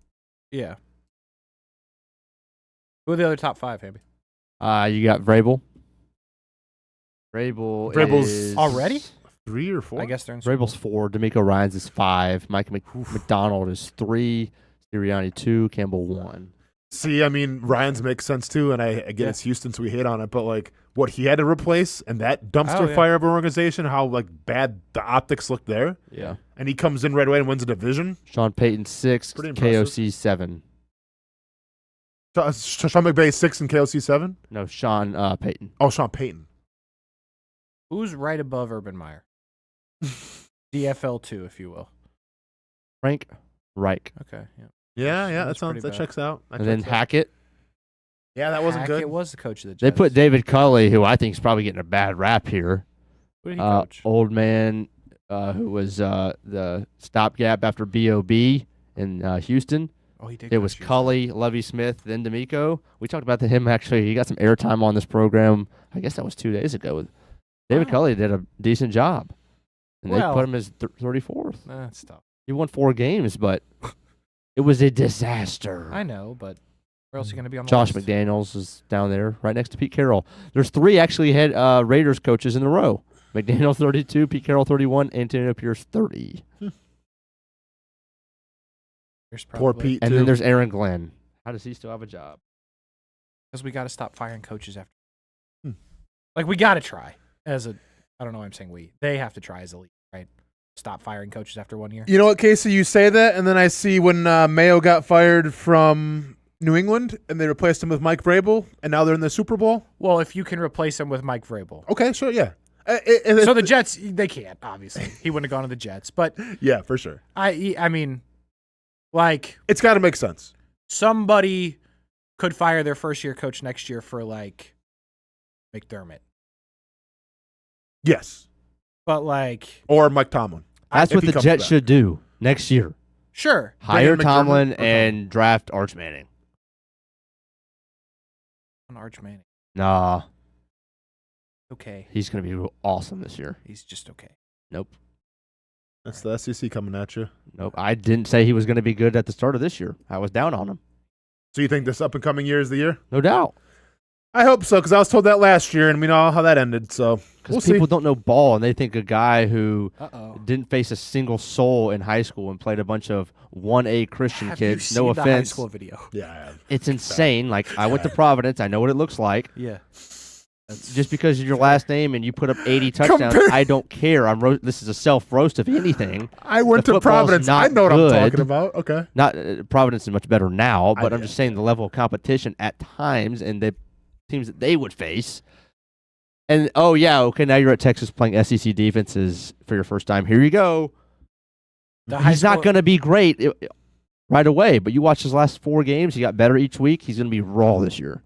[SPEAKER 11] Yeah. Who are the other top five, Hamby?
[SPEAKER 3] You got Vrabel. Vrabel's
[SPEAKER 11] already
[SPEAKER 2] 3 or 4.
[SPEAKER 11] I guess they're in
[SPEAKER 3] Vrabel's 4. D'Amico Ryans is 5. Mike McDonald is 3. Sirianni 2. Campbell 1.
[SPEAKER 2] See, I mean, Ryans makes sense too, and I get it's Houston, so we hate on it. But like, what he had to replace and that dumpster fire of an organization, how like bad the optics look there.
[SPEAKER 3] Yeah,
[SPEAKER 2] and he comes in right away and wins a division.
[SPEAKER 3] Sean Payton 6. KOC 7.
[SPEAKER 2] Sean McVay 6 and KOC 7.
[SPEAKER 3] No, Sean Payton.
[SPEAKER 2] Oh, Sean Payton.
[SPEAKER 11] Who's right above Urban Meyer? DFL 2, if you will.
[SPEAKER 3] Frank Reich.
[SPEAKER 11] Okay, yeah.
[SPEAKER 2] Yeah,
[SPEAKER 11] That's
[SPEAKER 2] that
[SPEAKER 11] pretty bad.
[SPEAKER 2] checks out.
[SPEAKER 3] And then Hackett.
[SPEAKER 2] Yeah, that wasn't good.
[SPEAKER 11] It was the coach of the Jets.
[SPEAKER 3] They put David Culley, who I think is probably getting a bad rap here.
[SPEAKER 11] Who did he coach?
[SPEAKER 3] Old man who was the stopgap after B.O.B. in Houston.
[SPEAKER 11] Oh, he did.
[SPEAKER 3] It was Culley, Lovie Smith, then D'Amico. We talked about him actually. He got some airtime on this program. I guess that was 2 days ago. David Culley did a decent job, and they put him as 34th.
[SPEAKER 11] That's tough.
[SPEAKER 3] He won 4 games, but it was a disaster.
[SPEAKER 11] I know, but where else are you going to be on the
[SPEAKER 3] Josh
[SPEAKER 11] list?
[SPEAKER 3] McDaniels is down there, right next to Pete Carroll. There's 3 actually head Raiders coaches in a row. McDaniels 32, Pete Carroll 31, Antonio Pierce 30.
[SPEAKER 2] Poor Pete,
[SPEAKER 3] And
[SPEAKER 2] too.
[SPEAKER 3] then there's Aaron Glenn. How does he still have a job?
[SPEAKER 11] Because we got to stop firing coaches after. Like, we got to try. I don't know why I'm saying we. They have to try as a league, right? Stop firing coaches after 1 year.
[SPEAKER 2] You know what, Casey? You say that, and then I see when Mayo got fired from New England, and they replaced him with Mike Vrabel, and now they're in the Super Bowl.
[SPEAKER 11] Well, if you can replace him with Mike Vrabel.
[SPEAKER 2] Okay, sure, yeah.
[SPEAKER 11] So the Jets, they can't, obviously. He wouldn't have gone to the Jets. But
[SPEAKER 2] yeah, for sure.
[SPEAKER 11] I mean, like.
[SPEAKER 2] It's got to make sense.
[SPEAKER 11] Somebody could fire their first-year coach next year for, like, McDermott.
[SPEAKER 2] Yes.
[SPEAKER 11] But, like.
[SPEAKER 2] Or Mike Tomlin.
[SPEAKER 3] That's what the Jets should do next year.
[SPEAKER 11] Sure.
[SPEAKER 3] Hire Tomlin and draft Arch Manning.
[SPEAKER 11] Arch Manning.
[SPEAKER 3] Nah.
[SPEAKER 11] Okay.
[SPEAKER 3] He's going to be awesome this year.
[SPEAKER 11] He's just okay.
[SPEAKER 3] Nope.
[SPEAKER 2] That's the SEC coming at you.
[SPEAKER 3] Nope. I didn't say he was going to be good at the start of this year. I was down on him.
[SPEAKER 2] So you think this up-and-coming year is the year?
[SPEAKER 3] No doubt.
[SPEAKER 2] I hope so, because I was told that last year, and we know how that ended. So
[SPEAKER 3] Because people don't know ball, and they think a guy who
[SPEAKER 11] Uh-oh.
[SPEAKER 3] didn't face a single soul in high school and played a bunch of 1A Christian
[SPEAKER 11] Have
[SPEAKER 3] kids.
[SPEAKER 11] you
[SPEAKER 3] No
[SPEAKER 11] seen the high
[SPEAKER 3] offense.
[SPEAKER 11] school video?
[SPEAKER 2] Yeah, I have.
[SPEAKER 3] It's insane. Like, I went to Providence. I know what it looks like.
[SPEAKER 11] Yeah.
[SPEAKER 3] Just because of your last name and you put up 80 touchdowns, I don't care. This is a self-roast, if anything.
[SPEAKER 2] I went
[SPEAKER 3] The
[SPEAKER 2] to
[SPEAKER 3] football's
[SPEAKER 2] Providence.
[SPEAKER 3] not
[SPEAKER 2] I know what I'm
[SPEAKER 3] good.
[SPEAKER 2] talking about. Okay.
[SPEAKER 3] Not Providence is much better now, but I'm
[SPEAKER 2] get
[SPEAKER 3] just saying the level of competition at times and the teams that they would face. And, oh, yeah, okay, now you're at Texas playing SEC defenses for your first time. Here you go. He's not going to be great right away, but you watch his last 4 games. He got better each week. He's going to be raw this year.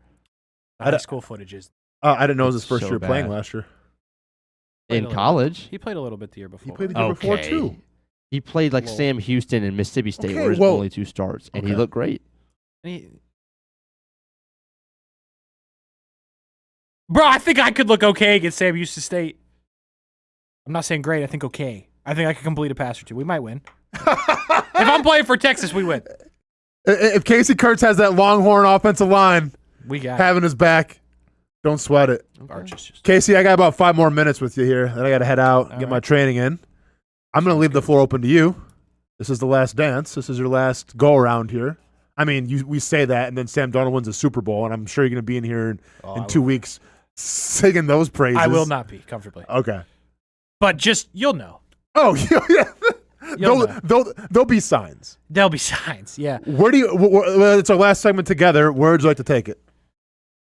[SPEAKER 11] The high school footage is.
[SPEAKER 2] I didn't know it was his
[SPEAKER 3] It's
[SPEAKER 2] first
[SPEAKER 3] so
[SPEAKER 2] year playing
[SPEAKER 3] bad.
[SPEAKER 2] last year.
[SPEAKER 3] In college.
[SPEAKER 11] He played a little bit the year before.
[SPEAKER 2] He played the year before, too.
[SPEAKER 3] He played like
[SPEAKER 11] Whoa.
[SPEAKER 3] Sam Houston and Mississippi State
[SPEAKER 2] Okay,
[SPEAKER 3] were his
[SPEAKER 2] well-
[SPEAKER 3] only 2 starts, and he
[SPEAKER 2] Okay.
[SPEAKER 3] looked great.
[SPEAKER 11] Bro, I think I could look okay against Sam Houston State. I'm not saying great. I think okay. I think I could complete a pass or 2. We might win. If I'm playing for Texas, we win.
[SPEAKER 2] If Kasey Kuhrts has that Longhorn offensive line
[SPEAKER 11] We got
[SPEAKER 2] having his back, don't sweat it.
[SPEAKER 11] Arches just.
[SPEAKER 2] Casey, I got about 5 more minutes with you here. Then I got to head out and
[SPEAKER 11] All
[SPEAKER 2] get my
[SPEAKER 11] right.
[SPEAKER 2] training in. I'm going to leave the floor open to you. This is the last dance. This is your last go-around here. I mean, we say that, and then Sam Darnold wins a Super Bowl, and I'm sure you're going to be in here in 2 weeks singing those praises.
[SPEAKER 11] I will not be comfortably.
[SPEAKER 2] Okay.
[SPEAKER 11] But just, you'll know.
[SPEAKER 2] Oh, yeah.
[SPEAKER 11] You'll know.
[SPEAKER 2] There'll be signs.
[SPEAKER 11] There'll be signs, yeah.
[SPEAKER 2] Where do you? It's our last segment together. Where would you like to take it?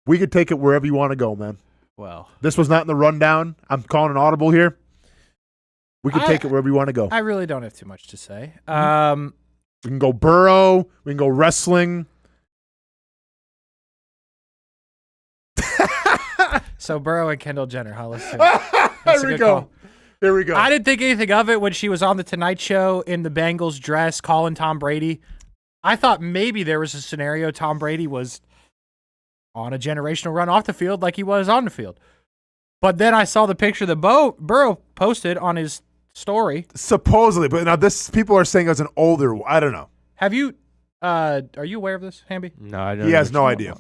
[SPEAKER 2] We could take it wherever you want to go, man.
[SPEAKER 11] Well,
[SPEAKER 2] This was not in the rundown. I'm calling an audible here. We can take it wherever you want to go.
[SPEAKER 11] I really don't have too much to say.
[SPEAKER 2] We can go Burrow. We can go wrestling.
[SPEAKER 11] So Burrow and Kendall Jenner, huh? Let's do it. That's a
[SPEAKER 2] Here we
[SPEAKER 11] good
[SPEAKER 2] go.
[SPEAKER 11] call.
[SPEAKER 2] Here we go.
[SPEAKER 11] I didn't think anything of it when she was on the Tonight Show in the Bengals dress calling Tom Brady. I thought maybe there was a scenario Tom Brady was on a generational run off the field like he was on the field. But then I saw the picture that Burrow posted on his story.
[SPEAKER 2] Supposedly, but now this people are saying it's an older. I don't know.
[SPEAKER 11] Have you? Are you aware of this, Hamby?
[SPEAKER 3] No, I don't.
[SPEAKER 2] He has no idea.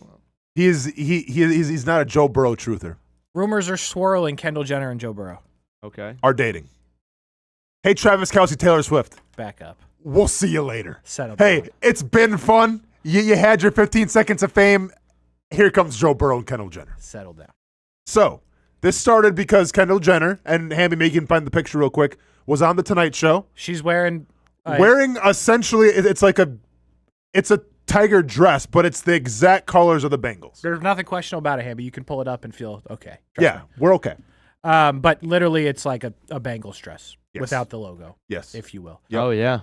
[SPEAKER 2] He's not a Joe Burrow truther.
[SPEAKER 11] Rumors are swirling Kendall Jenner and Joe Burrow.
[SPEAKER 3] Okay.
[SPEAKER 2] Are dating. Hey, Travis Kelce, Taylor Swift.
[SPEAKER 11] Back up.
[SPEAKER 2] We'll see you later.
[SPEAKER 11] Settle
[SPEAKER 2] Hey,
[SPEAKER 11] down.
[SPEAKER 2] it's been fun. You had your 15 seconds of fame. Here comes Joe Burrow and Kendall Jenner.
[SPEAKER 11] Settle down.
[SPEAKER 2] So this started because Kendall Jenner, and Hamby, maybe you can find the picture real quick, was on the Tonight Show.
[SPEAKER 11] She's wearing
[SPEAKER 2] essentially, it's a tiger dress, but it's the exact colors of the Bengals.
[SPEAKER 11] There's nothing questionable about it, Hamby. You can pull it up and feel okay. Trust
[SPEAKER 2] Yeah, we're okay.
[SPEAKER 11] me. But literally, it's like a Bengals dress
[SPEAKER 2] Yes.
[SPEAKER 11] without the logo,
[SPEAKER 2] Yes.
[SPEAKER 11] if you will.
[SPEAKER 2] Yep.
[SPEAKER 3] Oh, yeah.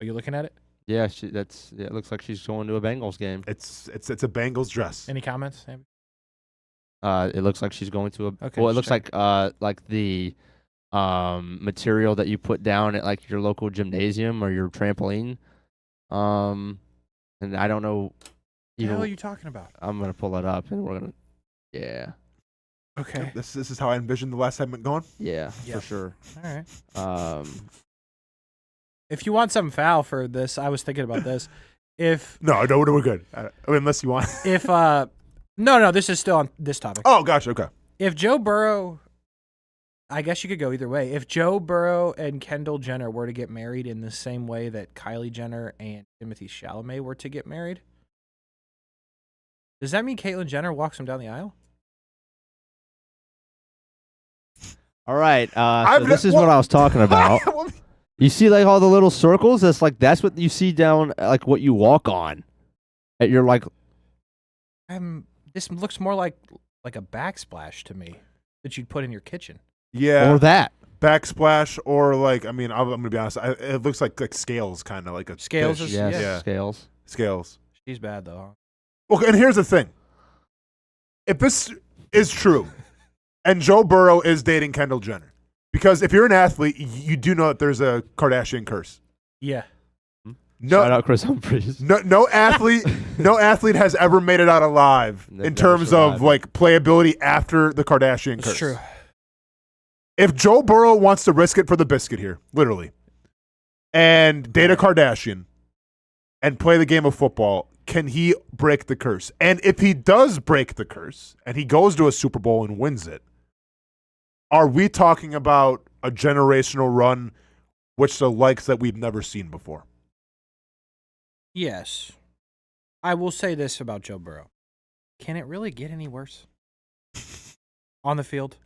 [SPEAKER 11] Are you looking at it?
[SPEAKER 3] Yeah, it looks like she's going to a Bengals game.
[SPEAKER 2] It's a Bengals dress.
[SPEAKER 11] Any comments? Hamby?
[SPEAKER 3] It looks like she's going to a.
[SPEAKER 11] Okay,
[SPEAKER 3] Well, it
[SPEAKER 11] just
[SPEAKER 3] looks like the material that you put down at like your local gymnasium or your trampoline. And I don't know.
[SPEAKER 11] What the hell are you talking about?
[SPEAKER 3] I'm gonna pull it up and we're gonna. Yeah.
[SPEAKER 11] Okay.
[SPEAKER 2] This is how I envisioned the last segment going.
[SPEAKER 3] Yeah,
[SPEAKER 11] Yep.
[SPEAKER 3] for sure.
[SPEAKER 11] All right. If you want some foul for this, I was thinking about this. If
[SPEAKER 2] No, we're good. I mean, unless you want.
[SPEAKER 11] if no, this is still on this topic.
[SPEAKER 2] Oh, gosh, okay.
[SPEAKER 11] If Joe Burrow, I guess you could go either way. If Joe Burrow and Kendall Jenner were to get married in the same way that Kylie Jenner and Timothée Chalamet were to get married, does that mean Caitlyn Jenner walks him down the aisle?
[SPEAKER 3] All right. So this is what I was talking about. You see, like all the little circles. That's what you see down, like what you walk on. At your like.
[SPEAKER 11] This looks more like a backsplash to me that you'd put in your kitchen.
[SPEAKER 2] Yeah.
[SPEAKER 3] Or that.
[SPEAKER 2] Backsplash, or like, I mean, I'm going to be honest. It looks like scales, kind of like a
[SPEAKER 11] Scales
[SPEAKER 2] fish.
[SPEAKER 11] is-
[SPEAKER 3] Yes,
[SPEAKER 11] yeah.
[SPEAKER 3] scales.
[SPEAKER 2] Scales.
[SPEAKER 11] She's bad though.
[SPEAKER 2] Okay, and here's the thing. If this is true, and Joe Burrow is dating Kendall Jenner, because if you're an athlete, you do know that there's a Kardashian curse.
[SPEAKER 11] Yeah.
[SPEAKER 3] Shout out Chris Humphries.
[SPEAKER 2] No athlete has ever made it out alive
[SPEAKER 3] They've
[SPEAKER 2] in
[SPEAKER 3] never
[SPEAKER 2] terms
[SPEAKER 3] survived.
[SPEAKER 2] of like playability after the Kardashian curse.
[SPEAKER 11] It's true.
[SPEAKER 2] If Joe Burrow wants to risk it for the biscuit here, literally, and date a Kardashian and play the game of football, can he break the curse? And if he does break the curse and he goes to a Super Bowl and wins it, are we talking about a generational run which the likes that we've never seen before?
[SPEAKER 11] Yes. I will say this about Joe Burrow. Can it really get any worse? On the field?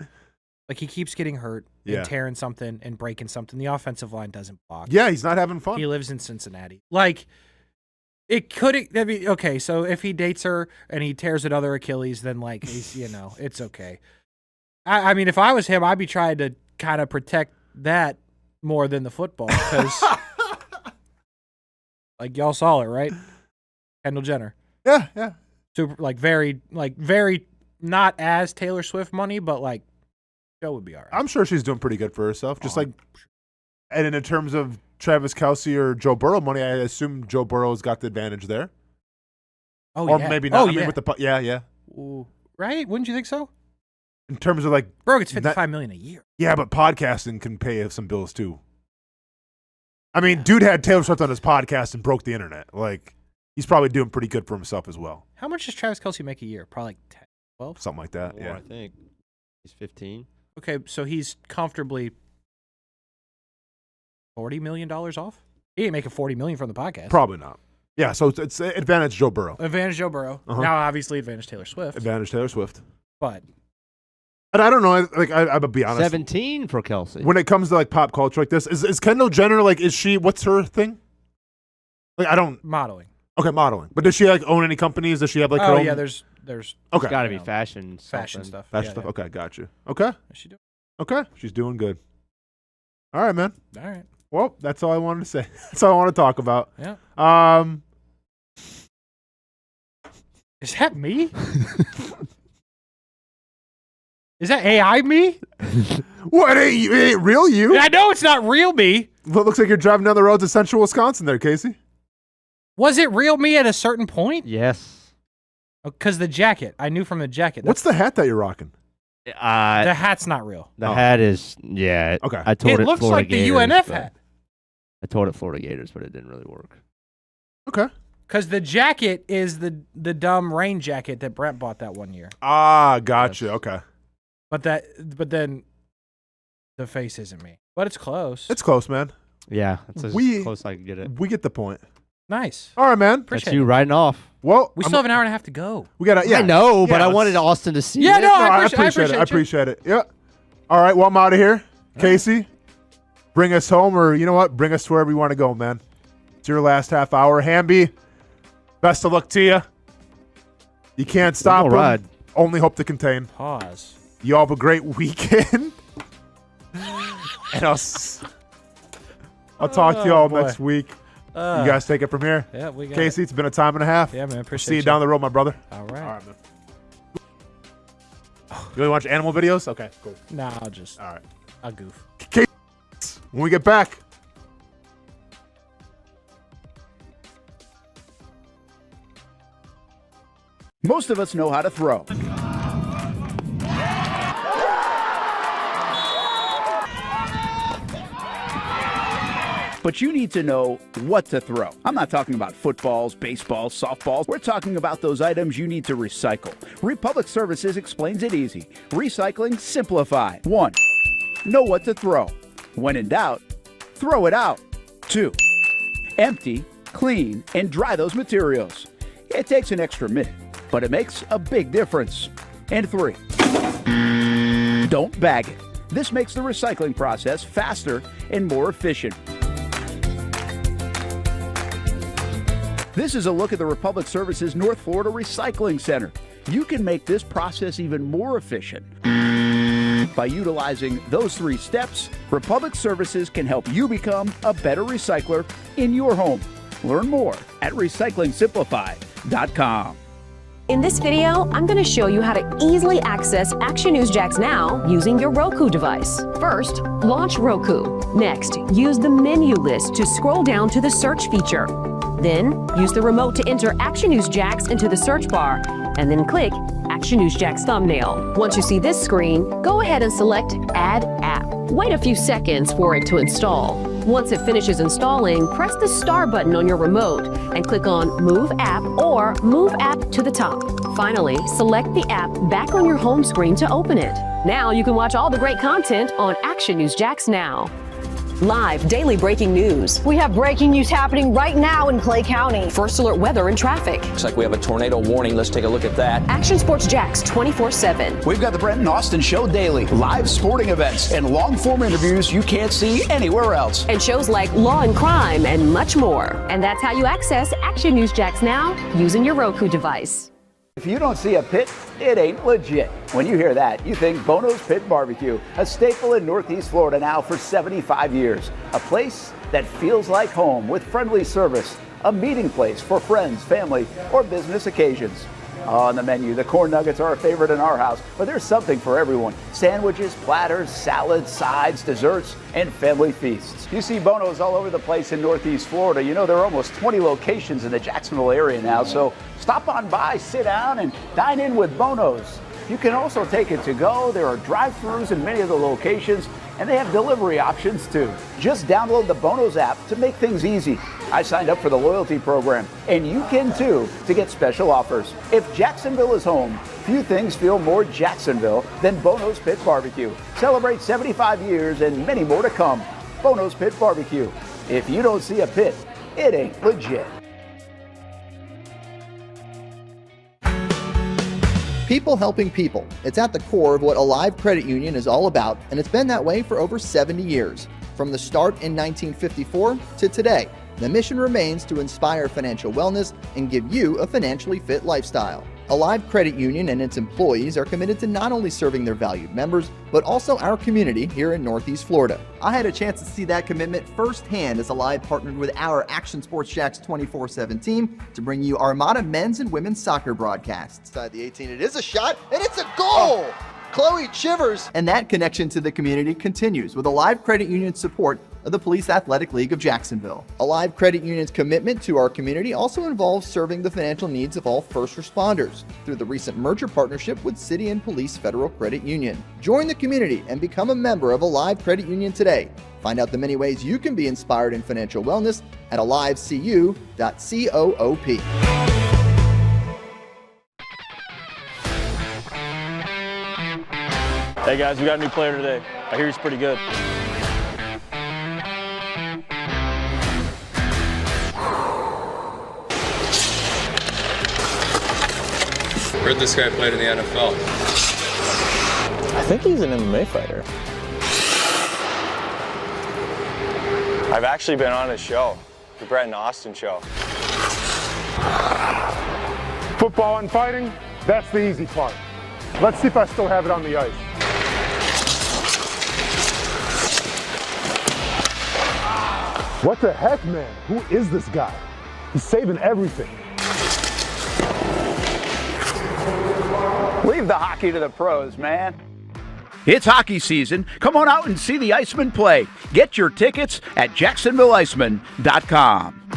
[SPEAKER 11] Like, he keeps getting hurt
[SPEAKER 2] Yeah.
[SPEAKER 11] and tearing something and breaking something. The offensive line doesn't block.
[SPEAKER 2] Yeah, he's not having fun.
[SPEAKER 11] He lives in Cincinnati. Like, it could be okay. So if he dates her and he tears another Achilles, then like he's, it's okay. I mean, if I was him, I'd be trying to kind of protect that more than the football because, like y'all saw it, right? Kendall Jenner,
[SPEAKER 2] Yeah.
[SPEAKER 11] super very not as Taylor Swift money, but like Joe would be all right.
[SPEAKER 2] I'm sure she's doing pretty good for herself. And in terms of Travis Kelce or Joe Burrow money, I assume Joe Burrow's got the advantage there.
[SPEAKER 11] Oh
[SPEAKER 2] Or
[SPEAKER 11] yeah,
[SPEAKER 2] maybe not.
[SPEAKER 11] Oh
[SPEAKER 2] I mean,
[SPEAKER 11] yeah,
[SPEAKER 2] with the yeah.
[SPEAKER 11] Ooh, right? Wouldn't you think so?
[SPEAKER 2] In terms of like,
[SPEAKER 11] Bro gets $55 million a year.
[SPEAKER 2] yeah, but podcasting can pay some bills too. I mean, dude had Taylor Swift on his podcast and broke the internet. Like, he's probably doing pretty good for himself as well.
[SPEAKER 11] How much does Travis Kelce make a year? Probably like 10, 12?
[SPEAKER 2] Something like that.
[SPEAKER 3] More,
[SPEAKER 2] Yeah.
[SPEAKER 3] I think he's 15.
[SPEAKER 11] Okay, so he's comfortably $40 million off? He ain't making $40 million from the podcast.
[SPEAKER 2] Probably not. Yeah, so it's advantage Joe Burrow.
[SPEAKER 11] Advantage Joe Burrow.
[SPEAKER 2] Uh-huh.
[SPEAKER 11] Now, obviously, advantage Taylor Swift.
[SPEAKER 2] Advantage Taylor Swift.
[SPEAKER 11] But
[SPEAKER 2] And I don't know. Like, I would be honest.
[SPEAKER 3] 17 for Kelce.
[SPEAKER 2] When it comes to like pop culture like this, is Kendall Jenner like? What's her thing? Like, I don't.
[SPEAKER 11] modeling.
[SPEAKER 2] Okay, modeling. But does she like own any companies? Does she have like her
[SPEAKER 11] Oh
[SPEAKER 2] own?
[SPEAKER 11] yeah, there's
[SPEAKER 2] Okay.
[SPEAKER 3] Got to be
[SPEAKER 11] you know,
[SPEAKER 3] fashion
[SPEAKER 11] fashion
[SPEAKER 3] something.
[SPEAKER 11] stuff.
[SPEAKER 2] Fashion
[SPEAKER 11] Yeah,
[SPEAKER 2] stuff.
[SPEAKER 11] yeah.
[SPEAKER 2] Okay, got you. Okay.
[SPEAKER 11] What's she doing?
[SPEAKER 2] Okay. She's doing good. All right, man.
[SPEAKER 11] All right.
[SPEAKER 2] Well, that's all I wanted to say. That's all I want to talk about.
[SPEAKER 11] Yeah. Is that me? Is that AI me?
[SPEAKER 2] What? It ain't real you?
[SPEAKER 11] I know it's not real me.
[SPEAKER 2] Well, it looks like you're driving down the roads of central Wisconsin there, Kasey.
[SPEAKER 11] Was it real me at a certain point?
[SPEAKER 3] Yes.
[SPEAKER 11] Because the jacket. I knew from the jacket.
[SPEAKER 2] What's the hat that you're rocking?
[SPEAKER 11] the hat's not real.
[SPEAKER 3] The hat is, yeah.
[SPEAKER 2] Okay.
[SPEAKER 3] I told
[SPEAKER 11] It
[SPEAKER 3] it
[SPEAKER 11] looks
[SPEAKER 3] Florida
[SPEAKER 11] like the
[SPEAKER 3] Gators,
[SPEAKER 11] UNF
[SPEAKER 3] but-
[SPEAKER 11] hat.
[SPEAKER 3] I told it Florida Gators, but it didn't really work.
[SPEAKER 2] Okay.
[SPEAKER 11] Because the jacket is the dumb rain jacket that Brent bought that one year.
[SPEAKER 2] Ah, gotcha. Okay.
[SPEAKER 11] But then the face isn't me. But it's close.
[SPEAKER 2] It's close, man.
[SPEAKER 3] Yeah, that's as
[SPEAKER 2] We-
[SPEAKER 3] close as I can get it.
[SPEAKER 2] We get the point.
[SPEAKER 11] Nice.
[SPEAKER 2] All right, man.
[SPEAKER 3] That's
[SPEAKER 11] Appreciate
[SPEAKER 3] you
[SPEAKER 11] it.
[SPEAKER 3] riding off.
[SPEAKER 2] Well,
[SPEAKER 11] We still have an hour and a half to go.
[SPEAKER 2] we gotta. Yeah,
[SPEAKER 3] I know, but
[SPEAKER 2] Yeah,
[SPEAKER 3] I wanted
[SPEAKER 2] let's-
[SPEAKER 3] Austen to see
[SPEAKER 11] Yeah,
[SPEAKER 3] it.
[SPEAKER 11] no, I appreciate
[SPEAKER 2] I
[SPEAKER 11] you.
[SPEAKER 2] appreciate it. Yeah. All right. Well, I'm out of here. Kasey, bring us home, or you know what? Bring us to wherever you want to go, man. It's your last half hour. Hamby, best of luck to you. You can't stop
[SPEAKER 3] We'll
[SPEAKER 2] them.
[SPEAKER 3] ride.
[SPEAKER 2] Only hope to contain.
[SPEAKER 11] Pause.
[SPEAKER 2] You all have a great weekend. And I'll talk to you all
[SPEAKER 11] boy.
[SPEAKER 2] next week. You guys take it from here.
[SPEAKER 11] Yeah, we got
[SPEAKER 2] Kasey, it's been a time and a half.
[SPEAKER 11] Yeah, man. Appreciate
[SPEAKER 2] See you down the road, my brother.
[SPEAKER 11] All right.
[SPEAKER 2] All right, man. You really watch animal videos? Okay, cool.
[SPEAKER 11] Nah, I'll goof.
[SPEAKER 2] When we get back.
[SPEAKER 4] Most of us know how to throw. But you need to know what to throw. I'm not talking about footballs, baseballs, softballs. We're talking about those items you need to recycle. Republic Services explains it easy. Recycling simplified. 1. Know what to throw. When in doubt, throw it out. 2. Empty, clean, and dry those materials. It takes an extra minute, but it makes a big difference. And 3. Don't bag it. This makes the recycling process faster and more efficient. This is a look at the Republic Services North Florida Recycling Center. You can make this process even more efficient. By utilizing those 3 steps, Republic Services can help you become a better recycler in your home. Learn more at recyclingsimplified.com.
[SPEAKER 12] In this video, I'm going to show you how to easily access Action News Jax Now using your Roku device. First, launch Roku. Next, use the menu list to scroll down to the search feature. Then, use the remote to enter Action News Jax into the search bar, and then click Action News Jax thumbnail. Once you see this screen, go ahead and select Add App. Wait a few seconds for it to install. Once it finishes installing, press the star button on your remote and click on Move App or Move App to the top. Finally, select the app back on your home screen to open it. Now you can watch all the great content on Action News Jax Now. Live daily breaking news.
[SPEAKER 13] We have breaking news happening right now in Clay County.
[SPEAKER 12] First alert weather and traffic.
[SPEAKER 14] Looks like we have a tornado warning. Let's take a look at that.
[SPEAKER 12] Action Sports Jax 24/7.
[SPEAKER 4] We've got the Brent and Austen Show daily, live sporting events, and long-form interviews you can't see anywhere else.
[SPEAKER 12] And shows like Law and Crime and much more. And that's how you access Action News Jax Now using your Roku device.
[SPEAKER 4] If you don't see a pit, it ain't legit. When you hear that, you think Bono's Pit Barbecue, a staple in Northeast Florida now for 75 years. A place that feels like home with friendly service, a meeting place for friends, family, or business occasions. On the menu, the corn nuggets are a favorite in our house, but there's something for everyone. Sandwiches, platters, salads, sides, desserts, and family feasts. You see Bono's all over the place in Northeast Florida. You know, there are almost 20 locations in the Jacksonville area now, so stop on by, sit down, and dine in with Bono's. You can also take it to go. There are drive-thrus in many of the locations, and they have delivery options too. Just download the Bono's app to make things easy. I signed up for the loyalty program, and you can too, to get special offers. If Jacksonville is home, few things feel more Jacksonville than Bono's Pit Barbecue. Celebrate 75 years and many more to come. Bono's Pit Barbecue. If you don't see a pit, it ain't legit.
[SPEAKER 15] People helping people. It's at the core of what Alive Credit Union is all about, and it's been that way for over 70 years. From the start in 1954 to today, the mission remains to inspire financial wellness and give you a financially fit lifestyle. Alive Credit Union and its employees are committed to not only serving their valued members, but also our community here in Northeast Florida. I had a chance to see that commitment firsthand as Alive partnered with our Action Sports Jax 24/7 team to bring you Armada men's and women's soccer broadcasts. Inside the 18, it is a shot, and it's a goal! Chloe Chivers! And that connection to the community continues with Alive Credit Union's support of the Police Athletic League of Jacksonville. Alive Credit Union's commitment to our community also involves serving the financial needs of all first responders through the recent merger partnership with City and Police Federal Credit Union. Join the community and become a member of Alive Credit Union today. Find out the many ways you can be inspired in financial wellness at alivecu.coop.
[SPEAKER 16] Hey guys, we got a new player today. I hear he's pretty good.
[SPEAKER 10] Heard this guy played in the NFL.
[SPEAKER 16] I think he's an MMA fighter. I've actually been on his show, the Brent and Austen show.
[SPEAKER 2] Football and fighting, that's the easy part. Let's see if I still have it on the ice.
[SPEAKER 17] What the heck, man? Who is this guy? He's saving everything.
[SPEAKER 4] Leave the hockey to the pros, man.
[SPEAKER 18] It's hockey season. Come on out and see the Icemen play. Get your tickets at JacksonvilleIcemen.com.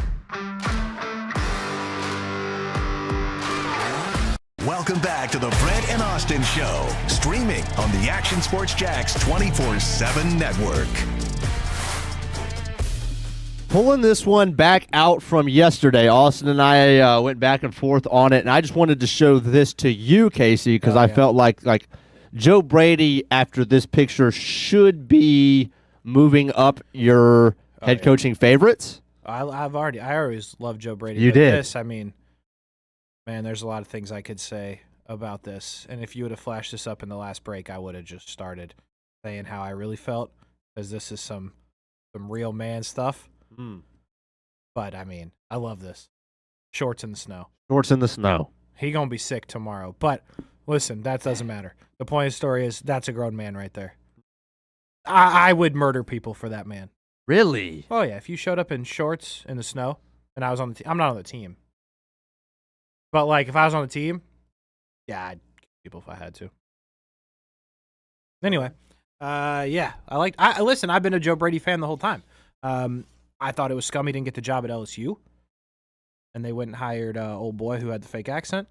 [SPEAKER 1] Welcome back to the Brent and Austen Show, streaming on the Action Sports Jax 24/7 network.
[SPEAKER 3] Pulling this one back out from yesterday, Austin and I went back and forth on it, and I just wanted to show this to you, Kasey, because I felt like Joe Brady, after this picture, should be moving up your head coaching favorites.
[SPEAKER 11] I always loved Joe Brady.
[SPEAKER 3] You
[SPEAKER 11] but
[SPEAKER 3] did.
[SPEAKER 11] This, I mean, man, there's a lot of things I could say about this, and if you would have flashed this up in the last break, I would have just started saying how I really felt, because this is some real man stuff. But I mean, I love this. Shorts in the snow.
[SPEAKER 3] Shorts in the snow.
[SPEAKER 11] He gonna be sick tomorrow. But listen, that doesn't matter. The point of the story is that's a grown man right there. I would murder people for that man.
[SPEAKER 3] Really?
[SPEAKER 11] Oh yeah, if you showed up in shorts in the snow and I was on the team, I'm not on the team. But like if I was on the team, yeah, I'd kill people if I had to. Anyway, yeah, listen, I've been a Joe Brady fan the whole time. I thought it was scummy he didn't get the job at LSU. And they went and hired old boy who had the fake accent.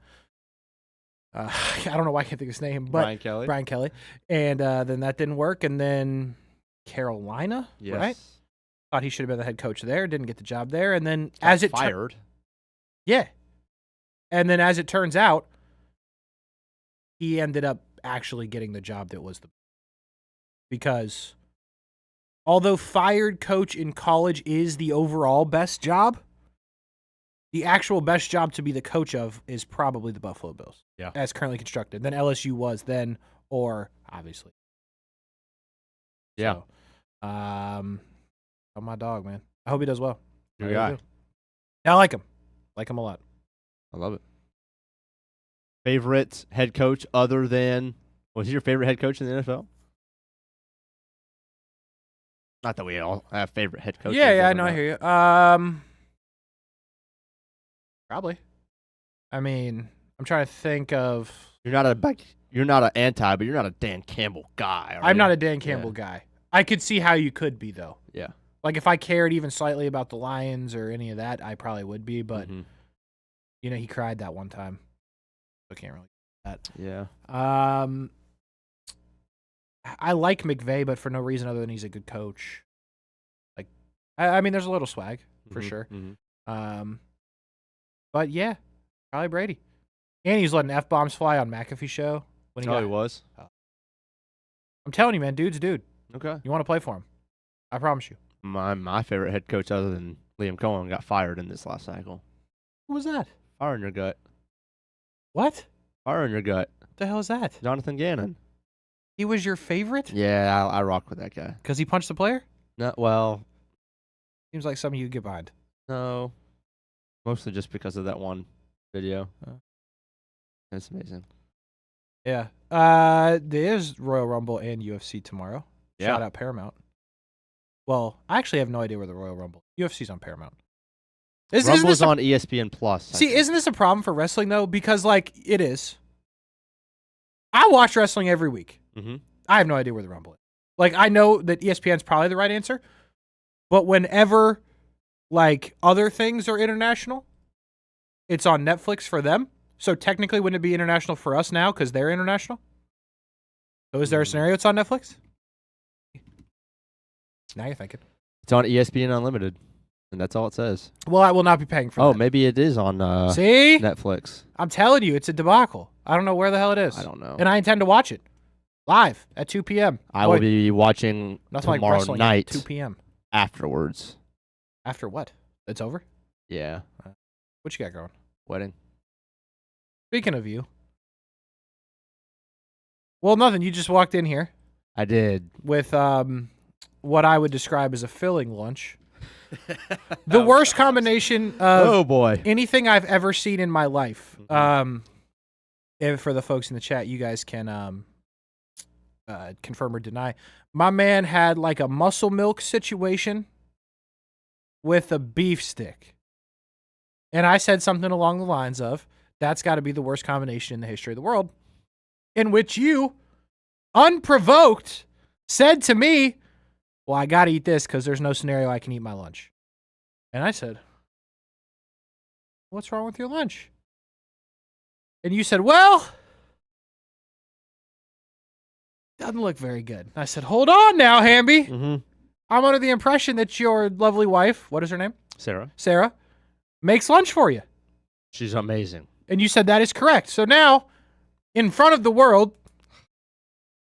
[SPEAKER 11] I don't know why I can't think of his name, but Brian Kelly. And then that didn't work. And then Carolina, right? Thought he should have been the head coach there. Didn't get the job there. And then as it
[SPEAKER 3] fired.
[SPEAKER 11] Yeah. And then as it turns out, he ended up actually getting the job that was because although fired coach in college is the overall best job, the actual best job to be the coach of is probably the Buffalo Bills.
[SPEAKER 3] Yeah.
[SPEAKER 11] As currently constructed. Then LSU was then, or obviously.
[SPEAKER 3] Yeah.
[SPEAKER 11] So, oh, my dog, man. I hope he does well.
[SPEAKER 3] Good guy.
[SPEAKER 11] Yeah, I like him. Like him a lot.
[SPEAKER 3] I love it. Favorite head coach other than, was he your favorite head coach in the NFL? Not that we all have favorite head coaches.
[SPEAKER 11] Yeah, I know. I hear you. Probably. I mean, I'm trying to think of.
[SPEAKER 3] You're not an anti, but you're not a Dan Campbell guy.
[SPEAKER 11] I'm not a Dan Campbell guy. I could see how you could be though.
[SPEAKER 3] Yeah.
[SPEAKER 11] Like if I cared even slightly about the Lions or any of that, I probably would be. But you know, he cried that one time. I can't really do that.
[SPEAKER 3] Yeah.
[SPEAKER 11] I like McVay, but for no reason other than he's a good coach. Like, I mean, there's a little swag for sure. But yeah, probably Brady. And he's letting F-bombs fly on McAfee show. When
[SPEAKER 3] he was?
[SPEAKER 11] I'm telling you, man, dude's a dude.
[SPEAKER 3] Okay.
[SPEAKER 11] You want to play for him. I promise you.
[SPEAKER 3] My favorite head coach other than Liam Cohen got fired in this last cycle.
[SPEAKER 11] Who was that?
[SPEAKER 3] Fire in your gut.
[SPEAKER 11] What?
[SPEAKER 3] Fire in your gut.
[SPEAKER 11] What the hell is that?
[SPEAKER 3] Jonathan Gannon.
[SPEAKER 11] He was your favorite?
[SPEAKER 3] Yeah, I rock with that guy.
[SPEAKER 11] Because he punched the player?
[SPEAKER 3] No, well.
[SPEAKER 11] Seems like something you'd get behind.
[SPEAKER 3] No. Mostly just because of that one video. That's amazing.
[SPEAKER 11] Yeah. There's Royal Rumble and UFC tomorrow.
[SPEAKER 3] Yeah.
[SPEAKER 11] Shout out Paramount. Well, I actually have no idea where the Royal Rumble. UFC's on Paramount.
[SPEAKER 3] Rumble's on ESPN Plus.
[SPEAKER 11] See, isn't this a problem for wrestling though? Because like it is. I watch wrestling every week. I have no idea where the Rumble is. Like I know that ESPN's probably the right answer, but whenever like other things are international, it's on Netflix for them. So technically, wouldn't it be international for us now because they're international? So is there a scenario it's on Netflix? Now you're thinking.
[SPEAKER 3] It's on ESPN Unlimited, and that's all it says.
[SPEAKER 11] Well, I will not be paying for that.
[SPEAKER 3] Oh, maybe it is on
[SPEAKER 11] See?
[SPEAKER 3] Netflix.
[SPEAKER 11] I'm telling you, it's a debacle. I don't know where the hell it is.
[SPEAKER 3] I don't know.
[SPEAKER 11] And I intend to watch it live at 2 p.m.
[SPEAKER 3] I will be watching
[SPEAKER 11] Nothing like
[SPEAKER 3] tomorrow
[SPEAKER 11] wrestling
[SPEAKER 3] night
[SPEAKER 11] at 2 p.m.
[SPEAKER 3] afterwards.
[SPEAKER 11] After what? It's over?
[SPEAKER 3] Yeah.
[SPEAKER 11] What you got going?
[SPEAKER 3] Wedding.
[SPEAKER 11] Speaking of you. Well, nothing. You just walked in here.
[SPEAKER 3] I did.
[SPEAKER 11] With what I would describe as a filling lunch. The worst combination of anything I've ever seen in my life. And for the folks in the chat, you guys can confirm or deny. My man had like a muscle milk situation with a beef stick. And I said something along the lines of, that's got to be the worst combination in the history of the world. In which you, unprovoked, said to me, well, I got to eat this because there's no scenario I can eat my lunch. And I said, what's wrong with your lunch? And you said, well, doesn't look very good. I said, hold on now, Hamby.
[SPEAKER 3] Mm-hmm.
[SPEAKER 11] I'm under the impression that your lovely wife, what is her name?
[SPEAKER 3] Sarah,
[SPEAKER 11] makes lunch for you.
[SPEAKER 3] she's amazing.
[SPEAKER 11] And you said that is correct. So now, in front of the world,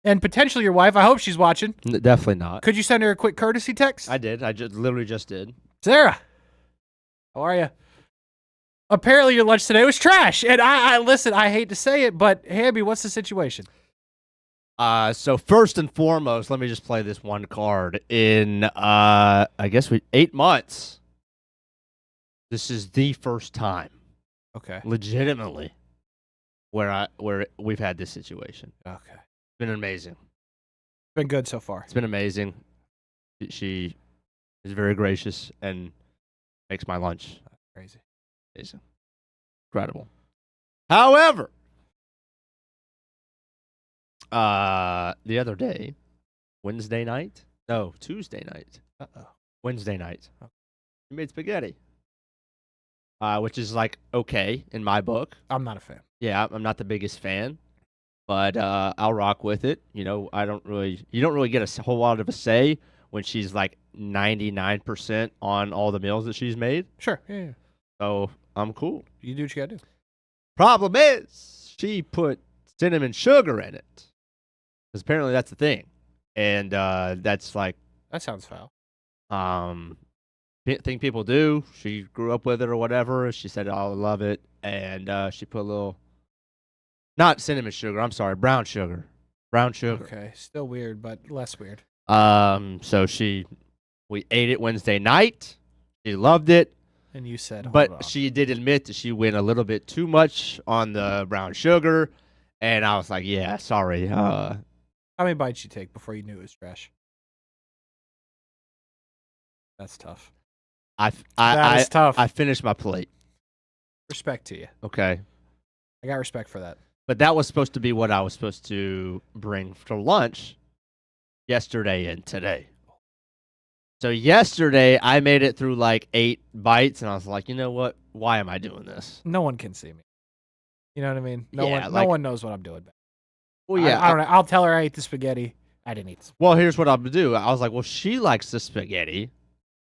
[SPEAKER 11] and potentially your wife, I hope she's watching.
[SPEAKER 3] Definitely not.
[SPEAKER 11] Could you send her a quick courtesy text?
[SPEAKER 3] I did. I literally just did.
[SPEAKER 11] Sarah, how are you? Apparently your lunch today was trash. And I listen, I hate to say it, but Hamby, what's the situation?
[SPEAKER 3] So first and foremost, let me just play this one card. In, I guess 8 months, this is the first time,
[SPEAKER 11] okay,
[SPEAKER 3] legitimately, where we've had this situation.
[SPEAKER 11] Okay.
[SPEAKER 3] It's been amazing.
[SPEAKER 11] It's been good so far.
[SPEAKER 3] It's been amazing. She is very gracious and makes my lunch.
[SPEAKER 11] Crazy.
[SPEAKER 3] Amazing. Incredible. However, the other day, Tuesday night. Wednesday night. We made spaghetti. Which is like okay in my book.
[SPEAKER 11] I'm not a fan.
[SPEAKER 3] Yeah, I'm not the biggest fan, but I'll rock with it. You know, you don't really get a whole lot of a say when she's like 99% on all the meals that she's made.
[SPEAKER 11] Sure. Yeah.
[SPEAKER 3] So I'm cool.
[SPEAKER 11] You do what you gotta do.
[SPEAKER 3] Problem is, she put cinnamon sugar in it. Because apparently that's the thing. And that's like...
[SPEAKER 11] That sounds foul.
[SPEAKER 3] Thing people do. She grew up with it or whatever. She said, oh, I love it. And she put a little... Not cinnamon sugar. I'm sorry. Brown sugar. Brown sugar.
[SPEAKER 11] Okay. Still weird, but less weird.
[SPEAKER 3] So we ate it Wednesday night. She loved it.
[SPEAKER 11] And you said, hold
[SPEAKER 3] but
[SPEAKER 11] on.
[SPEAKER 3] she did admit that she went a little bit too much on the brown sugar. And I was like, yeah, sorry.
[SPEAKER 11] How many bites you take before you knew it was trash? That's tough.
[SPEAKER 3] That
[SPEAKER 11] is tough.
[SPEAKER 3] I finished my plate.
[SPEAKER 11] Respect to you.
[SPEAKER 3] Okay.
[SPEAKER 11] I got respect for that.
[SPEAKER 3] But that was supposed to be what I was supposed to bring for lunch yesterday and today. So yesterday, I made it through like 8 bites, and I was like, you know what? Why am I doing this?
[SPEAKER 11] No one can see me. You know what I mean? No one knows what I'm doing.
[SPEAKER 3] Well, yeah.
[SPEAKER 11] I don't know. I'll tell her I ate the spaghetti. I didn't eat the spaghetti.
[SPEAKER 3] Well, here's what I'm going to do. I was like, well, she likes the spaghetti.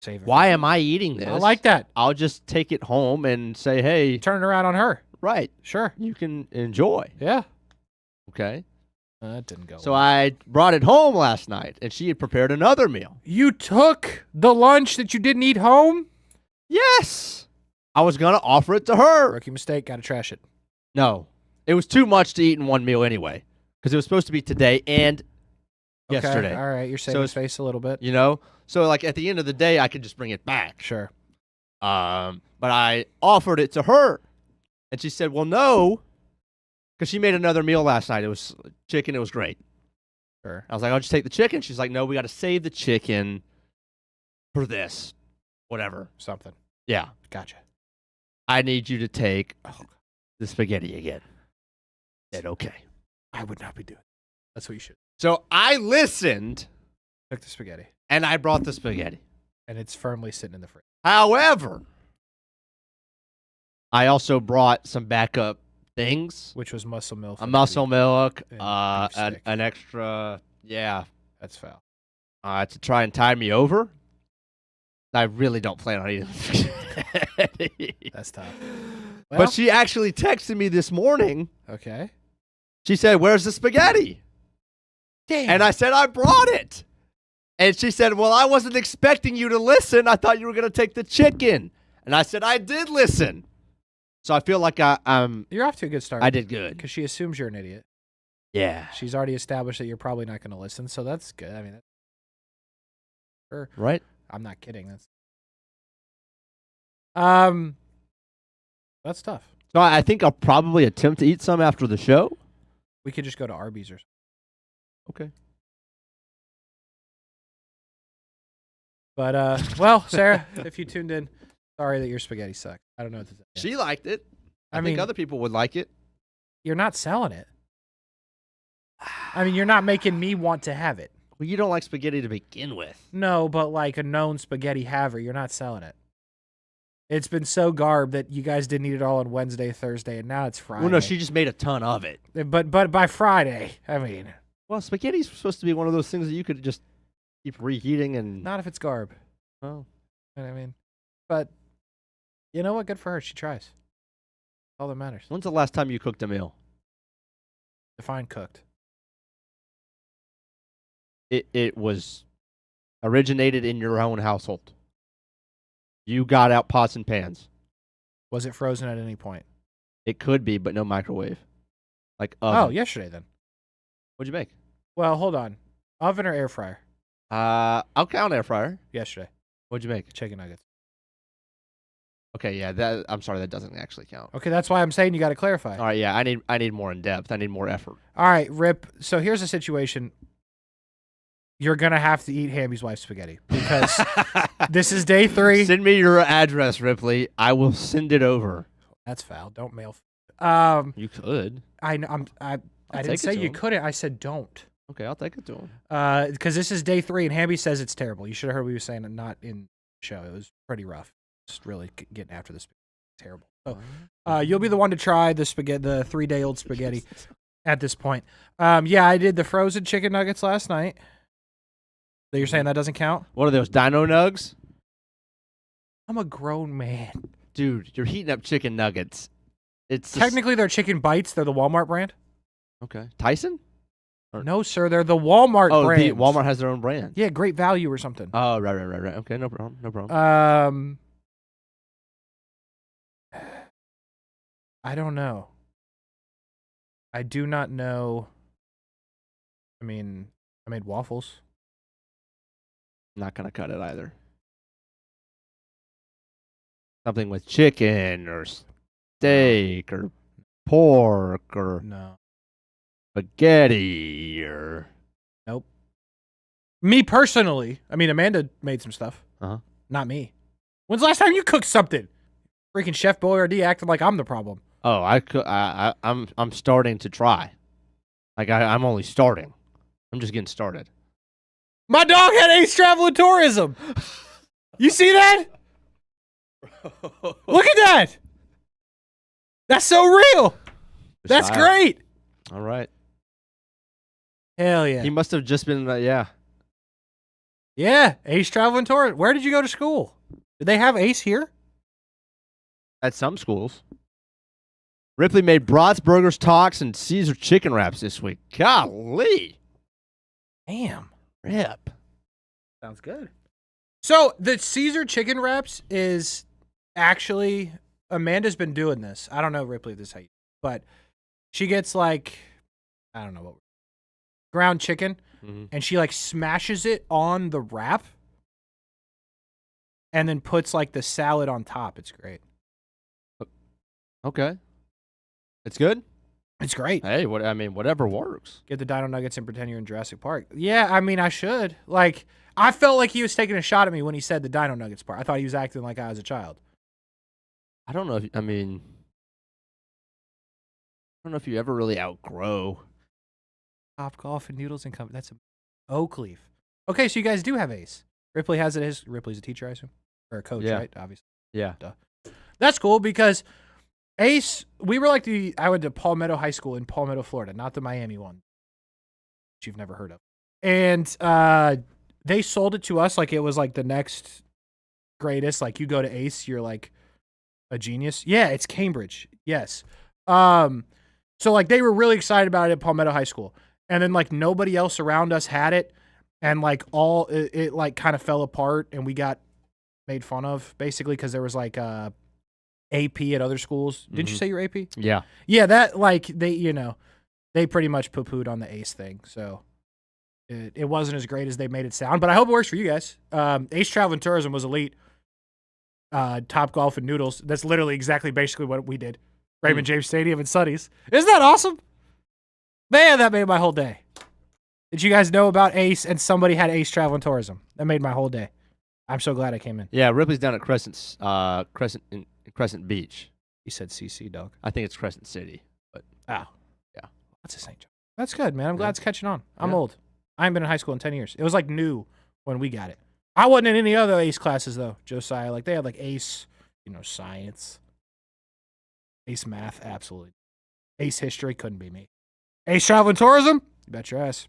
[SPEAKER 11] Save it.
[SPEAKER 3] Why am I eating this?
[SPEAKER 11] I like that.
[SPEAKER 3] I'll just take it home and say, hey.
[SPEAKER 11] Turn it around on her.
[SPEAKER 3] Right.
[SPEAKER 11] Sure.
[SPEAKER 3] You can enjoy.
[SPEAKER 11] Yeah.
[SPEAKER 3] Okay.
[SPEAKER 11] That didn't go
[SPEAKER 3] So
[SPEAKER 11] well.
[SPEAKER 3] I brought it home last night, and she had prepared another meal.
[SPEAKER 11] You took the lunch that you didn't eat home?
[SPEAKER 3] Yes. I was going to offer it to her.
[SPEAKER 11] Rookie mistake. Got to trash it.
[SPEAKER 3] No. It was too much to eat in one meal anyway, because it was supposed to be today and yesterday.
[SPEAKER 11] All right. You're saving face a little bit.
[SPEAKER 3] You know? So, like, at the end of the day, I could just bring it back.
[SPEAKER 11] Sure.
[SPEAKER 3] But I offered it to her, and she said, well, no, because she made another meal last night. It was chicken. It was great.
[SPEAKER 11] Sure.
[SPEAKER 3] I was like, I'll just take the chicken. She's like, no, we got to save the chicken for this. Whatever.
[SPEAKER 11] Something.
[SPEAKER 3] Yeah.
[SPEAKER 11] Gotcha.
[SPEAKER 3] I need you to take the spaghetti again. I said, okay.
[SPEAKER 11] I would not be doing it. That's what you should.
[SPEAKER 3] So I listened.
[SPEAKER 11] Took the spaghetti.
[SPEAKER 3] And I brought the spaghetti.
[SPEAKER 11] And it's firmly sitting in the fridge.
[SPEAKER 3] However, I also brought some backup things.
[SPEAKER 11] Which was muscle milk.
[SPEAKER 3] A muscle milk,
[SPEAKER 11] beef
[SPEAKER 3] an extra, yeah.
[SPEAKER 11] That's foul.
[SPEAKER 3] To try and tie me over. I really don't plan on eating spaghetti.
[SPEAKER 11] That's tough.
[SPEAKER 3] But
[SPEAKER 11] Well,
[SPEAKER 3] she actually texted me this morning.
[SPEAKER 11] Okay.
[SPEAKER 3] She said, where's the spaghetti?
[SPEAKER 11] Damn.
[SPEAKER 3] And I said, I brought it. And she said, well, I wasn't expecting you to listen. I thought you were going to take the chicken. And I said, I did listen. So I feel like
[SPEAKER 11] you're off to a good start.
[SPEAKER 3] I did good.
[SPEAKER 11] Because she assumes you're an idiot.
[SPEAKER 3] Yeah.
[SPEAKER 11] She's already established that you're probably not going to listen, so that's good. I mean, sure.
[SPEAKER 3] Right?
[SPEAKER 11] I'm not kidding. That's tough.
[SPEAKER 3] So I think I'll probably attempt to eat some after the show.
[SPEAKER 11] We could just go to Arby's or something.
[SPEAKER 3] Okay.
[SPEAKER 11] But well, Sarah, if you tuned in, sorry that your spaghetti sucked. I don't know what to say.
[SPEAKER 3] She liked it. I
[SPEAKER 11] mean,
[SPEAKER 3] think other people would like it.
[SPEAKER 11] You're not selling it. I mean, you're not making me want to have it.
[SPEAKER 3] Well, you don't like spaghetti to begin with.
[SPEAKER 11] No, but like a known spaghetti haver, you're not selling it. It's been so garbed that you guys didn't eat it all on Wednesday, Thursday, and now it's Friday.
[SPEAKER 3] Well, no, she just made a ton of it.
[SPEAKER 11] But by Friday, I mean.
[SPEAKER 3] Well, spaghetti's supposed to be one of those things that you could just keep reheating and.
[SPEAKER 11] Not if it's garb.
[SPEAKER 3] Oh.
[SPEAKER 11] You know what I mean? But you know what? Good for her. She tries. All that matters.
[SPEAKER 3] When's the last time you cooked a meal?
[SPEAKER 11] Define cooked.
[SPEAKER 3] It was originated in your own household. You got out pots and pans.
[SPEAKER 11] Was it frozen at any point?
[SPEAKER 3] It could be, but no microwave. Like oven.
[SPEAKER 11] Oh, yesterday then.
[SPEAKER 3] What'd you make?
[SPEAKER 11] Well, hold on. Oven or air fryer?
[SPEAKER 3] I'll count air fryer.
[SPEAKER 11] Yesterday.
[SPEAKER 3] What'd you make?
[SPEAKER 11] Chicken nuggets.
[SPEAKER 3] Okay, yeah. I'm sorry, that doesn't actually count.
[SPEAKER 11] Okay, that's why I'm saying you got to clarify.
[SPEAKER 3] All right, yeah. I need more in depth. I need more effort.
[SPEAKER 11] All right, Rip. So here's the situation. You're gonna have to eat Hamby's wife's spaghetti because this is day 3.
[SPEAKER 3] Send me your address, Ripley. I will send it over.
[SPEAKER 11] That's foul. Don't mail.
[SPEAKER 3] You could.
[SPEAKER 11] I didn't say you couldn't. I said don't.
[SPEAKER 3] Okay, I'll take it to him.
[SPEAKER 11] Because this is day 3, and Hamby says it's terrible. You should have heard what he was saying, and not in the show. It was pretty rough. Just really getting after this. Terrible. So, you'll be the one to try the 3-day-old spaghetti at this point. Yeah, I did the frozen chicken nuggets last night. So you're saying that doesn't count?
[SPEAKER 3] What are those, Dino Nugs?
[SPEAKER 11] I'm a grown man.
[SPEAKER 3] Dude, you're heating up chicken nuggets. It's
[SPEAKER 11] Technically, they're chicken bites. They're the Walmart brand.
[SPEAKER 3] Okay. Tyson?
[SPEAKER 11] No, sir. They're the Walmart brand.
[SPEAKER 3] Walmart has their own brand.
[SPEAKER 11] Yeah, Great Value or something.
[SPEAKER 3] Oh, right. Okay, no problem.
[SPEAKER 11] I don't know. I do not know. I mean, I made waffles.
[SPEAKER 3] Not going to cut it either. Something with chicken or steak or pork or spaghetti or...
[SPEAKER 11] Nope. Me personally, I mean, Amanda made some stuff.
[SPEAKER 3] Uh-huh.
[SPEAKER 11] Not me. When's the last time you cooked something? Freaking Chef Boyardee acting like I'm the problem.
[SPEAKER 3] Oh, I'm starting to try. Like I'm only starting. I'm just getting started.
[SPEAKER 11] My dog had Ace Travel and Tourism. You see that? Look at that. That's so real. That's great.
[SPEAKER 3] All right.
[SPEAKER 11] Hell yeah.
[SPEAKER 3] He must have just been, yeah.
[SPEAKER 11] Yeah, Ace Travel and Tourism. Where did you go to school? Did they have Ace here?
[SPEAKER 3] At some schools. Ripley made brats, burgers, talks, and Caesar chicken wraps this week. Golly.
[SPEAKER 11] Damn.
[SPEAKER 3] Rip.
[SPEAKER 11] Sounds good. So the Caesar chicken wraps is actually, Amanda's been doing this. I don't know, Ripley, if this is how you, but she gets like, I don't know what, ground chicken, and she like smashes it on the wrap and then puts like the salad on top. It's great.
[SPEAKER 3] Okay. It's good?
[SPEAKER 11] It's great.
[SPEAKER 3] Hey, whatever works.
[SPEAKER 11] Get the Dino Nuggets and pretend you're in Jurassic Park. Yeah, I mean, I should. Like, I felt like he was taking a shot at me when he said the Dino Nuggets part. I thought he was acting like I was a child.
[SPEAKER 3] I don't know if you ever really outgrow.
[SPEAKER 11] Top Golf and Noodles and Company. That's Oak Leaf. Okay, so you guys do have Ace. Ripley has it. Ripley's a teacher, I assume? Or a coach, right? Obviously.
[SPEAKER 3] Yeah.
[SPEAKER 11] Duh. That's cool because Ace, we were like I went to Palmetto High School in Palmetto, Florida, not the Miami one, which you've never heard of. And they sold it to us like it was like the next greatest. Like you go to Ace, you're like a genius. Yeah, it's Cambridge. Yes. So like they were really excited about it at Palmetto High School. And then like nobody else around us had it. And like it like kind of fell apart and we got made fun of basically because there was like AP at other schools. Didn't you say you're AP?
[SPEAKER 3] Yeah.
[SPEAKER 11] Yeah, that like they pretty much poo-pooed on the Ace thing. So it wasn't as great as they made it sound, but I hope it works for you guys. Ace Travel and Tourism was elite. Top Golf and Noodles. That's literally exactly basically what we did. Raymond James Stadium and Sonny's. Isn't that awesome? Man, that made my whole day. Did you guys know about Ace and somebody had Ace Travel and Tourism? That made my whole day. I'm so glad I came in.
[SPEAKER 3] Yeah, Ripley's down at Crescent Beach.
[SPEAKER 11] You said CC, dog.
[SPEAKER 3] I think it's Crescent City, but
[SPEAKER 11] yeah,
[SPEAKER 3] that's
[SPEAKER 11] a St. John. That's good, man. I'm glad it's catching on. I'm
[SPEAKER 3] Yeah.
[SPEAKER 11] old. I haven't been in high school in 10 years. It was like new when we got it. I wasn't in any other ACE classes though. Josiah, like they had like ACE, science, ACE math, absolutely. ACE history couldn't be me. ACE travel and tourism, you bet your ass.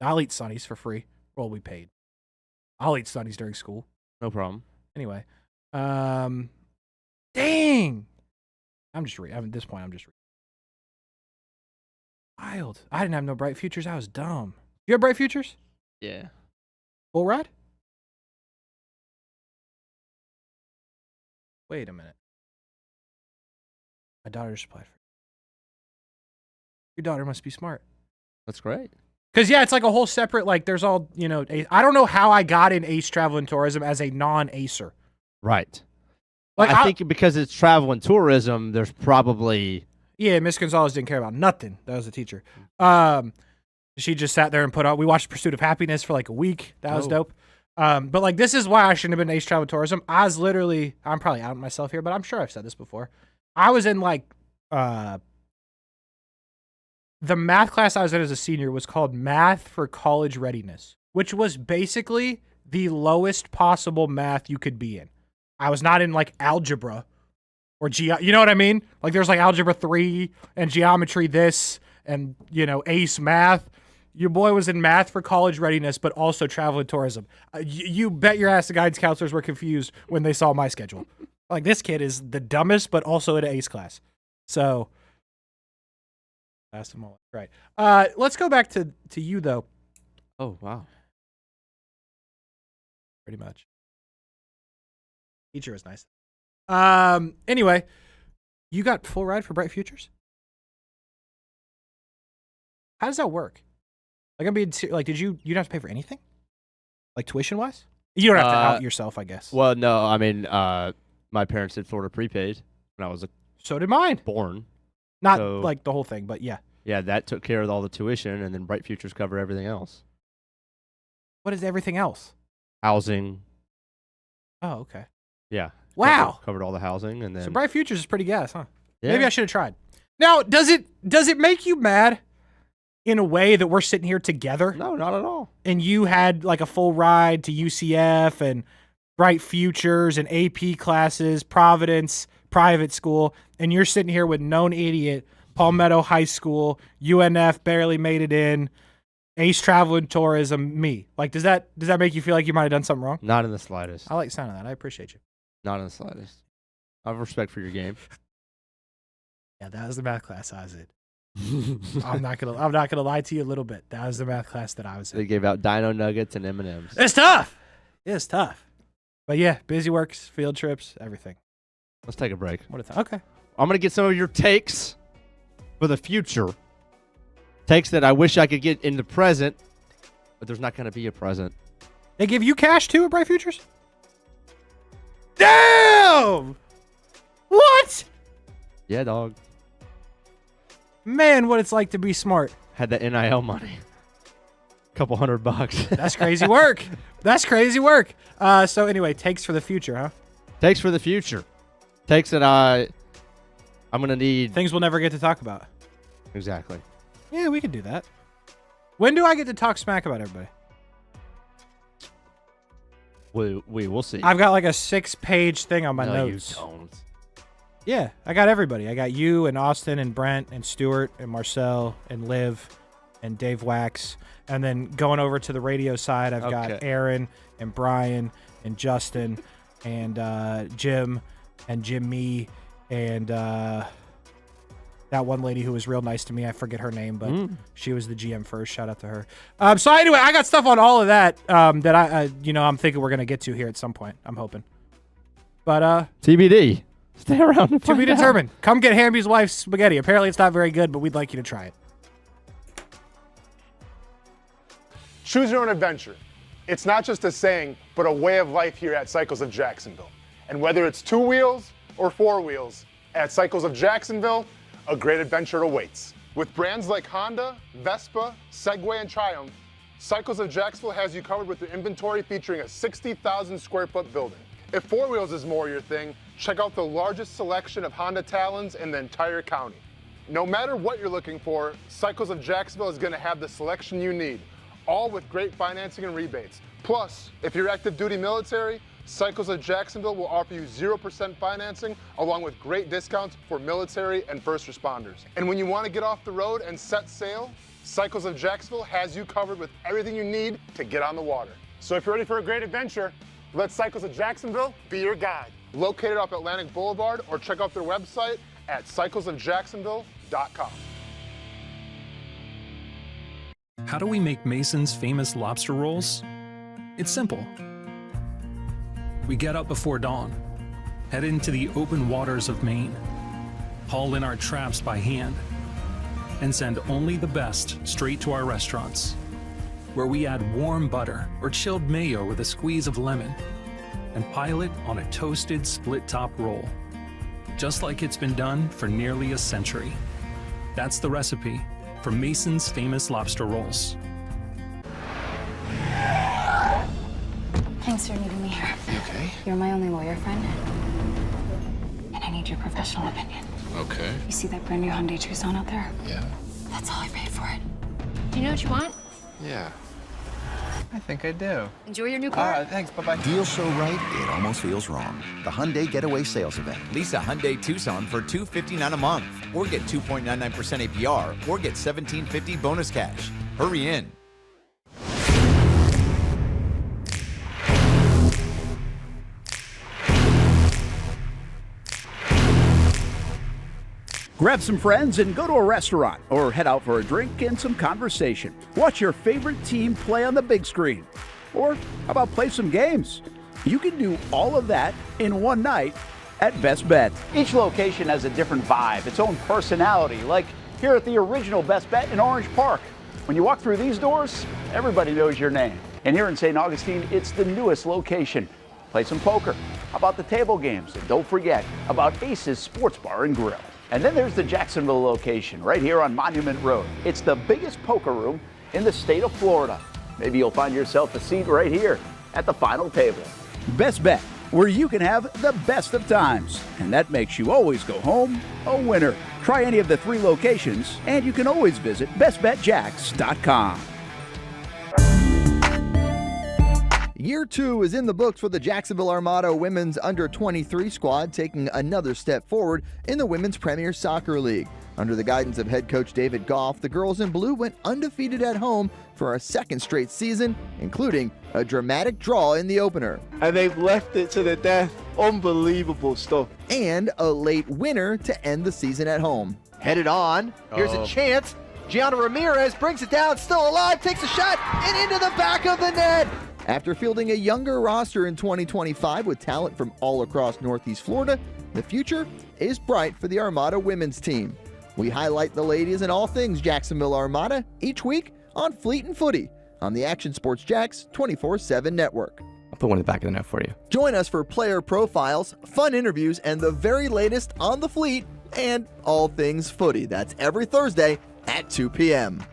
[SPEAKER 11] I'll eat Sunnies for free. Well, we paid. I'll eat Sunnies during school.
[SPEAKER 3] No problem.
[SPEAKER 11] Anyway, dang. At this point, I'm just wild. I didn't have no bright futures. I was dumb. You have bright futures?
[SPEAKER 3] Yeah.
[SPEAKER 11] Full ride? Wait a minute. My daughter just applied for it. Your daughter must be smart.
[SPEAKER 3] That's great.
[SPEAKER 11] Because, yeah, it's like a whole separate, like, there's all, I don't know how I got in ACE Travel and Tourism as a non-ACER.
[SPEAKER 3] Right.
[SPEAKER 11] Like,
[SPEAKER 3] I think because it's travel and tourism, there's probably...
[SPEAKER 11] Yeah, Miss Gonzalez didn't care about nothing. That was the teacher. She just sat there and we watched Pursuit of Happiness for like a week. That was dope. But like, this is why I shouldn't have been in ACE Travel and Tourism. I'm probably outing myself here, but I'm sure I've said this before. I was in like, the math class I was in as a senior was called Math for College Readiness, which was basically the lowest possible math you could be in. I was not in like algebra or you know what I mean? Like there's like algebra 3 and geometry this and, ACE math. Your boy was in Math for College Readiness, but also travel and tourism. You bet your ass the guidance counselors were confused when they saw my schedule. Like this kid is the dumbest, but also in an ACE class. So... Asked them all. Right. Let's go back to you though.
[SPEAKER 3] Oh wow.
[SPEAKER 11] Pretty much. Teacher was nice. Anyway, you got full ride for Bright Futures? How does that work? Like I'm being like, you don't have to pay for anything? Like tuition wise? You don't have to out yourself, I guess.
[SPEAKER 3] Well, no, I mean, my parents did Florida prepaid when I was
[SPEAKER 11] so did mine.
[SPEAKER 3] Born.
[SPEAKER 11] Not like the whole thing, but yeah.
[SPEAKER 3] Yeah, that took care of all the tuition, and then Bright Futures cover everything else.
[SPEAKER 11] What is everything else?
[SPEAKER 3] Housing.
[SPEAKER 11] Oh, okay.
[SPEAKER 3] Yeah.
[SPEAKER 11] Wow.
[SPEAKER 3] Covered all the housing, and then.
[SPEAKER 11] So Bright Futures is pretty gas, huh?
[SPEAKER 3] Yeah.
[SPEAKER 11] Maybe I should have tried. Now, does it make you mad in a way that we're sitting here together?
[SPEAKER 3] No, not at all.
[SPEAKER 11] And you had like a full ride to UCF and Bright Futures and AP classes, Providence, private school, and you're sitting here with known idiot, Palmetto High School, UNF barely made it in, ACE Travel and Tourism, me. Like, does that make you feel like you might have done something wrong?
[SPEAKER 3] Not in the slightest.
[SPEAKER 11] I like the sound of that. I appreciate you.
[SPEAKER 3] Not in the slightest. I have respect for your game.
[SPEAKER 11] Yeah, that was the math class I was in. I'm not gonna lie to you a little bit. That was the math class that I was in.
[SPEAKER 3] They gave out Dino Nuggets and M&Ms.
[SPEAKER 11] It's tough. It's tough. But yeah, busy works, field trips, everything.
[SPEAKER 3] Let's take a break.
[SPEAKER 11] Okay.
[SPEAKER 3] I'm gonna get some of your takes for the future. Takes that I wish I could get in the present, but there's not gonna be a present.
[SPEAKER 11] They give you cash too at Bright Futures? Damn! What?
[SPEAKER 3] Yeah, dog.
[SPEAKER 11] Man, what it's like to be smart.
[SPEAKER 3] Had that NIL money. Couple $100.
[SPEAKER 11] That's crazy work. That's crazy work. So anyway, takes for the future, huh?
[SPEAKER 3] Takes for the future. Takes that I'm gonna need.
[SPEAKER 11] Things we'll never get to talk about.
[SPEAKER 3] Exactly.
[SPEAKER 11] Yeah, we could do that. When do I get to talk smack about everybody?
[SPEAKER 3] We will see.
[SPEAKER 11] I've got like a 6-page thing on my notes.
[SPEAKER 3] You don't.
[SPEAKER 11] Yeah, I got everybody. I got you and Austin and Brent and Stuart and Marcel and Liv and Dave Wax. And then going over to the radio side, I've got Aaron and Brian and Justin and Jim and Jimmy and that one lady who was real nice to me. I forget her name, but she was the GM first. Shout out to her. So anyway, I got stuff on all of that that I'm thinking we're gonna get to here at some point. I'm hoping. But
[SPEAKER 3] TBD. Stay around
[SPEAKER 11] to be determined. Come get Hamby's wife's spaghetti. Apparently, it's not very good, but we'd like you to try it.
[SPEAKER 17] Choose your own adventure. It's not just a saying, but a way of life here at Cycles of Jacksonville. And whether it's 2 wheels or 4 wheels, at Cycles of Jacksonville, a great adventure awaits. With brands like Honda, Vespa, Segway, and Triumph, Cycles of Jacksonville has you covered with their inventory featuring a 60,000 square foot building. If four wheels is more your thing, check out the largest selection of Honda Talons in the entire county. No matter what you're looking for, Cycles of Jacksonville is going to have the selection you need, all with great financing and rebates. Plus, if you're active duty military, Cycles of Jacksonville will offer you 0% financing along with great discounts for military and first responders. And when you want to get off the road and set sail, Cycles of Jacksonville has you covered with everything you need to get on the water. So if you're ready for a great adventure, let Cycles of Jacksonville be your guide. Located off Atlantic Boulevard, or check out their website at cyclesofjacksonville.com.
[SPEAKER 19] How do we make Mason's famous lobster rolls? It's simple. We get up before dawn, head into the open waters of Maine, haul in our traps by hand, and send only the best straight to our restaurants, where we add warm butter or chilled mayo with a squeeze of lemon and pile it on a toasted split-top roll, just like it's been done for nearly a century. That's the recipe for Mason's famous lobster rolls.
[SPEAKER 20] Thanks for meeting me here.
[SPEAKER 21] You okay?
[SPEAKER 20] You're my only lawyer friend, and I need your professional opinion.
[SPEAKER 21] Okay.
[SPEAKER 20] You see that brand new Hyundai Tucson out there?
[SPEAKER 21] Yeah.
[SPEAKER 20] That's all I paid for it. Do you know what you want?
[SPEAKER 21] Yeah. I think I do.
[SPEAKER 20] Enjoy your new car.
[SPEAKER 21] Thanks. Bye-bye.
[SPEAKER 22] Deal so right, it almost feels wrong. The Hyundai Getaway Sales Event.
[SPEAKER 23] Lease a Hyundai Tucson for $259 a month, or get 2.99% APR, or get $1,750 bonus cash. Hurry in.
[SPEAKER 18] Grab some friends and go to a restaurant, or head out for a drink and some conversation. Watch your favorite team play on the big screen. Or how about play some games? You can do all of that in one night at Best Bet.
[SPEAKER 6] Each location has a different vibe, its own personality, like here at the original Best Bet in Orange Park. When you walk through these doors, everybody knows your name. And here in St. Augustine, it's the newest location. Play some poker. How about the table games? And don't forget about Ace's Sports Bar and Grill. And then there's the Jacksonville location, right here on Monument Road. It's the biggest poker room in the state of Florida. Maybe you'll find yourself a seat right here at the final table.
[SPEAKER 18] Best Bet, where you can have the best of times. And that makes you always go home a winner. Try any of the 3 locations, and you can always visit bestbetjax.com.
[SPEAKER 15] Year 2 is in the books for the Jacksonville Armada women's under-23 squad, taking another step forward in the Women's Premier Soccer League. Under the guidance of head coach David Goff, the girls in blue went undefeated at home for a second straight season, including a dramatic draw in the opener.
[SPEAKER 24] And they've left it to the death. Unbelievable stuff.
[SPEAKER 15] And a late winner to end the season at home.
[SPEAKER 25] Headed on. Here's a chance. Gianna Ramirez brings it down, still alive, takes a shot, and into the back of the net.
[SPEAKER 15] After fielding a younger roster in 2025 with talent from all across Northeast Florida, the future is bright for the Armada women's team. We highlight the ladies and all things Jacksonville Armada each week on Fleet and Footy on the Action Sports Jacks 24/7 network.
[SPEAKER 26] I'll put one in the back of the net for you.
[SPEAKER 15] Join us for player profiles, fun interviews, and the very latest on the Fleet and all things footy. That's every Thursday at 2 p.m.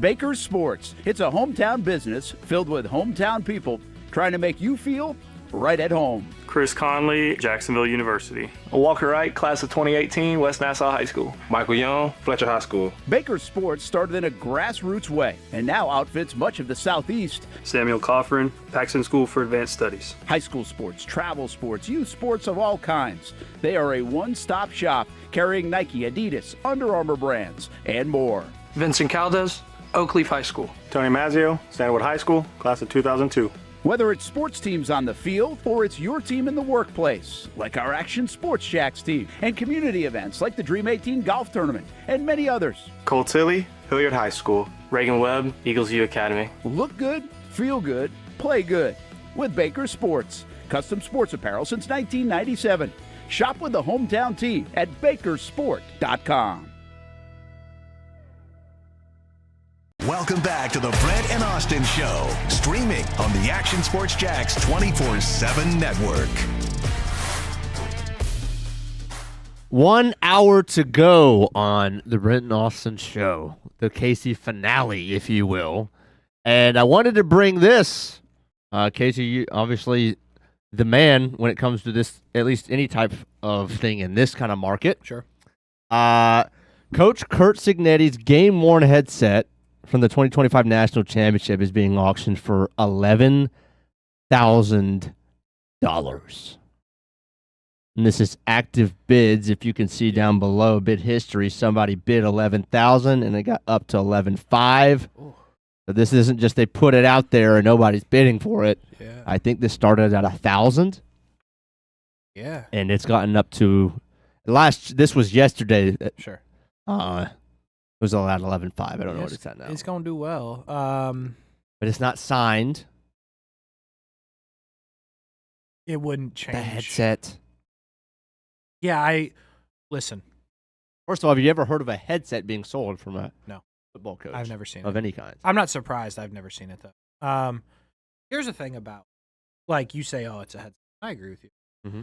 [SPEAKER 18] Baker's Sports. It's a hometown business filled with hometown people trying to make you feel right at home.
[SPEAKER 10] Chris Conley, Jacksonville University. Walker Wright, class of 2018, West Nassau High School. Michael Young, Fletcher High School.
[SPEAKER 18] Baker's Sports started in a grassroots way and now outfits much of the Southeast.
[SPEAKER 10] Samuel Coffrin, Paxton School for Advanced Studies.
[SPEAKER 18] High school sports, travel sports, youth sports of all kinds. They are a one-stop shop carrying Nike, Adidas, Under Armour brands, and more.
[SPEAKER 10] Vincent Caldes, Oak Leaf High School. Tony Mazzio, Stanwood High School, class of 2002.
[SPEAKER 18] Whether it's sports teams on the field or it's your team in the workplace, like our Action Sports Jacks team, and community events like the Dream 18 Golf Tournament, and many others.
[SPEAKER 10] Cole Tilley, Hilliard High School. Reagan Webb, Eagles View Academy.
[SPEAKER 18] Look good, feel good, play good with Baker Sports. Custom sports apparel since 1997. Shop with the hometown team at bakersport.com.
[SPEAKER 1] Welcome back to the Brent and Austen Show, streaming on the Action Sports Jacks 24/7 network.
[SPEAKER 3] 1 hour to go on the Brent and Austen Show. the Kasey finale, if you will. And I wanted to bring this. Kasey, you obviously the man when it comes to this, at least any type of thing in this kind of market.
[SPEAKER 11] Sure.
[SPEAKER 3] Coach Kurt Cignetti's game-worn headset from the 2025 National Championship is being auctioned for $11,000. And this is active bids. If you can see down below bid history, somebody bid $11,000 and it got up to $11,500. So this isn't just they put it out there and nobody's bidding for it.
[SPEAKER 11] Yeah.
[SPEAKER 3] I think this started at $1,000.
[SPEAKER 11] Yeah.
[SPEAKER 3] And it's gotten up to this was yesterday.
[SPEAKER 11] Sure.
[SPEAKER 3] It was at 11.5. I don't know what it's at now.
[SPEAKER 11] It's gonna do well.
[SPEAKER 3] But it's not signed.
[SPEAKER 11] It wouldn't change.
[SPEAKER 3] The headset.
[SPEAKER 11] Yeah, listen.
[SPEAKER 3] First of all, have you ever heard of a headset being sold from a football coach?
[SPEAKER 11] I've never seen it.
[SPEAKER 3] Of any kind.
[SPEAKER 11] I'm not surprised. I've never seen it, though. Here's the thing about, like, you say, oh, it's a headset. I agree with you.
[SPEAKER 3] Mm-hmm.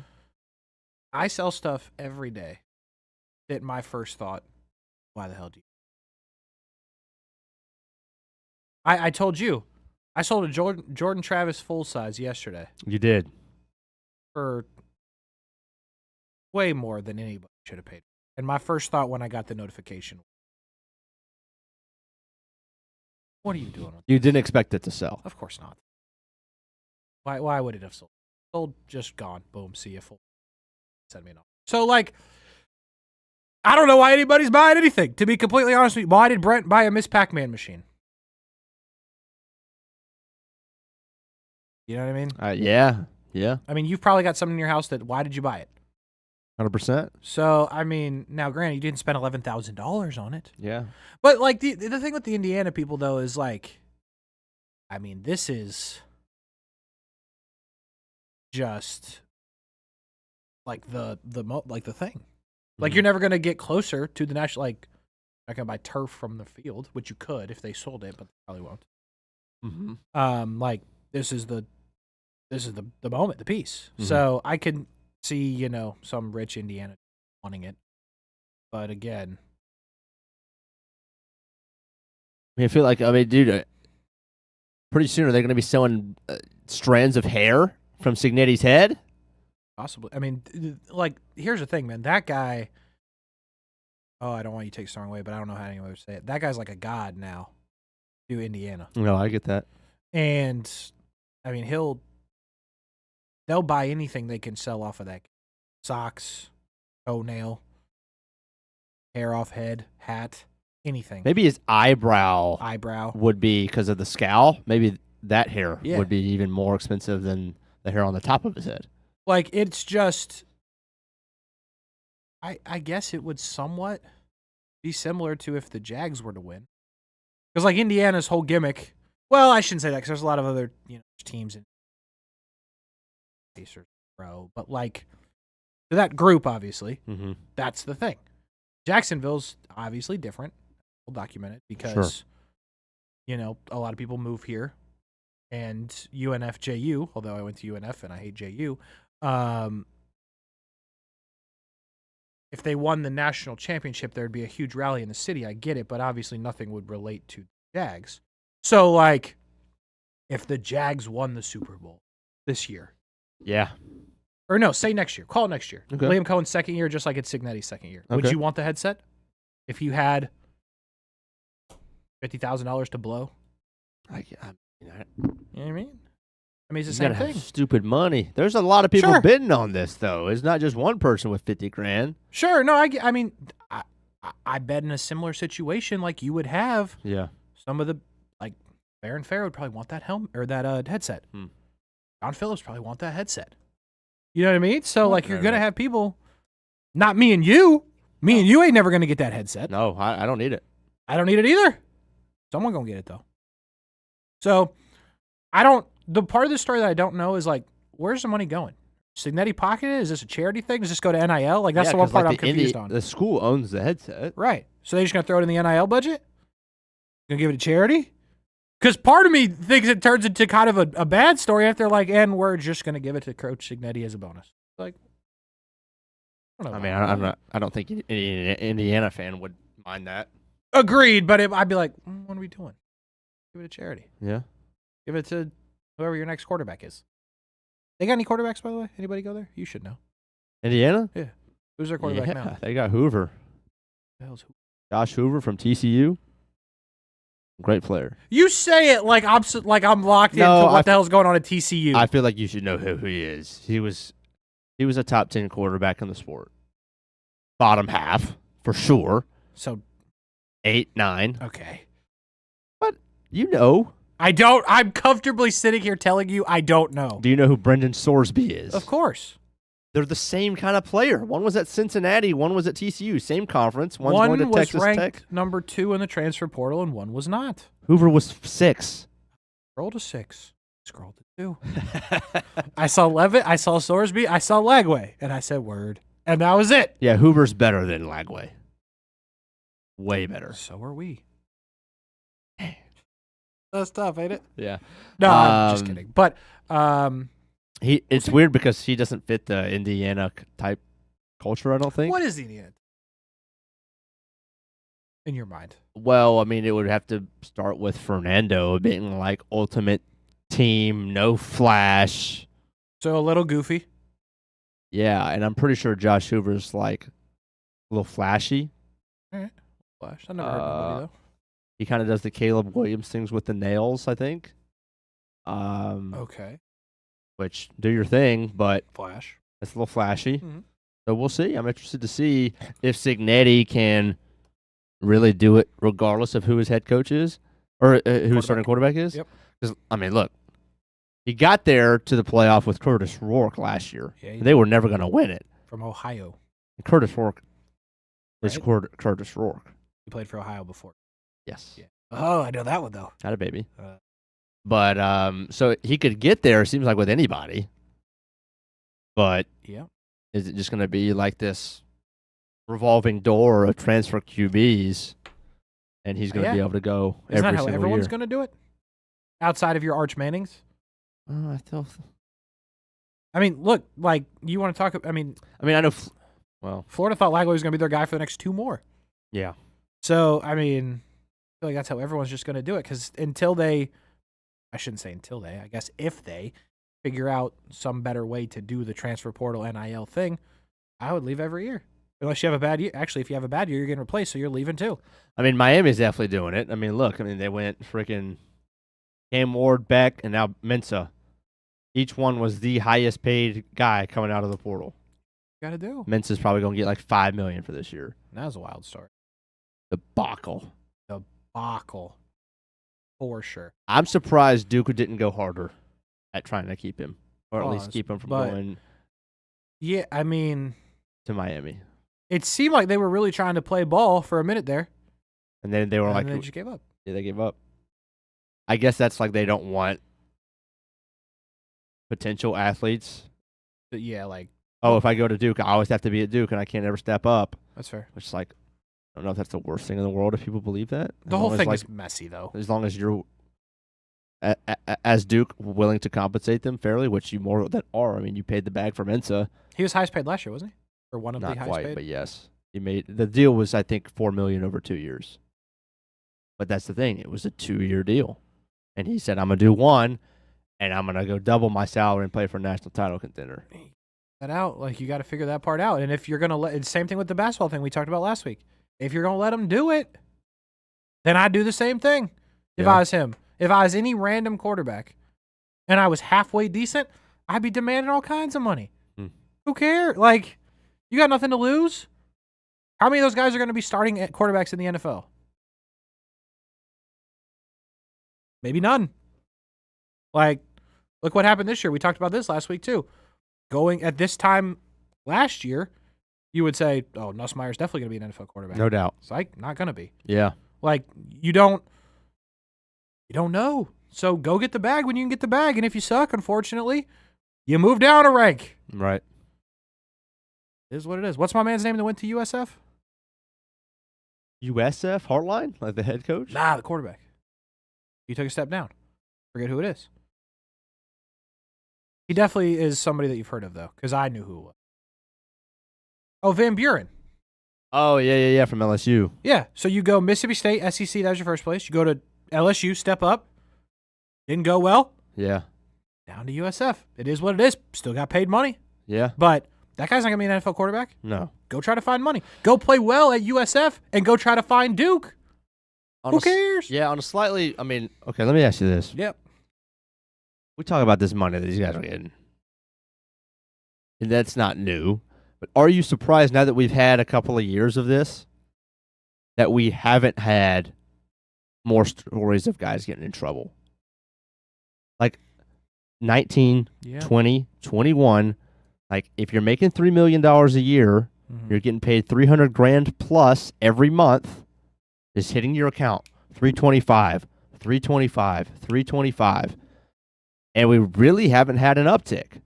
[SPEAKER 11] I sell stuff every day that my first thought, why the hell do you? I told you, I sold a Jordan Travis full size yesterday.
[SPEAKER 3] You did.
[SPEAKER 11] For way more than anybody should have paid. And my first thought when I got the notification, what are you doing?
[SPEAKER 3] You didn't expect it to sell.
[SPEAKER 11] Of course not. Why would it have sold? Sold, just gone. Boom, see you full. Send me an offer. So, like, I don't know why anybody's buying anything, to be completely honest with you. Why did Brent buy a Miss Pac-Man machine? You know what I mean?
[SPEAKER 3] Yeah.
[SPEAKER 11] I mean, you've probably got something in your house that, why did you buy it?
[SPEAKER 3] 100%.
[SPEAKER 11] So, I mean, now granted, you didn't spend $11,000 on it.
[SPEAKER 3] Yeah.
[SPEAKER 11] But, like, the thing with the Indiana people, though, is, like, I mean, this is just, like, the thing. Like, you're never going to get closer to the national, like, not going to buy turf from the field, which you could if they sold it, but they probably won't.
[SPEAKER 3] Mm-hmm.
[SPEAKER 11] Like, this is the moment, the piece.
[SPEAKER 3] Mm-hmm.
[SPEAKER 11] So I can see, you know, some rich Indiana wanting it. But again,
[SPEAKER 3] I feel like, dude, pretty soon are they going to be selling strands of hair from Cignetti's head?
[SPEAKER 11] Possibly. I mean, like, here's the thing, man. That guy, I don't want you to take the wrong way, but I don't know how anyone would say it. That guy's like a god now to Indiana.
[SPEAKER 3] No, I get that.
[SPEAKER 11] And, I mean, they'll buy anything they can sell off of that. Socks, toenail, hair off head, hat, anything.
[SPEAKER 3] Maybe his eyebrow would be because of the scowl. Maybe that hair would be even more expensive than the hair on the top of his head.
[SPEAKER 11] Like, it's just, I guess it would somewhat be similar to if the Jags were to win. Because, like, Indiana's whole gimmick, well, I shouldn't say that because there's a lot of other teams in Pacers, but, like, to that group, obviously, that's the thing. Jacksonville's obviously different. We'll document it because, a lot of people move here. And UNFJU, although I went to UNF and I hate JU, if they won the national championship, there'd be a huge rally in the city. I get it, but obviously nothing would relate to the Jags. So, like, if the Jags won the Super Bowl this year.
[SPEAKER 3] Yeah.
[SPEAKER 11] Or no, say next year. Call it next year.
[SPEAKER 3] Okay.
[SPEAKER 11] Liam Cohen's second year, just like it's Cignetti's second year.
[SPEAKER 3] Okay.
[SPEAKER 11] Would you want the headset? If you had $50,000 to blow?
[SPEAKER 3] You
[SPEAKER 11] know what I mean? I mean, it's the
[SPEAKER 3] You
[SPEAKER 11] same
[SPEAKER 3] gotta
[SPEAKER 11] thing.
[SPEAKER 3] have stupid money. There's a lot of people
[SPEAKER 11] Sure.
[SPEAKER 3] bidding on this, though. It's not just one person with $50,000.
[SPEAKER 11] Sure. No, I mean, I bet in a similar situation like you would have.
[SPEAKER 3] Yeah.
[SPEAKER 11] Some of the, like, Baron Fair would probably want that helmet or that headset. John Phillips probably want that headset. You know what I mean? So, like, you're going to have people, not me and you. Me and you ain't never going to get that headset.
[SPEAKER 3] No, I don't need it.
[SPEAKER 11] I don't need it either. Someone going to get it, though. So, the part of the story that I don't know is, like, where's the money going? Cignetti pocket it? Is this a charity thing? Does this go to NIL? Like, that's the one part I'm confused on.
[SPEAKER 3] The school owns the headset.
[SPEAKER 11] Right. So they're just going to throw it in the NIL budget? Going to give it to charity? Because part of me thinks it turns into kind of a bad story if they're like, and we're just going to give it to Coach Cignetti as a bonus. Like, I don't know.
[SPEAKER 3] I mean, I don't think any Indiana fan would mind that.
[SPEAKER 11] Agreed, but I'd be like, what are we doing? Give it to charity.
[SPEAKER 3] Yeah.
[SPEAKER 11] Give it to whoever your next quarterback is. They got any quarterbacks, by the way? Anybody go there? You should know.
[SPEAKER 3] Indiana?
[SPEAKER 11] Yeah. Who's their quarterback now?
[SPEAKER 3] They got Hoover.
[SPEAKER 11] The hell's Hoover?
[SPEAKER 3] Josh Hoover from TCU. Great player.
[SPEAKER 11] You say it like I'm locked into what the hell's going on at TCU.
[SPEAKER 3] I feel like you should know who he is. He was a top 10 quarterback in the sport. Bottom half, for sure.
[SPEAKER 11] So
[SPEAKER 3] 8, 9.
[SPEAKER 11] Okay.
[SPEAKER 3] But you know.
[SPEAKER 11] I don't. I'm comfortably sitting here telling you I don't know.
[SPEAKER 3] Do you know who Brendan Sorsby is?
[SPEAKER 11] Of course.
[SPEAKER 3] They're the same kind of player. One was at Cincinnati, one was at TCU. Same conference. One's
[SPEAKER 11] One
[SPEAKER 3] going to
[SPEAKER 11] was
[SPEAKER 3] Texas
[SPEAKER 11] ranked
[SPEAKER 3] Tech.
[SPEAKER 11] number 2 in the transfer portal, and one was not.
[SPEAKER 3] Hoover was 6.
[SPEAKER 11] Scroll to 6. Scroll to 2. I saw Levitt. I saw Sorsby. I saw Lagway. And I said word. And that was it.
[SPEAKER 3] Yeah, Hoover's better than Lagway. Way better.
[SPEAKER 11] So are we. That's tough, ain't it?
[SPEAKER 3] Yeah.
[SPEAKER 11] No, I'm just kidding. But
[SPEAKER 3] it's weird because he doesn't fit the Indiana type culture, I don't think.
[SPEAKER 11] what is the Indiana? In your mind?
[SPEAKER 3] Well, I mean, it would have to start with Fernando being like ultimate team, no flash.
[SPEAKER 11] So a little goofy.
[SPEAKER 3] Yeah, and I'm pretty sure Josh Hoover's like a little flashy.
[SPEAKER 11] All right. Flash. I never heard nobody, though.
[SPEAKER 3] He kind of does the Caleb Williams things with the nails, I think.
[SPEAKER 11] Okay.
[SPEAKER 3] Which, do your thing, but
[SPEAKER 11] Flash.
[SPEAKER 3] it's a little flashy.
[SPEAKER 11] Mm-hmm.
[SPEAKER 3] So we'll see. I'm interested to see if Signetti can really do it regardless of who his head coach is or who his starting quarterback is.
[SPEAKER 11] Yep.
[SPEAKER 3] Because, I mean, look, he got there to the playoff with Curtis Rourke last year.
[SPEAKER 11] Yeah,
[SPEAKER 3] They were never going to win it.
[SPEAKER 11] From Ohio.
[SPEAKER 3] And Curtis Rourke is
[SPEAKER 11] Right?
[SPEAKER 3] Curtis Rourke.
[SPEAKER 11] He played for Ohio before.
[SPEAKER 3] Yes.
[SPEAKER 11] Yeah. Oh, I know that one, though.
[SPEAKER 3] Had a baby. But so he could get there, it seems like, with anybody. But
[SPEAKER 11] yeah,
[SPEAKER 3] is it just going to be like this revolving door of transfer QBs, and he's going to be able to go
[SPEAKER 11] Isn't
[SPEAKER 3] every
[SPEAKER 11] that how
[SPEAKER 3] single
[SPEAKER 11] everyone's
[SPEAKER 3] year?
[SPEAKER 11] going to do it? Outside of your Arch Mannings?
[SPEAKER 3] I feel.
[SPEAKER 11] I mean, look, like, you want to talk, I mean,
[SPEAKER 3] I know,
[SPEAKER 11] Florida thought Lagway was going to be their guy for the next 2 more.
[SPEAKER 3] Yeah.
[SPEAKER 11] So, I mean, I feel like that's how everyone's just going to do it, because until they, I shouldn't say until they, I guess if they figure out some better way to do the transfer portal NIL thing, I would leave every year. Unless you have a bad year. Actually, if you have a bad year, you're getting replaced, so you're leaving too.
[SPEAKER 3] I mean, Miami's definitely doing it. I mean, look, they went freaking Cam Ward, Beck, and now Mensah. Each one was the highest paid guy coming out of the portal.
[SPEAKER 11] Got to do.
[SPEAKER 3] Mensah's probably going to get like $5 million for this year.
[SPEAKER 11] That was a wild start.
[SPEAKER 3] Debacle.
[SPEAKER 11] For sure.
[SPEAKER 3] I'm surprised Duke didn't go harder at trying to keep him, or at least
[SPEAKER 11] Pause,
[SPEAKER 3] keep him from
[SPEAKER 11] but-
[SPEAKER 3] going
[SPEAKER 11] Yeah, I mean,
[SPEAKER 3] to Miami.
[SPEAKER 11] it seemed like they were really trying to play ball for a minute there.
[SPEAKER 3] And then they were
[SPEAKER 11] And
[SPEAKER 3] like,
[SPEAKER 11] then they just gave up.
[SPEAKER 3] Yeah, they gave up. I guess that's like they don't want potential athletes.
[SPEAKER 11] But yeah, like,
[SPEAKER 3] Oh, if I go to Duke, I always have to be at Duke, and I can't ever step up.
[SPEAKER 11] That's fair.
[SPEAKER 3] Which is like, I don't know if that's the worst thing in the world if people believe that.
[SPEAKER 11] The
[SPEAKER 3] As
[SPEAKER 11] whole
[SPEAKER 3] long as,
[SPEAKER 11] thing
[SPEAKER 3] like,
[SPEAKER 11] is messy, though.
[SPEAKER 3] As long as you're, as Duke, willing to compensate them fairly, which you more than are. I mean, you paid the bag for Mensah.
[SPEAKER 11] He was highest paid last year, wasn't he? Or one of
[SPEAKER 3] Not
[SPEAKER 11] the highest
[SPEAKER 3] quite,
[SPEAKER 11] paid?
[SPEAKER 3] but yes. He made the deal was, I think, $4 million over 2 years. But that's the thing; it was a 2-year deal, and he said, "I'm gonna do one, and I'm gonna go double my salary and play for a national title contender."
[SPEAKER 11] That out. Like, you got to figure that part out. And if you're going to let, it's same thing with the basketball thing we talked about last week. If you're going to let him do it, then I'd do the same thing. If I was him, if I was any random quarterback and I was halfway decent, I'd be demanding all kinds of money. Who cares? Like, you got nothing to lose. How many of those guys are going to be starting at quarterbacks in the NFL? Maybe none. Like, look what happened this year. We talked about this last week too. Going at this time last year, you would say, oh, Nussmeier's definitely going to be an NFL quarterback.
[SPEAKER 3] No doubt.
[SPEAKER 11] It's like, not going to be.
[SPEAKER 3] Yeah.
[SPEAKER 11] Like, you don't know. So go get the bag when you can get the bag. And if you suck, unfortunately, you move down a rank.
[SPEAKER 3] Right.
[SPEAKER 11] It is what it is. What's my man's name that went to USF?
[SPEAKER 3] USF Heartline, like the head coach.
[SPEAKER 11] Nah, the quarterback. He took a step down. Forget who it is. He definitely is somebody that you've heard of, though, because I knew who it was. Oh, Van Buren.
[SPEAKER 3] Oh, yeah, from LSU.
[SPEAKER 11] Yeah. So you go Mississippi State, SEC, that was your first place. You go to LSU, step up. Didn't go well.
[SPEAKER 3] Yeah.
[SPEAKER 11] Down to USF. It is what it is. Still got paid money.
[SPEAKER 3] Yeah.
[SPEAKER 11] But that guy's not going to be an NFL quarterback.
[SPEAKER 3] No.
[SPEAKER 11] Go try to find money. Go play well at USF and go try to find Duke. Who cares?
[SPEAKER 3] Yeah, on a slightly, okay, let me ask you this.
[SPEAKER 11] Yep.
[SPEAKER 3] We talk about this money that these guys are getting. And that's not new. But are you surprised now that we've had a couple of years of this that we haven't had more stories of guys getting in trouble? Like 19, 20, 21, like if you're making $3 million a year, you're getting paid $300,000 plus every month is hitting your account. 325, 325, 325. And we really haven't had an uptick.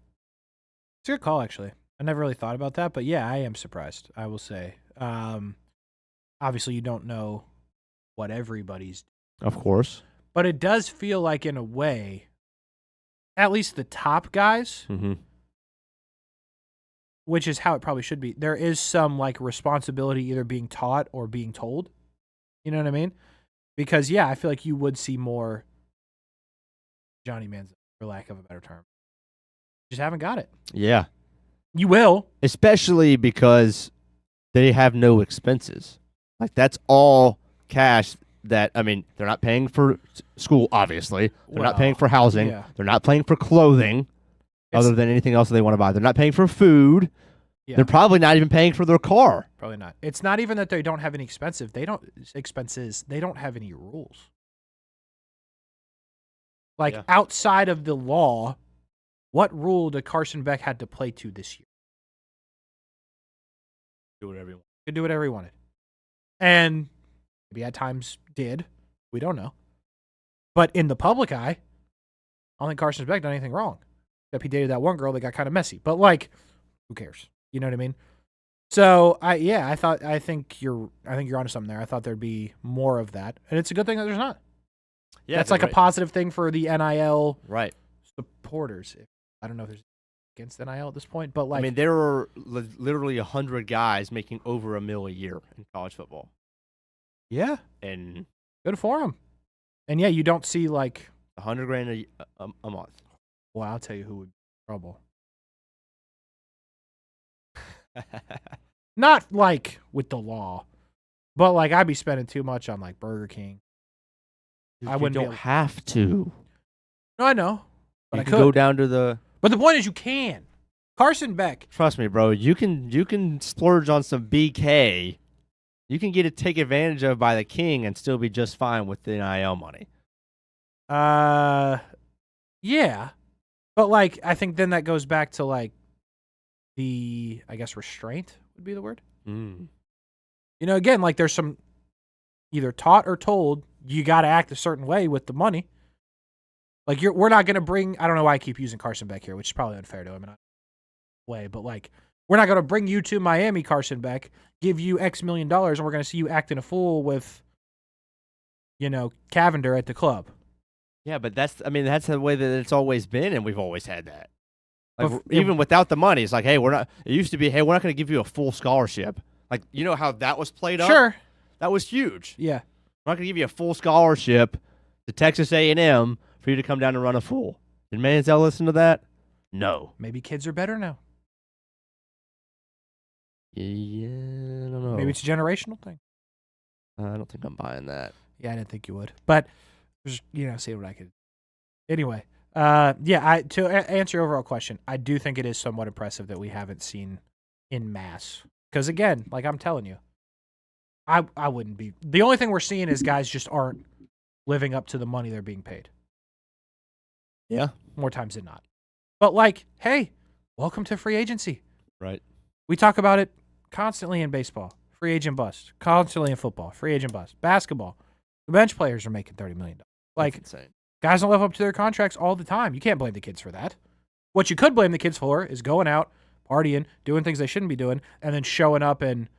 [SPEAKER 11] It's a good call, actually. I never really thought about that, but yeah, I am surprised, I will say. Obviously, you don't know what everybody's doing.
[SPEAKER 3] Of course.
[SPEAKER 11] But it does feel like, in a way, at least the top guys, which is how it probably should be, there is some like responsibility either being taught or being told. You know what I mean? Because, yeah, I feel like you would see more Johnny Manziel, for lack of a better term. Just haven't got it.
[SPEAKER 3] Yeah.
[SPEAKER 11] You will.
[SPEAKER 3] Especially because they have no expenses. Like, that's all cash that, they're not paying for school, obviously. They're not paying for housing.
[SPEAKER 11] Yeah.
[SPEAKER 3] They're not paying for clothing other than anything else that they want to buy. They're not paying for food. Yeah. They're probably not even paying for their car.
[SPEAKER 11] Probably not. It's not even that they don't have any expenses. They don't have any rules. Like, outside of the law, what rule did Carson Beck had to play to this year?
[SPEAKER 3] Do whatever you want.
[SPEAKER 11] Could do whatever he wanted. And maybe at times did. We don't know. But in the public eye, I don't think Carson Beck done anything wrong. Except he dated that one girl that got kind of messy. But, like, who cares? You know what I mean? So, I think you're onto something there. I thought there'd be more of that. And it's a good thing that there's not.
[SPEAKER 3] Yeah,
[SPEAKER 11] that's like a positive thing for the NIL supporters. I don't know if there's against NIL at this point, but like,
[SPEAKER 3] there are literally 100 guys making over $1 million a year in college football.
[SPEAKER 11] Yeah,
[SPEAKER 3] and
[SPEAKER 11] good for them. And yeah, you don't see like
[SPEAKER 3] $100,000 a month.
[SPEAKER 11] Well, I'll tell you who would be in trouble. Not like with the law, but like I'd be spending too much on like Burger King. I wouldn't.
[SPEAKER 3] You don't have to.
[SPEAKER 11] No, I know, but
[SPEAKER 3] you
[SPEAKER 11] I
[SPEAKER 3] can
[SPEAKER 11] could
[SPEAKER 3] go down to the.
[SPEAKER 11] But the point is, you can. Carson Beck.
[SPEAKER 3] Trust me, bro. You can splurge on some BK. You can get it taken advantage of by the king and still be just fine with the NIL money.
[SPEAKER 11] Yeah, but like I think then that goes back to like the restraint would be the word.
[SPEAKER 3] Mm.
[SPEAKER 11] You know, again, like there's some either taught or told you got to act a certain way with the money. Like we're not going to bring. I don't know why I keep using Carson Beck here, which is probably unfair to him in a way, but like we're not going to bring you to Miami, Carson Beck, give you X million dollars, and we're going to see you acting a fool with, Cavender at the club.
[SPEAKER 3] Yeah, but that's the way that it's always been, and we've always had that. Like even without the money, it's like, hey, we're not. It used to be, hey, we're not going to give you a full scholarship. Like, you know how that was played up?
[SPEAKER 11] Sure,
[SPEAKER 3] that was huge.
[SPEAKER 11] Yeah,
[SPEAKER 3] we're not going to give you a full scholarship to Texas A&M for you to come down and run a full. Did Manziel listen to that? No.
[SPEAKER 11] Maybe kids are better now.
[SPEAKER 3] Yeah, I don't know.
[SPEAKER 11] Maybe it's a generational thing.
[SPEAKER 3] I don't think I'm buying that.
[SPEAKER 11] Yeah, I didn't think you would. But, just, see what I could. Anyway, to answer your overall question, I do think it is somewhat impressive that we haven't seen in mass. Because, again, like I'm telling you, I wouldn't be. The only thing we're seeing is guys just aren't living up to the money they're being paid.
[SPEAKER 3] Yeah.
[SPEAKER 11] More times than not. But, like, hey, welcome to free agency.
[SPEAKER 3] Right.
[SPEAKER 11] We talk about it constantly in baseball. Free agent bust. Constantly in football. Free agent bust. Basketball. The bench players are making $30 million. Like,
[SPEAKER 3] that's insane.
[SPEAKER 11] Guys don't live up to their contracts all the time. You can't blame the kids for that. What you could blame the kids for is going out, partying, doing things they shouldn't be doing, and then showing up and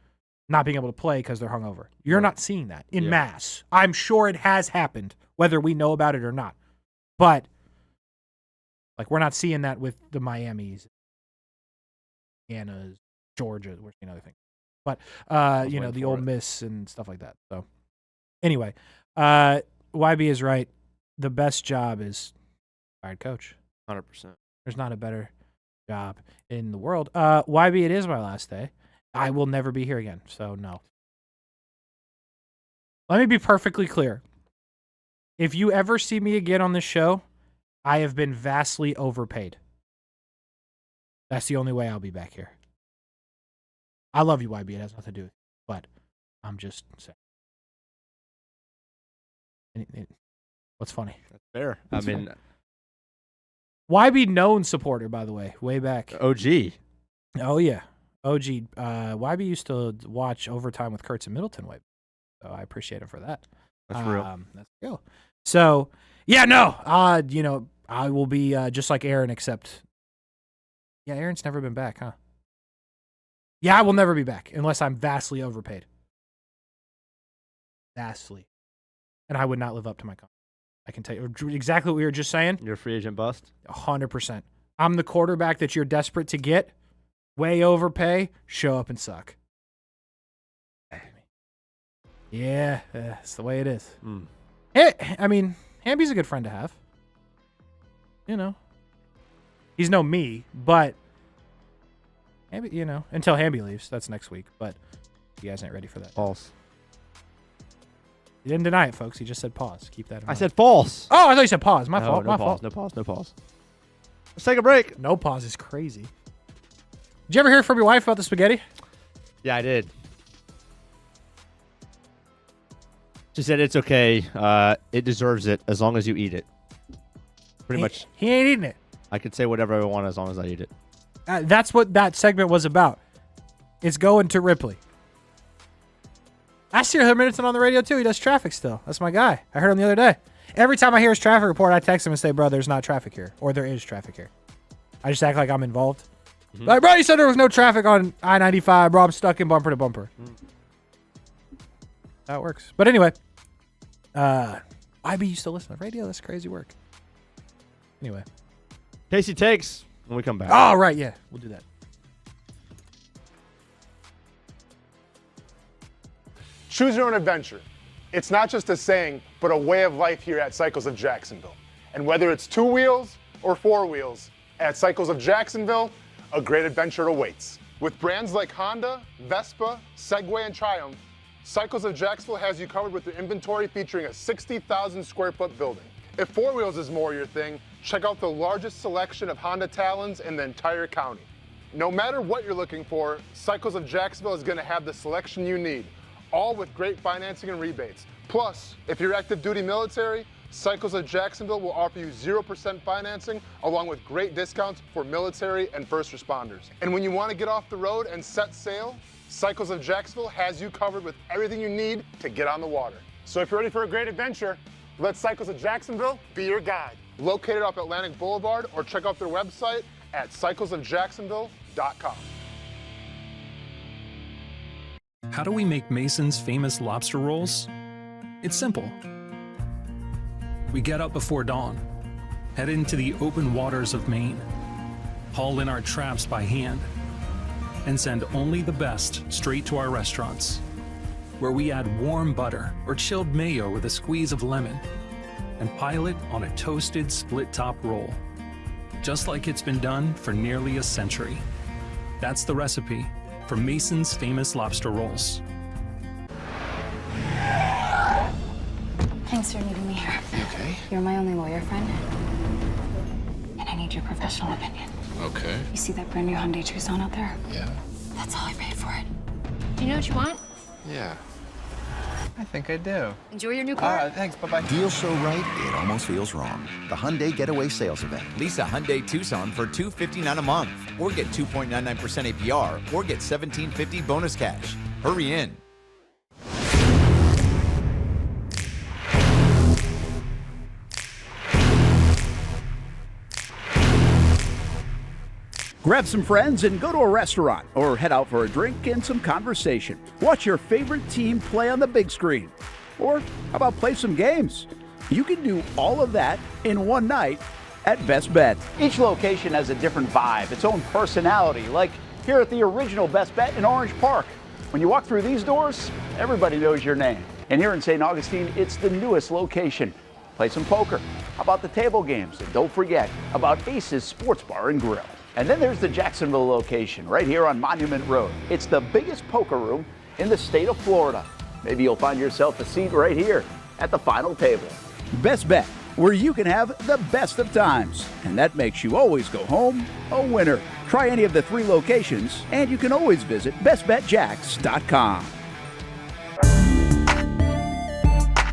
[SPEAKER 11] not being able to play because they're hungover. You're not seeing that in mass. I'm sure it has happened, whether we know about it or not. But, like, we're not seeing that with the Miamis, Anna's, Georgia. We're seeing other things. But the Ole Miss and stuff like that. So anyway, YB is right. The best job is fired coach.
[SPEAKER 3] 100%.
[SPEAKER 11] There's not a better job in the world. YB, it is my last day. I will never be here again. So no. Let me be perfectly clear. If you ever see me again on this show, I have been vastly overpaid. That's the only way I'll be back here. I love you, YB. It has nothing to do with it. But I'm just saying. What's funny?
[SPEAKER 3] That's fair. I mean,
[SPEAKER 11] YB known supporter, by the way, way back.
[SPEAKER 3] OG.
[SPEAKER 11] Oh, yeah. OG. YB used to watch Overtime with Kuhrts and Middleton way back. So I appreciate him for that.
[SPEAKER 3] That's real.
[SPEAKER 11] That's real. So, yeah, no. I will be just like Aaron, except, yeah, Aaron's never been back, huh? Yeah, I will never be back unless I'm vastly overpaid. Vastly. And I would not live up to my contract. I can tell you exactly what we were just saying.
[SPEAKER 3] You're a free agent bust?
[SPEAKER 11] 100%. I'm the quarterback that you're desperate to get. Way overpay. Show up and suck. Yeah, that's the way it is. I mean, Hamby's a good friend to have. He's no me, but Hamby, until Hamby leaves. That's next week, but you guys ain't ready for that.
[SPEAKER 3] False.
[SPEAKER 11] He didn't deny it, folks. He just said pause. Keep that in mind.
[SPEAKER 3] I said false.
[SPEAKER 11] Oh, I thought you said pause. My fault.
[SPEAKER 3] No
[SPEAKER 11] My
[SPEAKER 3] pause.
[SPEAKER 11] fault.
[SPEAKER 3] No pause. No pause. Let's take a break.
[SPEAKER 11] No pause is crazy. Did you ever hear from your wife about the spaghetti?
[SPEAKER 3] Yeah, I did. She said it's okay. It deserves it as long as you eat it. Pretty much.
[SPEAKER 11] He ain't eating it.
[SPEAKER 3] I can say whatever I want as long as I eat it.
[SPEAKER 11] That's what that segment was about. It's going to Ripley. I see Middleton on the radio too. He does traffic still. That's my guy. I heard him the other day. Every time I hear his traffic report, I text him and say, bro, there's not traffic here. Or there is traffic here. I just act like I'm involved. Like, bro, you said there was no traffic on I-95. Bro, I'm stuck in bumper to bumper. That works. But anyway, IB used to listen to the radio. That's crazy work. Anyway.
[SPEAKER 3] Kasey takes when we come back.
[SPEAKER 11] Oh, right. Yeah, we'll do that.
[SPEAKER 17] Choose your own adventure. It's not just a saying, but a way of life here at Cycles of Jacksonville. And whether it's 2 wheels or 4 wheels, at Cycles of Jacksonville, a great adventure awaits. With brands like Honda, Vespa, Segway, and Triumph, Cycles of Jacksonville has you covered with their inventory featuring a 60,000 square foot building. If 4 wheels is more your thing, check out the largest selection of Honda Talons in the entire county. No matter what you're looking for, Cycles of Jacksonville is going to have the selection you need, all with great financing and rebates. Plus, if you're active duty military, Cycles of Jacksonville will offer you 0% financing along with great discounts for military and first responders. And when you want to get off the road and set sail, Cycles of Jacksonville has you covered with everything you need to get on the water. So if you're ready for a great adventure, let Cycles of Jacksonville be your guide. Located off Atlantic Boulevard, or check out their website at cyclesofjacksonville.com.
[SPEAKER 19] How do we make Mason's famous lobster rolls? It's simple. We get up before dawn, head into the open waters of Maine, haul in our traps by hand, and send only the best straight to our restaurants, where we add warm butter or chilled mayo with a squeeze of lemon and pile it on a toasted split-top roll, just like it's been done for nearly a century. That's the recipe for Mason's famous lobster rolls.
[SPEAKER 20] Thanks for meeting me here.
[SPEAKER 21] Okay.
[SPEAKER 20] You're my only lawyer friend, and I need your professional opinion.
[SPEAKER 21] Okay.
[SPEAKER 20] You see that brand new Hyundai Tucson out there?
[SPEAKER 21] Yeah.
[SPEAKER 20] That's all I paid for it. Do you know what you want?
[SPEAKER 21] Yeah. I think I do.
[SPEAKER 20] Enjoy your new car.
[SPEAKER 21] Thanks. Bye-bye.
[SPEAKER 22] Deal so right, it almost feels wrong. The Hyundai Getaway Sales Event.
[SPEAKER 23] Lease a Hyundai Tucson for $259 a month, or get 2.99% APR, or get $1,750 bonus cash. Hurry in.
[SPEAKER 18] Grab some friends and go to a restaurant, or head out for a drink and some conversation. Watch your favorite team play on the big screen. Or how about play some games? You can do all of that in one night at Best Bet.
[SPEAKER 6] Each location has a different vibe, its own personality, like here at the original Best Bet in Orange Park.
[SPEAKER 4] When you walk through these doors, everybody knows your name. And here in St. Augustine, it's the newest location. Play some poker. How about the table games? And don't forget about Ace's Sports Bar and Grill. And then there's the Jacksonville location right here on Monument Road. It's the biggest poker room in the state of Florida. Maybe you'll find yourself a seat right here at the final table.
[SPEAKER 18] Best Bet, where you can have the best of times. And that makes you always go home a winner. Try any of the 3 locations, and you can always visit bestbetjax.com.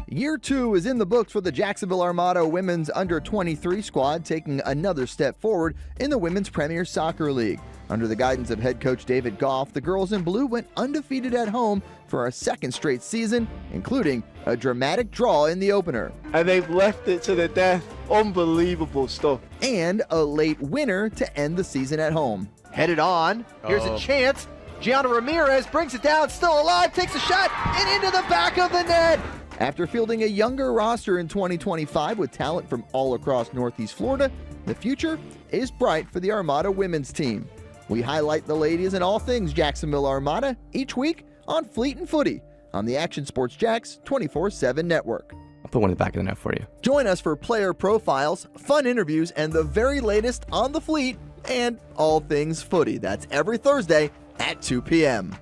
[SPEAKER 15] Year 2 is in the books for the Jacksonville Armada women's under-23 squad, taking another step forward in the Women's Premier Soccer League. Under the guidance of head coach David Goff, the girls in blue went undefeated at home for a second straight season, including a dramatic draw in the opener.
[SPEAKER 24] And they've left it to the death. Unbelievable stuff.
[SPEAKER 15] And a late winner to end the season at home.
[SPEAKER 25] Headed on. Here's a chance. Gianna Ramirez brings it down, still alive, takes a shot, and into the back of the net.
[SPEAKER 15] After fielding a younger roster in 2025 with talent from all across Northeast Florida, the future is bright for the Armada women's team. We highlight the ladies and all things Jacksonville Armada each week on Fleet and Footy on the Action Sports Jax 24/7 network.
[SPEAKER 5] I'll put one in the back of the net for you.
[SPEAKER 15] Join us for player profiles, fun interviews, and the very latest on the Fleet and all things footy. That's every Thursday at 2 p.m.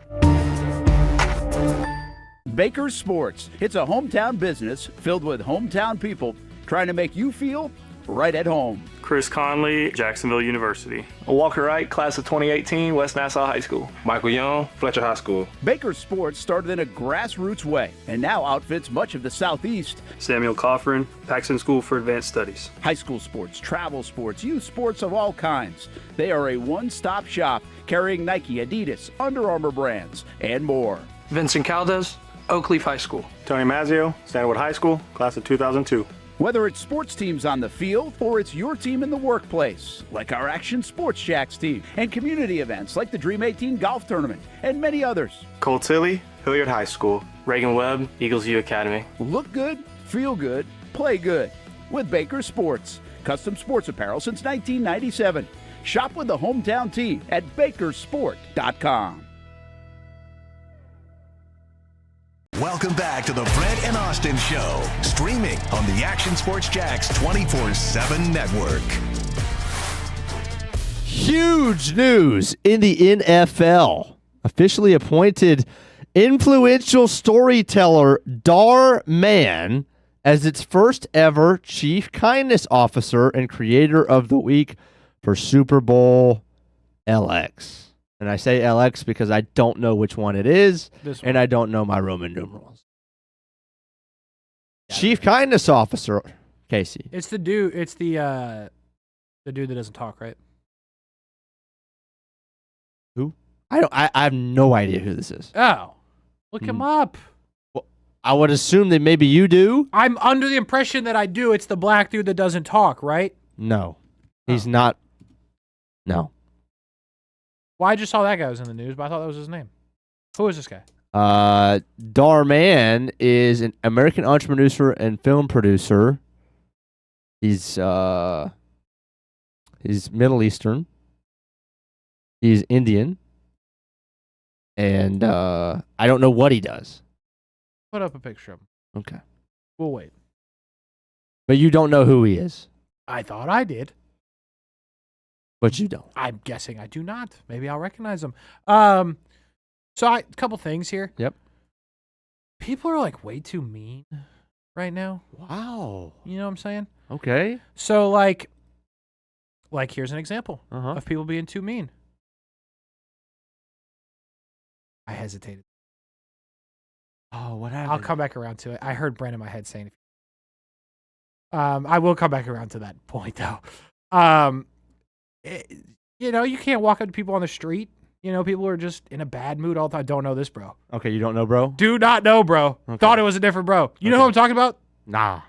[SPEAKER 18] Baker's Sports. It's a hometown business filled with hometown people trying to make you feel right at home.
[SPEAKER 10] Chris Conley, Jacksonville University. Walker Wright, class of 2018, West Nassau High School.
[SPEAKER 16] Michael Young, Fletcher High School.
[SPEAKER 18] Baker's Sports started in a grassroots way and now outfits much of the Southeast.
[SPEAKER 10] Samuel Coffrin, Paxton School for Advanced Studies.
[SPEAKER 18] High school sports, travel sports, youth sports of all kinds. They are a one-stop shop carrying Nike, Adidas, Under Armour brands, and more.
[SPEAKER 7] Vincent Caldes, Oakleaf High School.
[SPEAKER 16] Tony Mazzio, Stanwood High School, class of 2002.
[SPEAKER 18] Whether it's sports teams on the field or it's your team in the workplace, like our Action Sports Jax team, and community events like the Dream 18 Golf Tournament, and many others.
[SPEAKER 16] Cole Tilley, Hilliard High School.
[SPEAKER 7] Reagan Webb, Eagles View Academy.
[SPEAKER 18] Look good, feel good, play good with Baker Sports. Custom sports apparel since 1997. Shop with the hometown team at bakersport.com.
[SPEAKER 1] Welcome back to the Brent and Austen Show, streaming on the Action Sports Jax 24/7 network.
[SPEAKER 3] Huge news in the NFL. Officially appointed influential storyteller Dar Mann as its first ever Chief Kindness Officer and Creator of the Week for Super Bowl LX. And I say LX because I don't know which one it is, and I don't know my Roman numerals. Chief Kindness Officer, Kasey.
[SPEAKER 11] It's the dude. It's the dude that doesn't talk, right?
[SPEAKER 3] Who? I have no idea who this is.
[SPEAKER 11] Oh, look him up.
[SPEAKER 3] Well, I would assume that maybe you do.
[SPEAKER 11] I'm under the impression that I do. It's the black dude that doesn't talk, right?
[SPEAKER 3] No, he's not. No.
[SPEAKER 11] Well, I just saw that guy was in the news, but I thought that was his name. Who is this guy?
[SPEAKER 3] Dar Mann is an American entrepreneur and film producer. He's Middle Eastern. He's Indian. And I don't know what he does.
[SPEAKER 11] Put up a picture of him.
[SPEAKER 3] Okay.
[SPEAKER 11] We'll wait.
[SPEAKER 3] But you don't know who he is.
[SPEAKER 11] I thought I did.
[SPEAKER 3] But you don't.
[SPEAKER 11] I'm guessing I do not. Maybe I'll recognize him. A couple things here.
[SPEAKER 3] Yep.
[SPEAKER 11] People are like way too mean right now.
[SPEAKER 3] Wow.
[SPEAKER 11] You know what I'm saying?
[SPEAKER 3] Okay.
[SPEAKER 11] So like here's an example of people being too mean. I hesitated.
[SPEAKER 3] Oh, what happened?
[SPEAKER 11] I'll come back around to it. I heard Brent in my head saying I will come back around to that point though. You can't walk up to people on the street. People are just in a bad mood all the time. Don't know this, bro.
[SPEAKER 3] Okay, you don't know, bro?
[SPEAKER 11] Do not know, bro.
[SPEAKER 3] Okay.
[SPEAKER 11] Thought it was a different bro. You know who I'm talking about?
[SPEAKER 3] Nah.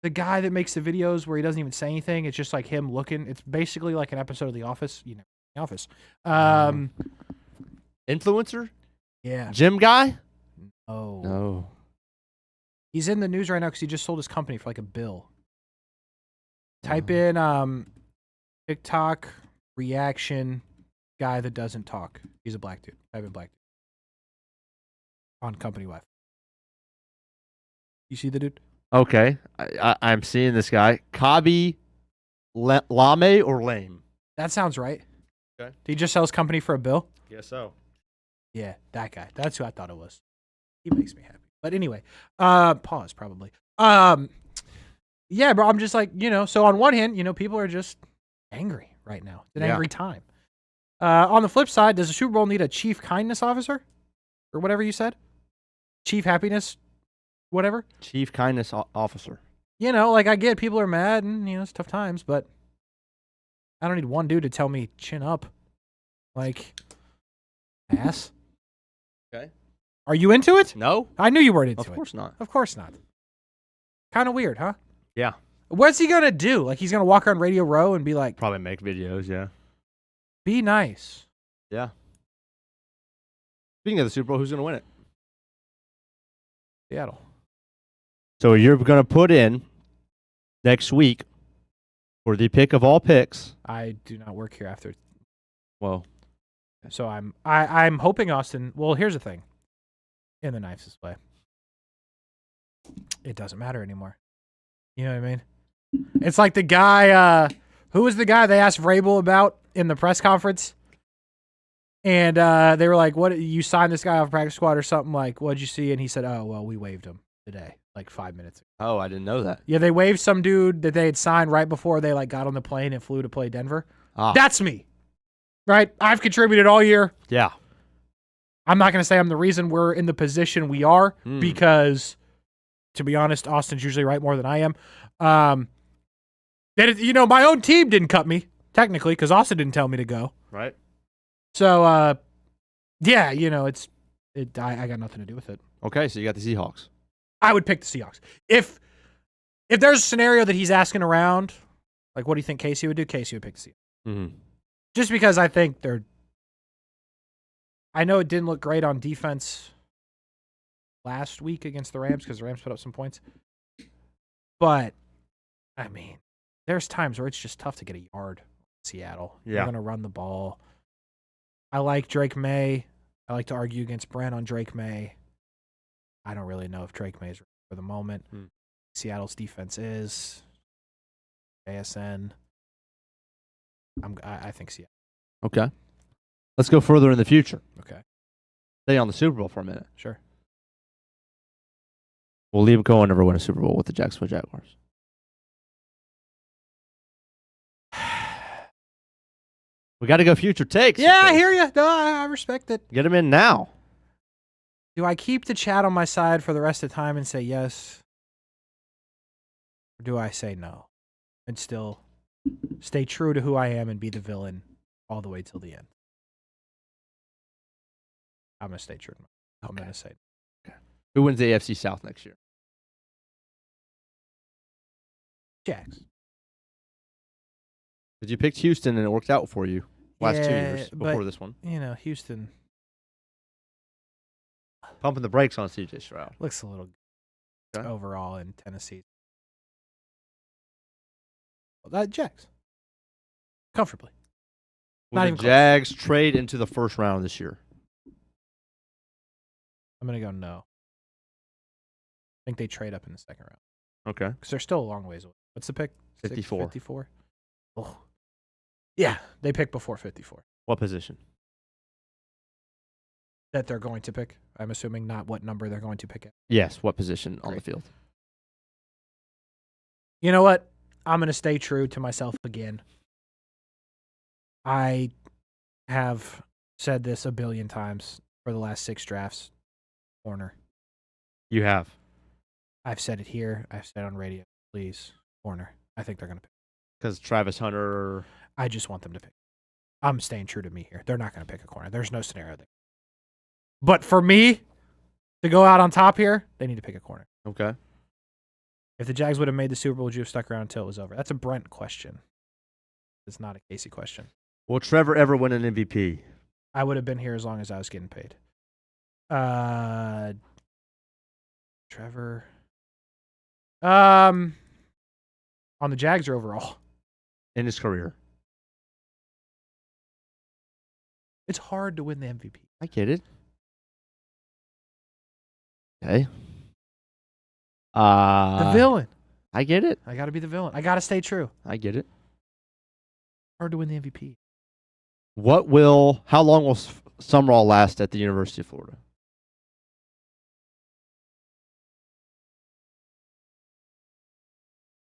[SPEAKER 11] The guy that makes the videos where he doesn't even say anything. It's just like him looking. It's basically like an episode of The Office. The Office.
[SPEAKER 3] Influencer?
[SPEAKER 11] Yeah.
[SPEAKER 3] Gym guy?
[SPEAKER 11] Oh.
[SPEAKER 3] No.
[SPEAKER 11] He's in the news right now because he just sold his company for like $1 billion. Type in TikTok reaction guy that doesn't talk. He's a black dude. I've been black dude. On company Wi-Fi. You see the dude?
[SPEAKER 3] Okay. I'm seeing this guy. Kabi Lame or Lame?
[SPEAKER 11] That sounds right.
[SPEAKER 3] Okay.
[SPEAKER 11] Did he just sell his company for a bill?
[SPEAKER 3] Guess so.
[SPEAKER 11] Yeah, that guy. That's who I thought it was. He makes me happy. But anyway, pause probably. Yeah, bro, I'm just like, so on one hand, people are just angry right now. It's an angry time. On the flip side, does the Super Bowl need a chief kindness officer? Or whatever you said? Chief happiness, whatever?
[SPEAKER 3] Chief kindness officer.
[SPEAKER 11] I get people are mad and, it's tough times, but I don't need one dude to tell me chin up. Ass.
[SPEAKER 3] Okay.
[SPEAKER 11] Are you into it?
[SPEAKER 3] No.
[SPEAKER 11] I knew you weren't into it.
[SPEAKER 3] Of course not.
[SPEAKER 11] Of course not. Kind of weird, huh?
[SPEAKER 3] Yeah.
[SPEAKER 11] What's he going to do? He's going to walk around Radio Row and be like...
[SPEAKER 3] Probably make videos, yeah.
[SPEAKER 11] Be nice.
[SPEAKER 3] Yeah. Speaking of the Super Bowl, who's going to win it?
[SPEAKER 11] Seattle.
[SPEAKER 3] So you're going to put in next week for the pick of all picks.
[SPEAKER 11] I do not work here after.
[SPEAKER 3] Well.
[SPEAKER 11] So I'm hoping Austin... Well, here's the thing. In the nicest way. It doesn't matter anymore. You know what I mean? It's like the guy... who was the guy they asked Vrabel about in the press conference? And they were like, "What? You signed this guy off practice squad or something? What'd you see?" And he said, "Oh, well, we waived him today, 5 minutes ago."
[SPEAKER 3] Oh, I didn't know that.
[SPEAKER 11] Yeah, they waived some dude that they had signed right before they got on the plane and flew to play Denver. That's me, right? I've contributed all year.
[SPEAKER 3] Yeah.
[SPEAKER 11] I'm not going to say I'm the reason we're in the position we are because, to be honest, Austin's usually right more than I am. My own team didn't cut me technically because Austin didn't tell me to go.
[SPEAKER 3] Right.
[SPEAKER 11] So, I got nothing to do with it.
[SPEAKER 3] Okay, so you got the Seahawks.
[SPEAKER 11] I would pick the Seahawks. If there's a scenario that he's asking around, what do you think Kasey would do? Kasey would pick the Seahawks.
[SPEAKER 3] Mm-hmm.
[SPEAKER 11] Just because I think I know it didn't look great on defense last week against the Rams because the Rams put up some points. But, there's times where it's just tough to get a yard in Seattle.
[SPEAKER 3] Yeah.
[SPEAKER 11] They're going to run the ball. I like Drake May. I like to argue against Brent on Drake May. I don't really know if Drake May is ready for the moment. Seattle's defense is. ASN. I think Seattle.
[SPEAKER 3] Okay. Let's go further in the future.
[SPEAKER 11] Okay.
[SPEAKER 3] Stay on the Super Bowl for a minute.
[SPEAKER 11] Sure.
[SPEAKER 3] Will Liam Cohen ever win a Super Bowl with the Jacksonville Jaguars? We got to go future takes.
[SPEAKER 11] Yeah, I hear you. No, I respect it.
[SPEAKER 3] Get him in now.
[SPEAKER 11] Do I keep the chat on my side for the rest of the time and say yes? Or do I say no? And still stay true to who I am and be the villain all the way till the end? I'm going to stay true to myself. I'm going to say no.
[SPEAKER 3] Okay. Who wins the AFC South next year?
[SPEAKER 11] Jags.
[SPEAKER 3] Because you picked Houston and it worked out for you last 2 years before this one.
[SPEAKER 11] Houston.
[SPEAKER 3] Pumping the brakes on CJ Stroud.
[SPEAKER 11] Looks a little good overall in Tennessee. Jags. Comfortably.
[SPEAKER 3] Will
[SPEAKER 11] Not
[SPEAKER 3] the
[SPEAKER 11] even close.
[SPEAKER 3] Jags trade into the first round this year?
[SPEAKER 11] I'm going to go no. I think they trade up in the second round.
[SPEAKER 3] Okay.
[SPEAKER 11] Because they're still a long ways away. What's the pick?
[SPEAKER 3] 54.
[SPEAKER 11] 54? Oh. Yeah, they pick before 54.
[SPEAKER 3] What position?
[SPEAKER 11] That they're going to pick. I'm assuming not what number they're going to pick at.
[SPEAKER 3] Yes, what position on the field?
[SPEAKER 11] You know what? I'm going to stay true to myself again. I have said this a billion times for the last 6 drafts. Corner.
[SPEAKER 3] You have.
[SPEAKER 11] I've said it here. I've said it on radio. Please, corner. I think they're going to pick.
[SPEAKER 3] Because Travis Hunter.
[SPEAKER 11] I just want them to pick. I'm staying true to me here. They're not going to pick a corner. There's no scenario there. But for me to go out on top here, they need to pick a corner.
[SPEAKER 3] Okay.
[SPEAKER 11] If the Jags would have made the Super Bowl, would you have stuck around until it was over? That's a Brent question. It's not a Kasey question.
[SPEAKER 3] Will Trevor ever win an MVP?
[SPEAKER 11] I would have been here as long as I was getting paid. Trevor. On the Jags or overall?
[SPEAKER 3] In his career.
[SPEAKER 11] It's hard to win the MVP.
[SPEAKER 3] I get it. Okay.
[SPEAKER 11] The villain.
[SPEAKER 3] I get it.
[SPEAKER 11] I got to be the villain. I got to stay true.
[SPEAKER 3] I get it.
[SPEAKER 11] Hard to win the MVP.
[SPEAKER 3] How long will Summerall last at the University of Florida?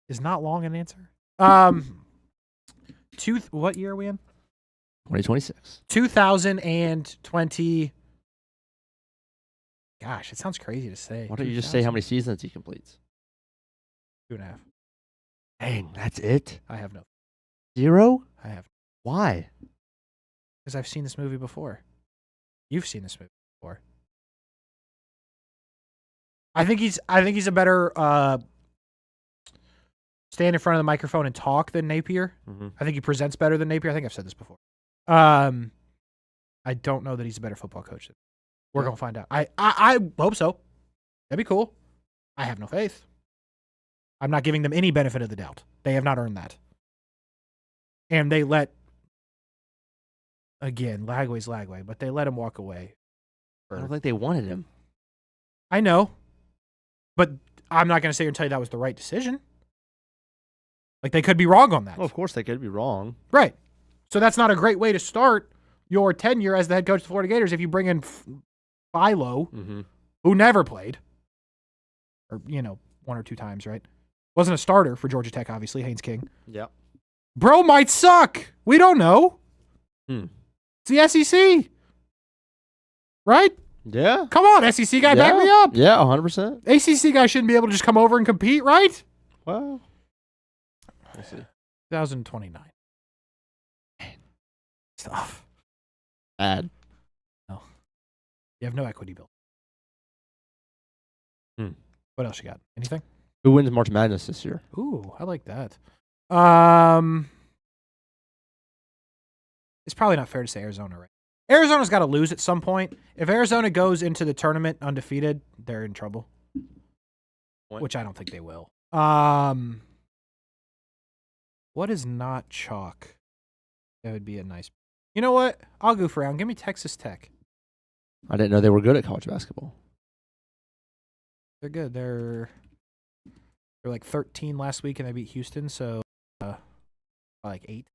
[SPEAKER 11] Is not long an answer? What year are we in?
[SPEAKER 3] 2026.
[SPEAKER 11] 2020. Gosh, it sounds crazy to say.
[SPEAKER 3] Why don't you just say how many seasons he completes?
[SPEAKER 11] 2.5.
[SPEAKER 3] Dang, that's it?
[SPEAKER 11] I have no.
[SPEAKER 3] 0?
[SPEAKER 11] I have.
[SPEAKER 3] Why?
[SPEAKER 11] Because I've seen this movie before. You've seen this movie before. I think he's a better stand in front of the microphone and talk than Napier.
[SPEAKER 3] Mm-hmm.
[SPEAKER 11] I think he presents better than Napier. I think I've said this before. I don't know that he's a better football coach. We're gonna find out. I hope so. That'd be cool. I have no faith. I'm not giving them any benefit of the doubt. They have not earned that. And they let, again, Lagway's Lagway, but they let him walk away.
[SPEAKER 3] I don't think they wanted him.
[SPEAKER 11] I know. But I'm not going to sit here and tell you that was the right decision. Like, they could be wrong on that.
[SPEAKER 3] Well, of course they could be wrong.
[SPEAKER 11] Right. So that's not a great way to start your tenure as the head coach of the Florida Gators if you bring in Philo, who never played. Or, one or two times, right? Wasn't a starter for Georgia Tech, obviously, Haynes King.
[SPEAKER 3] Yep.
[SPEAKER 11] Bro might suck. We don't know. It's the SEC. Right?
[SPEAKER 3] Yeah.
[SPEAKER 11] Come on, SEC guy, back me up.
[SPEAKER 3] Yeah, 100%.
[SPEAKER 11] ACC guy shouldn't be able to just come over and compete, right?
[SPEAKER 3] Well, we'll see.
[SPEAKER 11] 2029. Stuff.
[SPEAKER 3] Bad.
[SPEAKER 11] No. You have no equity built. What else you got? Anything?
[SPEAKER 3] Who wins March Madness this year?
[SPEAKER 11] Ooh, I like that. It's probably not fair to say Arizona, right? Arizona's got to lose at some point. If Arizona goes into the tournament undefeated, they're in trouble. Which I don't think they will. What is not chalk? That would be a nice. You know what? I'll goof around. Give me Texas Tech.
[SPEAKER 3] I didn't know they were good at college basketball.
[SPEAKER 11] They're good. They're like 13 last week, and they beat Houston, so like 8.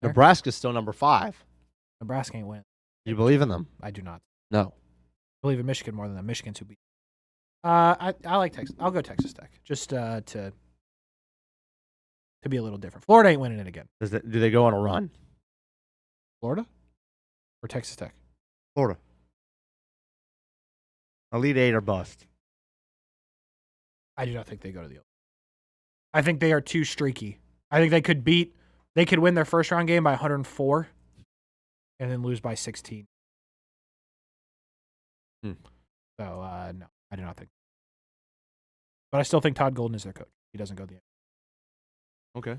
[SPEAKER 3] Nebraska's still number 5.
[SPEAKER 11] Nebraska ain't win.
[SPEAKER 3] You believe in them?
[SPEAKER 11] I do not.
[SPEAKER 3] No.
[SPEAKER 11] I believe in Michigan more than them. Michigan's who beat. I like Texas. I'll go Texas Tech just to be a little different. Florida ain't winning it again.
[SPEAKER 3] Do they go on a run?
[SPEAKER 11] Florida or Texas Tech?
[SPEAKER 3] Florida. Elite 8 or bust.
[SPEAKER 11] I do not think they go to the. I think they are too streaky. I think they could win their first round game by 104 and then lose by 16. So, no, I do not think. But I still think Todd Golden is their coach. He doesn't go the end.
[SPEAKER 3] Okay.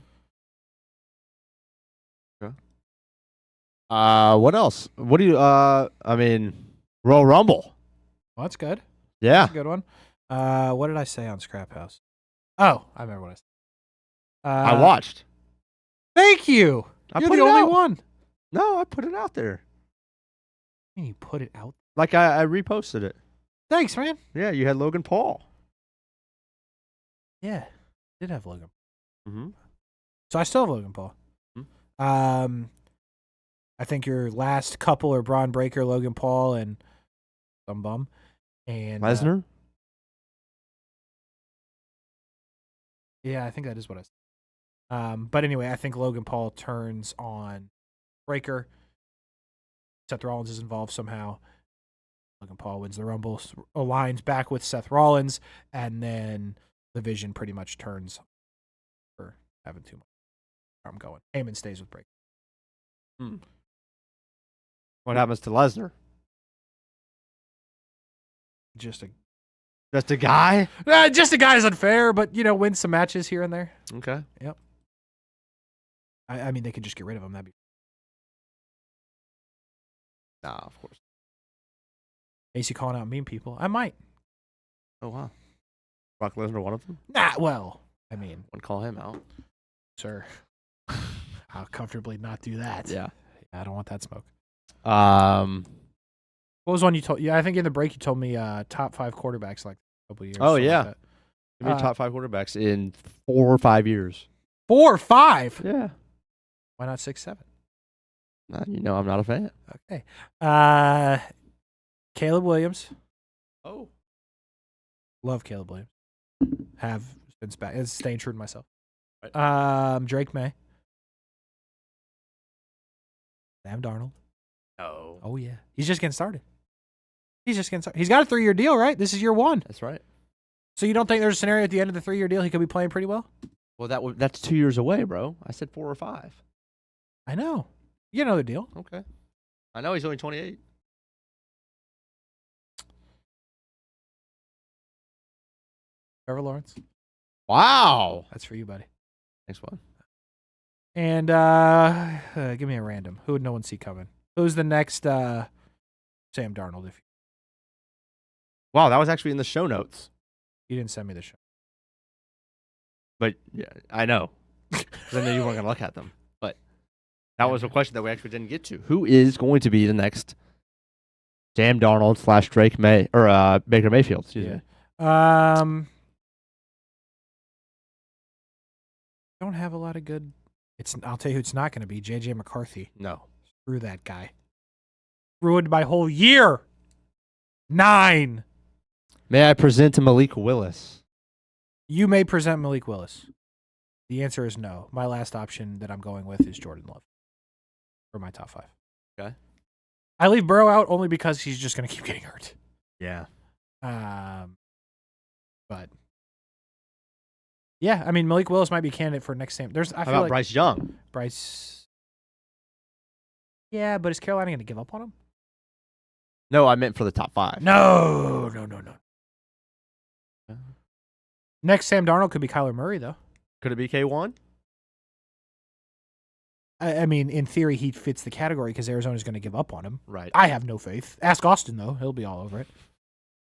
[SPEAKER 3] What else? What do you, Royal Rumble.
[SPEAKER 11] Well, that's good.
[SPEAKER 3] Yeah.
[SPEAKER 11] That's a good one. What did I say on Scrap House? Oh, I remember what I said.
[SPEAKER 3] I watched.
[SPEAKER 11] Thank you. You're the only one.
[SPEAKER 3] No, I put it out there.
[SPEAKER 11] I mean, you put it out?
[SPEAKER 3] Like I reposted it.
[SPEAKER 11] Thanks, man.
[SPEAKER 3] Yeah, you had Logan Paul.
[SPEAKER 11] Yeah, did have Logan.
[SPEAKER 3] Mm-hmm.
[SPEAKER 11] So I still have Logan Paul. I think your last couple are Braun Breaker, Logan Paul, and some bum. And
[SPEAKER 3] Lesnar?
[SPEAKER 11] Yeah, I think that is what I said. But anyway, I think Logan Paul turns on Breaker. Seth Rollins is involved somehow. Logan Paul wins the Rumble, aligns back with Seth Rollins, and then the Vision pretty much turns for having too much. I'm going. Heyman stays with Breaker.
[SPEAKER 3] What happens to Lesnar?
[SPEAKER 11] Just a
[SPEAKER 3] guy?
[SPEAKER 11] Just a guy is unfair, but, wins some matches here and there.
[SPEAKER 3] Okay.
[SPEAKER 11] Yep. I mean, they could just get rid of him. That'd be.
[SPEAKER 3] Nah, of course.
[SPEAKER 11] AC calling out mean people. I might.
[SPEAKER 3] Oh, wow. Brock Lesnar, one of them?
[SPEAKER 11] Nah, well, I mean.
[SPEAKER 3] Wouldn't call him out.
[SPEAKER 11] Sir. I'll comfortably not do that.
[SPEAKER 3] Yeah.
[SPEAKER 11] I don't want that smoke. What was one you told? Yeah, I think in the break you told me top 5 quarterbacks like a couple of years.
[SPEAKER 3] Oh, yeah.
[SPEAKER 11] Like
[SPEAKER 3] Give me top 5 quarterbacks in 4 or 5 years.
[SPEAKER 11] 4 or 5?
[SPEAKER 3] Yeah.
[SPEAKER 11] Why not 6, 7?
[SPEAKER 3] You know I'm not a fan.
[SPEAKER 11] Okay. Caleb Williams.
[SPEAKER 3] Oh.
[SPEAKER 11] Love Caleb Williams. Have been staying true to myself. Right. Drake May. Sam Darnold.
[SPEAKER 3] No.
[SPEAKER 11] Oh, yeah. He's just getting started. He's got a 3-year deal, right? This is year 1.
[SPEAKER 3] That's right.
[SPEAKER 11] So you don't think there's a scenario at the end of the 3-year deal he could be playing pretty well?
[SPEAKER 3] Well, that's 2 years away, bro. I said 4 or 5.
[SPEAKER 11] I know. You get another deal.
[SPEAKER 3] Okay. I know he's only 28.
[SPEAKER 11] Trevor Lawrence.
[SPEAKER 3] Wow.
[SPEAKER 11] That's for you, buddy.
[SPEAKER 3] Thanks, bud.
[SPEAKER 11] And give me a random. Who would no one see coming? Who's the next Sam Darnold?
[SPEAKER 3] Wow, that was actually in the show notes.
[SPEAKER 11] You didn't send me the show.
[SPEAKER 3] But yeah, I know. Because I know you weren't going to look at them. But that was a question that we actually didn't get to. Who is going to be the next Sam Darnold / Drake May or Baker Mayfield? Excuse me.
[SPEAKER 11] Don't have a lot of good. I'll tell you who it's not going to be. J.J. McCarthy.
[SPEAKER 3] No.
[SPEAKER 11] Screw that guy. Ruined my whole year. 9.
[SPEAKER 3] May I present to Malik Willis?
[SPEAKER 11] You may present Malik Willis. The answer is no. My last option that I'm going with is Jordan Love for my top 5.
[SPEAKER 3] Okay.
[SPEAKER 11] I leave Burrow out only because he's just going to keep getting hurt.
[SPEAKER 3] Yeah.
[SPEAKER 11] But yeah, I mean Malik Willis might be a candidate for next Sam.
[SPEAKER 3] How about Bryce Young?
[SPEAKER 11] Bryce. Yeah, but is Carolina going to give up on him?
[SPEAKER 3] No, I meant for the top 5.
[SPEAKER 11] No. Next Sam Darnold could be Kyler Murray, though.
[SPEAKER 3] Could it be K1?
[SPEAKER 11] I mean, in theory, he fits the category because Arizona's going to give up on him.
[SPEAKER 3] Right.
[SPEAKER 11] I have no faith. Ask Austen, though. He'll be all over it.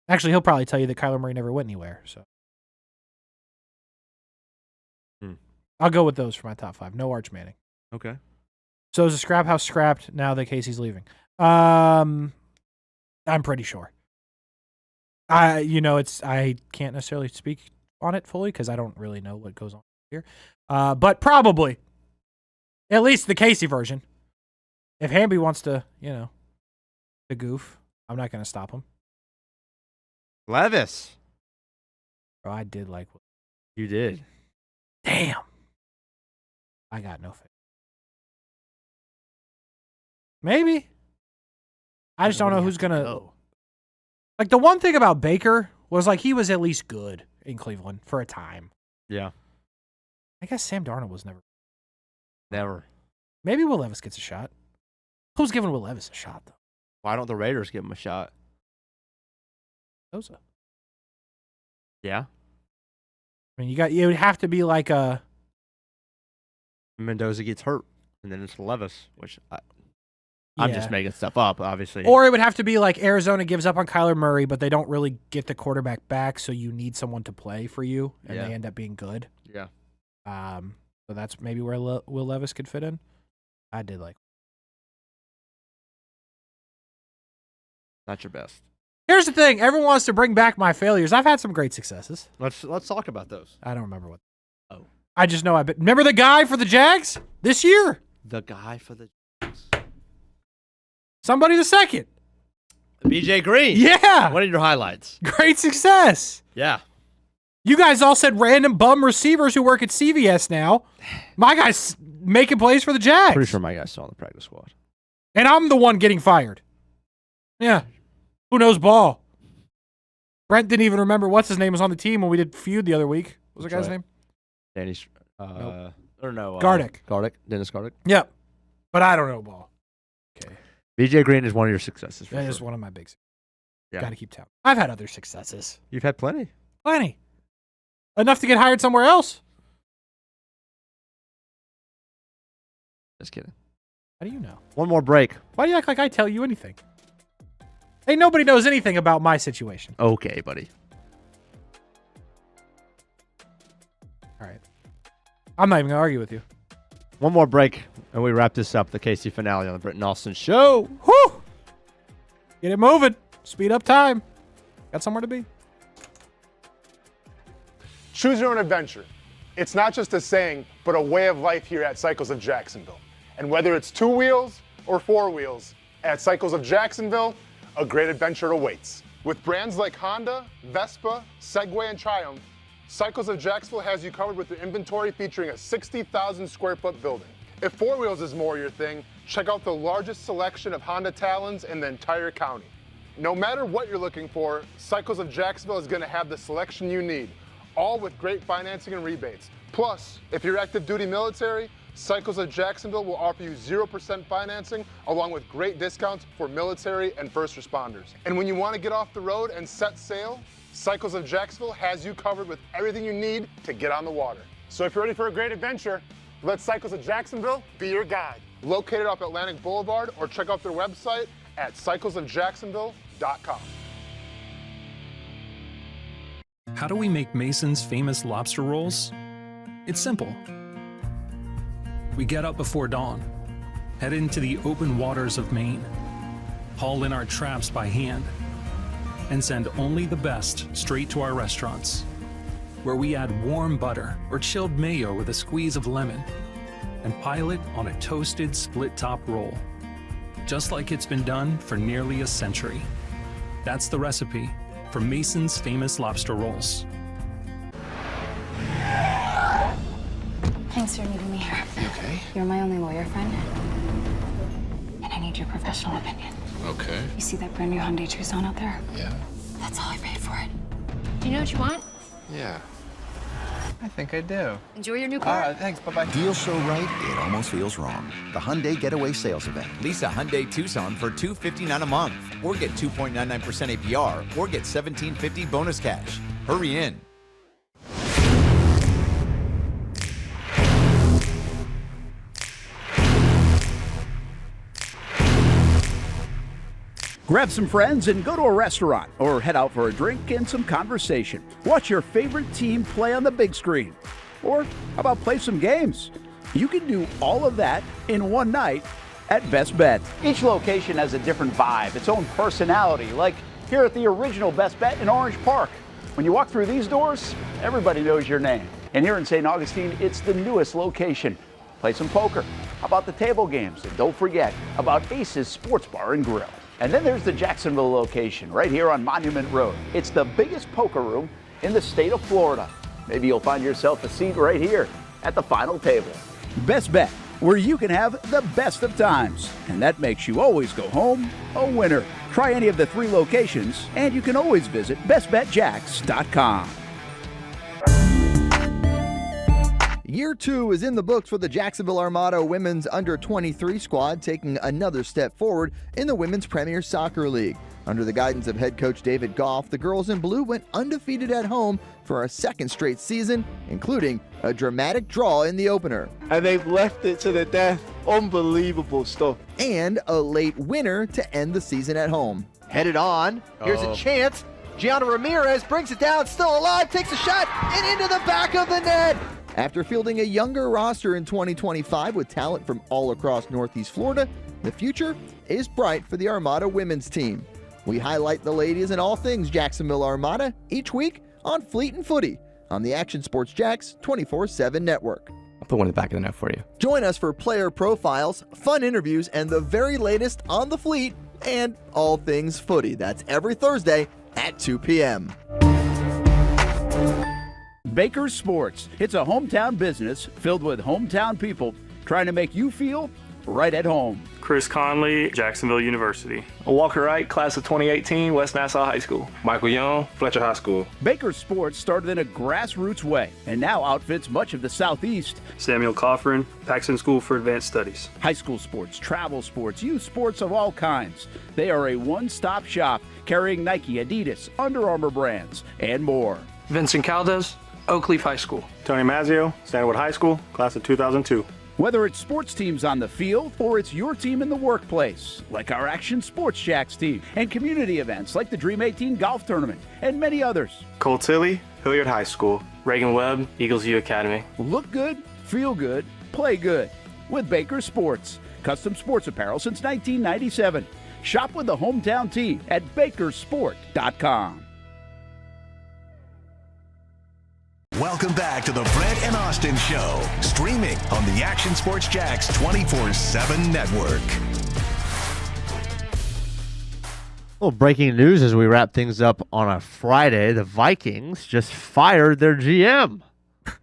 [SPEAKER 11] Actually, he'll probably tell you that Kyler Murray never went anywhere. So I'll go with those for my top 5. No Arch Manning.
[SPEAKER 3] Okay.
[SPEAKER 11] So is the scrap house scrapped now that Kasey's leaving? I'm pretty sure. I can't necessarily speak on it fully because I don't really know what goes on here. But probably, at least the Kasey version. If Hamby wants to, to goof, I'm not going to stop him.
[SPEAKER 3] Levis.
[SPEAKER 11] Bro, I did like.
[SPEAKER 3] You did.
[SPEAKER 11] Damn. I got no faith. Maybe. I just don't know who's going to. Like, the one thing about Baker was, like, he was at least good in Cleveland for a time.
[SPEAKER 3] Yeah.
[SPEAKER 11] I guess Sam Darnold was never.
[SPEAKER 3] Never.
[SPEAKER 11] Maybe Will Levis gets a shot. Who's giving Will Levis a shot, though?
[SPEAKER 3] Why don't the Raiders give him a shot?
[SPEAKER 11] Mendoza.
[SPEAKER 3] Yeah.
[SPEAKER 11] I mean, it would have to be like a.
[SPEAKER 3] Mendoza gets hurt, and then it's Levis, which I'm just making stuff up, obviously.
[SPEAKER 11] Or it would have to be like Arizona gives up on Kyler Murray, but they don't really get the quarterback back, so you need someone to play for you, and they end up being good.
[SPEAKER 3] Yeah.
[SPEAKER 11] So that's maybe where Will Levis could fit in. I did like.
[SPEAKER 3] Not your best.
[SPEAKER 11] Here's the thing: everyone wants to bring back my failures. I've had some great successes.
[SPEAKER 3] Let's talk about those.
[SPEAKER 11] I don't remember what. Oh, I just know remember the guy for the Jags this year.
[SPEAKER 3] The guy for the Jags.
[SPEAKER 11] Somebody the second.
[SPEAKER 3] BJ Green.
[SPEAKER 11] Yeah.
[SPEAKER 3] What are your highlights?
[SPEAKER 11] Great success.
[SPEAKER 3] Yeah.
[SPEAKER 11] You guys all said random bum receivers who work at CVS now. My guy's making plays for the Jags.
[SPEAKER 3] Pretty sure my guy's still on the practice squad.
[SPEAKER 11] And I'm the one getting fired. Yeah. Who knows ball? Brent didn't even remember what's his name was on the team when we did feud the other week. What was the guy's name?
[SPEAKER 3] Danny's.
[SPEAKER 11] Nope.
[SPEAKER 3] Or no.
[SPEAKER 11] Gardick.
[SPEAKER 3] Dennis Gardick.
[SPEAKER 11] Yep. But I don't know ball. Okay.
[SPEAKER 3] BJ Green is one of your successes.
[SPEAKER 11] That is one of my big successes.
[SPEAKER 3] Yeah.
[SPEAKER 11] Got to keep talent. I've had other successes.
[SPEAKER 3] You've had plenty.
[SPEAKER 11] Plenty. Enough to get hired somewhere else.
[SPEAKER 3] Just kidding.
[SPEAKER 11] How do you know?
[SPEAKER 3] One more break.
[SPEAKER 11] Why do you act like I tell you anything? Hey, nobody knows anything about my situation.
[SPEAKER 3] Okay, buddy.
[SPEAKER 11] All right. I'm not even going to argue with you.
[SPEAKER 3] One more break, and we wrap this up. The Kasey finale on the Brent and Austen Show.
[SPEAKER 11] Whew! Get it moving. Speed up time. Got somewhere to be.
[SPEAKER 17] Choose your own adventure. It's not just a saying, but a way of life here at Cycles of Jacksonville. And whether it's 2 wheels or 4 wheels, at Cycles of Jacksonville, a great adventure awaits. With brands like Honda, Vespa, Segway, and Triumph, Cycles of Jacksonville has you covered with the inventory featuring a 60,000 square foot building. If 4 wheels is more your thing, check out the largest selection of Honda Talons in the entire county. No matter what you're looking for, Cycles of Jacksonville is going to have the selection you need, all with great financing and rebates. Plus, if you're active duty military, Cycles of Jacksonville will offer you 0% financing along with great discounts for military and first responders. And when you want to get off the road and set sail, Cycles of Jacksonville has you covered with everything you need to get on the water. So if you're ready for a great adventure, let Cycles of Jacksonville be your guide. Located off Atlantic Boulevard, or check out their website at cyclesofjacksonville.com.
[SPEAKER 19] How do we make Mason's famous lobster rolls? It's simple. We get up before dawn, head into the open waters of Maine, haul in our traps by hand, and send only the best straight to our restaurants, where we add warm butter or chilled mayo with a squeeze of lemon and pile it on a toasted split-top roll, just like it's been done for nearly a century. That's the recipe for Mason's famous lobster rolls.
[SPEAKER 20] Thanks for meeting me here.
[SPEAKER 21] You okay?
[SPEAKER 20] You're my only lawyer friend, and I need your professional opinion.
[SPEAKER 21] Okay.
[SPEAKER 20] You see that brand new Hyundai Tucson out there?
[SPEAKER 21] Yeah.
[SPEAKER 20] That's all I paid for it. Do you know what you want?
[SPEAKER 21] Yeah. I think I do.
[SPEAKER 20] Enjoy your new car.
[SPEAKER 21] Thanks. Bye-bye.
[SPEAKER 22] Deal so right, it almost feels wrong. The Hyundai Getaway Sales Event.
[SPEAKER 23] Lease a Hyundai Tucson for $259 a month, or get 2.99% APR, or get $1,750 bonus cash. Hurry in.
[SPEAKER 18] Grab some friends and go to a restaurant, or head out for a drink and some conversation. Watch your favorite team play on the big screen. Or how about play some games? You can do all of that in one night at Best Bet.
[SPEAKER 4] Each location has a different vibe, its own personality, like here at the original Best Bet in Orange Park. When you walk through these doors, everybody knows your name. And here in St. Augustine, it's the newest location. Play some poker. How about the table games? And don't forget about Ace's Sports Bar and Grill. And then there's the Jacksonville location right here on Monument Road. It's the biggest poker room in the state of Florida. Maybe you'll find yourself a seat right here at the final table.
[SPEAKER 18] Best Bet, where you can have the best of times. And that makes you always go home a winner. Try any of the 3 locations, and you can always visit bestbetjax.com.
[SPEAKER 15] Year 2 is in the books for the Jacksonville Armada women's under-23 squad, taking another step forward in the Women's Premier Soccer League. Under the guidance of head coach David Goff, the girls in blue went undefeated at home for a second straight season, including a dramatic draw in the opener.
[SPEAKER 24] And they've left it to the death. Unbelievable stuff.
[SPEAKER 15] And a late winner to end the season at home.
[SPEAKER 25] Headed on. Here's a chance. Gianna Ramirez brings it down, still alive, takes a shot, and into the back of the net.
[SPEAKER 15] After fielding a younger roster in 2025 with talent from all across Northeast Florida, the future is bright for the Armada women's team. We highlight the ladies and all things Jacksonville Armada each week on Fleet and Footy on the Action Sports Jacks 24/7 network.
[SPEAKER 5] I'll put one in the back of the net for you.
[SPEAKER 15] Join us for player profiles, fun interviews, and the very latest on the Fleet and all things footy. That's every Thursday at 2 p.m.
[SPEAKER 18] Baker's Sports. It's a hometown business filled with hometown people trying to make you feel right at home.
[SPEAKER 10] Chris Conley, Jacksonville University. Walker Wright, class of 2018, West Nassau High School. Michael Young, Fletcher High School.
[SPEAKER 18] Baker's Sports started in a grassroots way and now outfits much of the Southeast.
[SPEAKER 10] Samuel Coffrin, Paxton School for Advanced Studies.
[SPEAKER 18] High school sports, travel sports, youth sports of all kinds. They are a one-stop shop carrying Nike, Adidas, Under Armour brands, and more.
[SPEAKER 7] Vincent Caldes, Oakleaf High School.
[SPEAKER 10] Tony Mazzio, Stanwood High School, class of 2002.
[SPEAKER 18] Whether it's sports teams on the field or it's your team in the workplace, like our Action Sports Jacks team, and community events like the Dream 18 Golf Tournament, and many others.
[SPEAKER 10] Cole Tilley, Hilliard High School.
[SPEAKER 7] Reagan Webb, Eagles View Academy.
[SPEAKER 18] Look good, feel good, play good with Baker Sports. Custom sports apparel since 1997. Shop with the hometown team at bakersport.com.
[SPEAKER 1] Welcome back to the Brent and Austen Show, streaming on the Action Sports Jax 24/7 network.
[SPEAKER 3] Well, breaking news as we wrap things up on a Friday, the Vikings just fired their GM.
[SPEAKER 11] What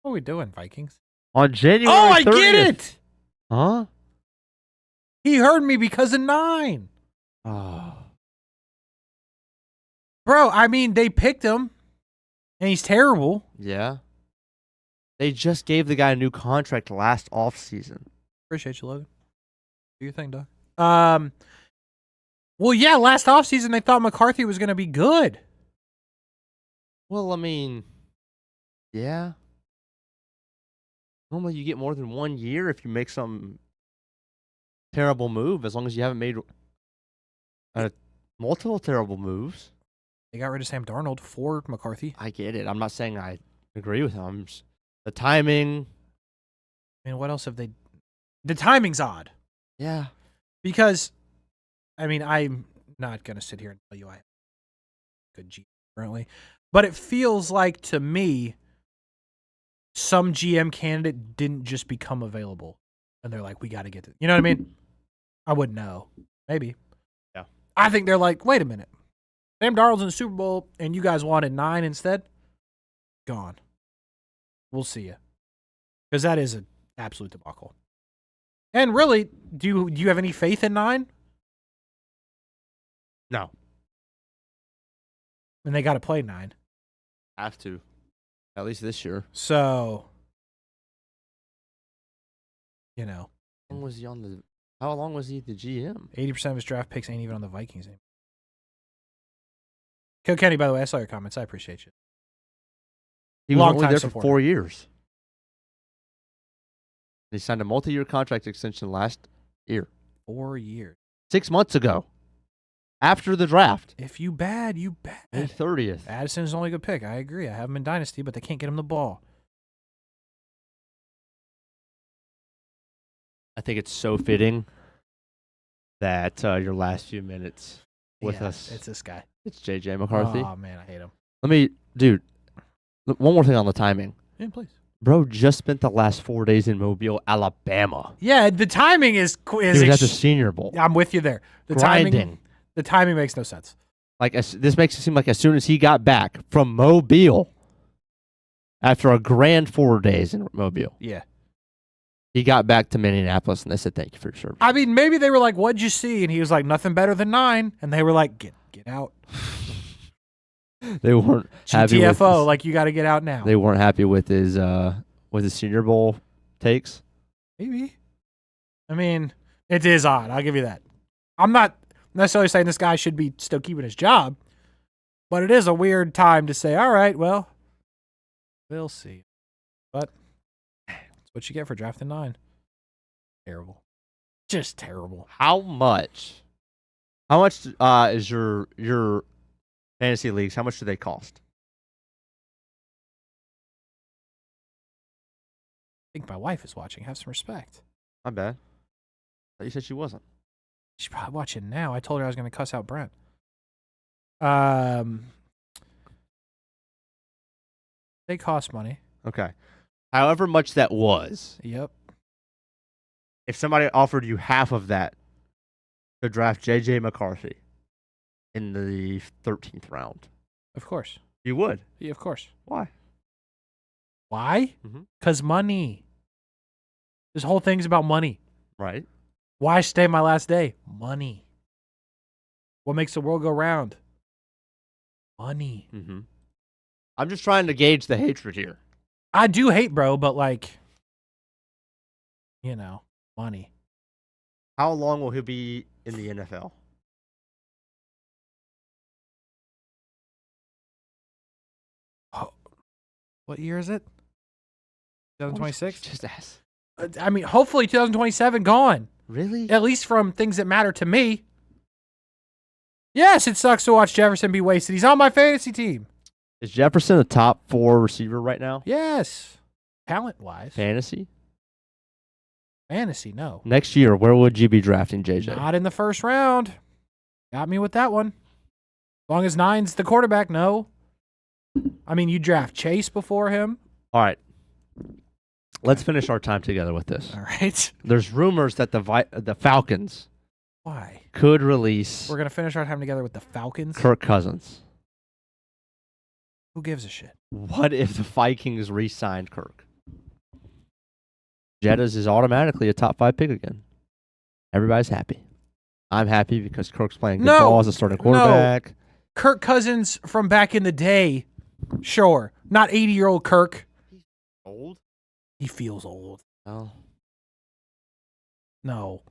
[SPEAKER 11] are we doing, Vikings?
[SPEAKER 3] On January 30th.
[SPEAKER 11] Oh, I get it!
[SPEAKER 3] Huh?
[SPEAKER 11] He heard me because of 9.
[SPEAKER 3] Oh.
[SPEAKER 11] Bro, I mean, they picked him, and he's terrible.
[SPEAKER 3] Yeah. They just gave the guy a new contract last offseason.
[SPEAKER 11] Appreciate you, Logan. Do your thing, dog. Well, yeah, last offseason they thought McCarthy was going to be good.
[SPEAKER 3] Well, I mean, yeah. Normally you get more than 1 year if you make some terrible move, as long as you haven't made multiple terrible moves.
[SPEAKER 11] They got rid of Sam Darnold for McCarthy.
[SPEAKER 3] I get it. I'm not saying I agree with him. The timing.
[SPEAKER 11] I mean, what else have they... The timing's odd.
[SPEAKER 3] Yeah.
[SPEAKER 11] Because, I mean, I'm not going to sit here and tell you I have a good GM currently, but it feels like, to me, some GM candidate didn't just become available. And they're like, we got to get to... You know what I mean? I wouldn't know. Maybe.
[SPEAKER 3] Yeah.
[SPEAKER 11] I think they're like, wait a minute. Sam Darnold's in the Super Bowl, and you guys wanted 9 instead? Gone. We'll see you. Because that is an absolute debacle. And really, do you have any faith in 9?
[SPEAKER 3] No.
[SPEAKER 11] And they got to play 9.
[SPEAKER 3] Have to. At least this year.
[SPEAKER 11] So, you know.
[SPEAKER 3] How long was he how long was he the GM?
[SPEAKER 11] 80% of his draft picks ain't even on the Vikings anymore. Kilkenny, by the way, I saw your comments. I appreciate you.
[SPEAKER 3] He was only there
[SPEAKER 11] supporter.
[SPEAKER 3] for 4 years. He signed a multi-year contract extension last year.
[SPEAKER 11] 4 years.
[SPEAKER 3] 6 months ago. After the draft.
[SPEAKER 11] If you bad, you bad.
[SPEAKER 3] May 30th.
[SPEAKER 11] Addison's only a good pick. I agree. I have him in Dynasty, but they can't get him the ball.
[SPEAKER 3] I think it's so fitting that your last few minutes with us.
[SPEAKER 11] It's this guy.
[SPEAKER 3] It's JJ McCarthy.
[SPEAKER 11] Oh, man, I hate him.
[SPEAKER 3] Dude, one more thing on the timing.
[SPEAKER 11] Yeah, please.
[SPEAKER 3] Bro just spent the last 4 days in Mobile, Alabama.
[SPEAKER 11] Yeah, the timing is
[SPEAKER 3] He was at the Senior Bowl.
[SPEAKER 11] I'm with you there. The timing makes no sense.
[SPEAKER 3] Like this makes it seem like as soon as he got back from Mobile, after a grand 4 days in Mobile,
[SPEAKER 11] yeah,
[SPEAKER 3] he got back to Minneapolis and they said, "Thank you for your service."
[SPEAKER 11] I mean, maybe they were like, "What'd you see?" And he was like, "Nothing better than 9." And they were like, "Get out."
[SPEAKER 3] They weren't happy with
[SPEAKER 11] GTFO, like you got to get out now.
[SPEAKER 3] They weren't happy with his Senior Bowl takes.
[SPEAKER 11] Maybe. I mean, it is odd. I'll give you that. I'm not necessarily saying this guy should be still keeping his job, but it is a weird time to say, all right, well, we'll see. But that's what you get for drafting 9. Terrible. Just terrible.
[SPEAKER 3] How much is your fantasy leagues? How much do they cost?
[SPEAKER 11] I think my wife is watching. Have some respect.
[SPEAKER 3] My bad. You said she wasn't.
[SPEAKER 11] She's probably watching now. I told her I was going to cuss out Brent. They cost money.
[SPEAKER 3] Okay. However much that was.
[SPEAKER 11] Yep.
[SPEAKER 3] If somebody offered you half of that to draft J.J. McCarthy in the 13th round.
[SPEAKER 11] Of course.
[SPEAKER 3] You would?
[SPEAKER 11] Yeah, of course.
[SPEAKER 3] Why?
[SPEAKER 11] Why?
[SPEAKER 3] Mhm.
[SPEAKER 11] 'Cause money. This whole thing's about money.
[SPEAKER 3] Right.
[SPEAKER 11] Why stay my last day? Money. What makes the world go round? Money.
[SPEAKER 3] Mm-hmm. I'm just trying to gauge the hatred here.
[SPEAKER 11] I do hate, bro, but like, you know, money.
[SPEAKER 3] How long will he be in the NFL?
[SPEAKER 11] Oh, what year is it? 2026?
[SPEAKER 3] Just ask.
[SPEAKER 11] I mean, hopefully 2027 gone.
[SPEAKER 3] Really?
[SPEAKER 11] At least from things that matter to me. Yes, it sucks to watch Jefferson be wasted. He's on my fantasy team.
[SPEAKER 3] Is Jefferson a top 4 receiver right now?
[SPEAKER 11] Yes. Talent-wise.
[SPEAKER 3] Fantasy?
[SPEAKER 11] Fantasy, no.
[SPEAKER 3] Next year, where would you be drafting JJ?
[SPEAKER 11] Not in the first round. Got me with that one. As long as 9's the quarterback, no. I mean, you draft Chase before him.
[SPEAKER 3] All right. Let's finish our time together with this.
[SPEAKER 11] All right.
[SPEAKER 3] There's rumors that the Falcons could release
[SPEAKER 11] We're going to finish our time together with the Falcons?
[SPEAKER 3] Kirk Cousins.
[SPEAKER 11] Who gives a shit?
[SPEAKER 3] What if the Vikings re-signed Kirk? Jettas is automatically a top 5 pick again. Everybody's happy. I'm happy because Kirk's playing good ball as a starting quarterback.
[SPEAKER 11] No. Kirk Cousins from back in the day, sure. Not 80-year-old Kirk.
[SPEAKER 3] Old?
[SPEAKER 11] He feels old.
[SPEAKER 3] Oh.
[SPEAKER 11] No.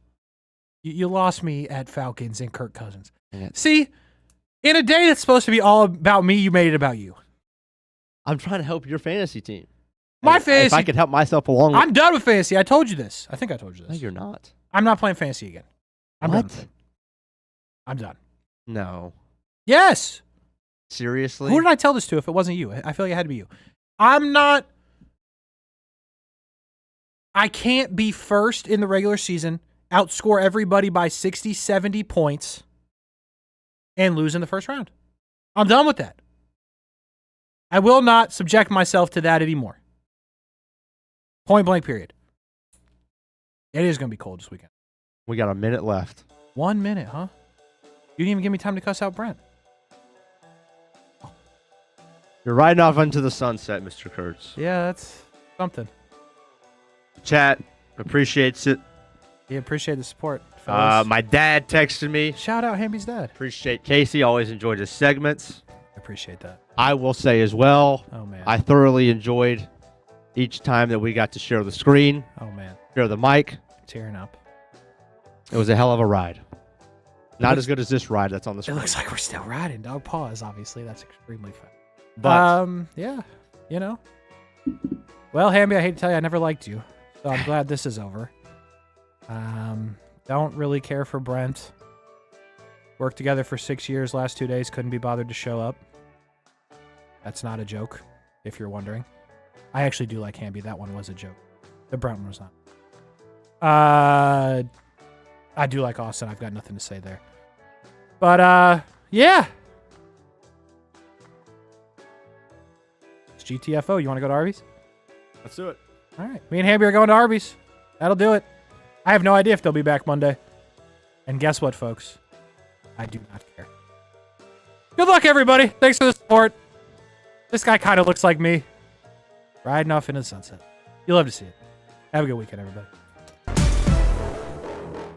[SPEAKER 11] You lost me at Falcons and Kirk Cousins.
[SPEAKER 3] Yeah.
[SPEAKER 11] See, in a day that's supposed to be all about me, you made it about you.
[SPEAKER 3] I'm trying to help your fantasy team.
[SPEAKER 11] Fantasy.
[SPEAKER 3] If I could help myself along.
[SPEAKER 11] I'm done with fantasy. I told you this. I think I told you this.
[SPEAKER 3] No, you're not.
[SPEAKER 11] I'm not playing fantasy again. I'm
[SPEAKER 3] What?
[SPEAKER 11] done. I'm done.
[SPEAKER 3] No.
[SPEAKER 11] Yes.
[SPEAKER 3] Seriously?
[SPEAKER 11] Who did I tell this to if it wasn't you? I feel like it had to be you. I'm not. I can't be first in the regular season, outscore everybody by 60, 70 points, and lose in the first round. I'm done with that. I will not subject myself to that anymore. Point blank, period. It is going to be cold this weekend.
[SPEAKER 3] We got a minute left.
[SPEAKER 11] 1 minute, huh? You didn't even give me time to cuss out Brent.
[SPEAKER 3] You're riding off into the sunset, Mr. Kuhrts.
[SPEAKER 11] Yeah, that's something.
[SPEAKER 3] Chat appreciates it.
[SPEAKER 11] Yeah, appreciate the support, fellas.
[SPEAKER 3] My dad texted me.
[SPEAKER 11] Shout out Hamby's dad.
[SPEAKER 3] Appreciate Kasey. Always enjoyed his segments.
[SPEAKER 11] I appreciate that.
[SPEAKER 3] I will say as well,
[SPEAKER 11] Oh, man.
[SPEAKER 3] I thoroughly enjoyed each time that we got to share the screen,
[SPEAKER 11] Oh, man.
[SPEAKER 3] share the mic.
[SPEAKER 11] Tearing up.
[SPEAKER 3] It was a hell of a ride. Not as good as this ride that's on the
[SPEAKER 11] It
[SPEAKER 3] screen.
[SPEAKER 11] looks like we're still riding. Dog pause, obviously. That's extremely fun.
[SPEAKER 3] But
[SPEAKER 11] yeah, you know. Well, Hamby, I hate to tell you, I never liked you. So I'm glad this is over. Don't really care for Brent. Worked together for 6 years. Last 2 days, couldn't be bothered to show up. That's not a joke, if you're wondering. I actually do like Hamby. That one was a joke. The Brent one was not. I do like Austen. I've got nothing to say there. But, yeah. It's GTFO. You want to go to Arby's?
[SPEAKER 3] let's do it.
[SPEAKER 11] All right. Me and Hamby are going to Arby's. That'll do it. I have no idea if they'll be back Monday. And guess what, folks? I do not care. Good luck, everybody. Thanks for the support. This guy kind of looks like me. Riding off into the sunset. You'll love to see it. Have a good weekend, everybody.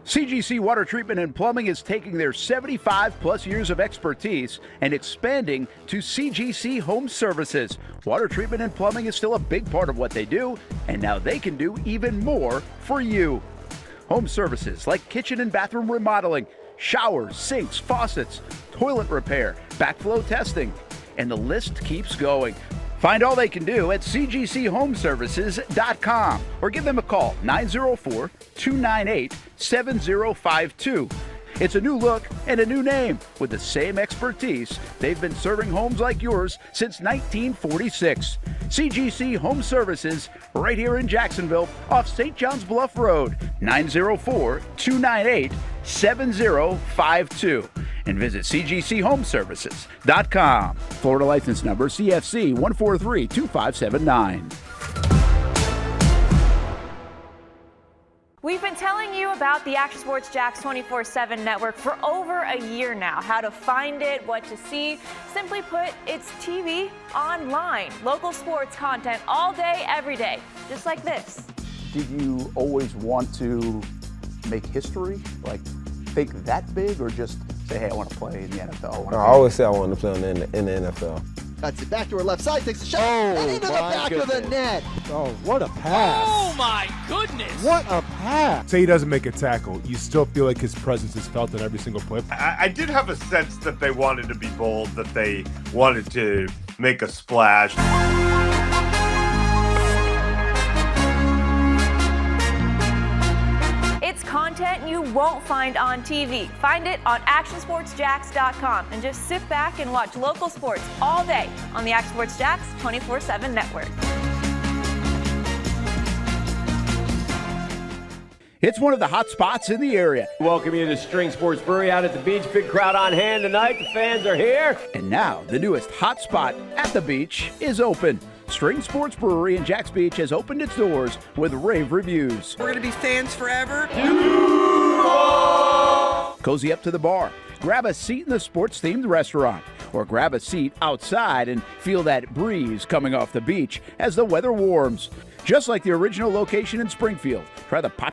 [SPEAKER 18] CGC Water Treatment and Plumbing is taking their 75-plus years of expertise and expanding to CGC Home Services. Water treatment and plumbing is still a big part of what they do, and now they can do even more for you. Home services like kitchen and bathroom remodeling, showers, sinks, faucets, toilet repair, backflow testing, and the list keeps going. Find all they can do at cgchomeservices.com or give them a call, 904-298-7052. It's a new look and a new name with the same expertise. They've been serving homes like yours since 1946. CGC Home Services, right here in Jacksonville off St. John's Bluff Road, 904-298-7052. And visit cgchomeservices.com. Florida license number CFC 1432579.
[SPEAKER 5] We've been telling you about the Action Sports Jax 24/7 network for over a year now. How to find it, what to see. Simply put, it's TV online. Local sports content all day, every day. Just like this.
[SPEAKER 4] Did you always want to make history? Like, think that big, or just say, hey, I want to play in the NFL?
[SPEAKER 8] I always say I wanted to play in the NFL.
[SPEAKER 15] Cuts it back to her left side, takes a shot, and into the back of the net.
[SPEAKER 2] Oh, what a pass.
[SPEAKER 9] Oh, my goodness.
[SPEAKER 2] What a pass. Say he doesn't make a tackle. You still feel like his presence is felt in every single play.
[SPEAKER 13] I did have a sense that they wanted to be bold, that they wanted to make a splash.
[SPEAKER 5] It's content you won't find on TV. Find it on actionsportsjax.com and just sit back and watch local sports all day on the Action Sports Jax 24/7 network.
[SPEAKER 18] It's one of the hot spots in the area.
[SPEAKER 6] Welcome you to String Sports Brewery out at the beach. Big crowd on hand tonight. The fans are here.
[SPEAKER 18] And now the newest hot spot at the beach is open. String Sports Brewery in Jax Beach has opened its doors with rave reviews.
[SPEAKER 9] We're going to be fans forever.
[SPEAKER 18] Cozy up to the bar. Grab a seat in the sports-themed restaurant, or grab a seat outside and feel that breeze coming off the beach as the weather warms. Just like the original location in Springfield, try the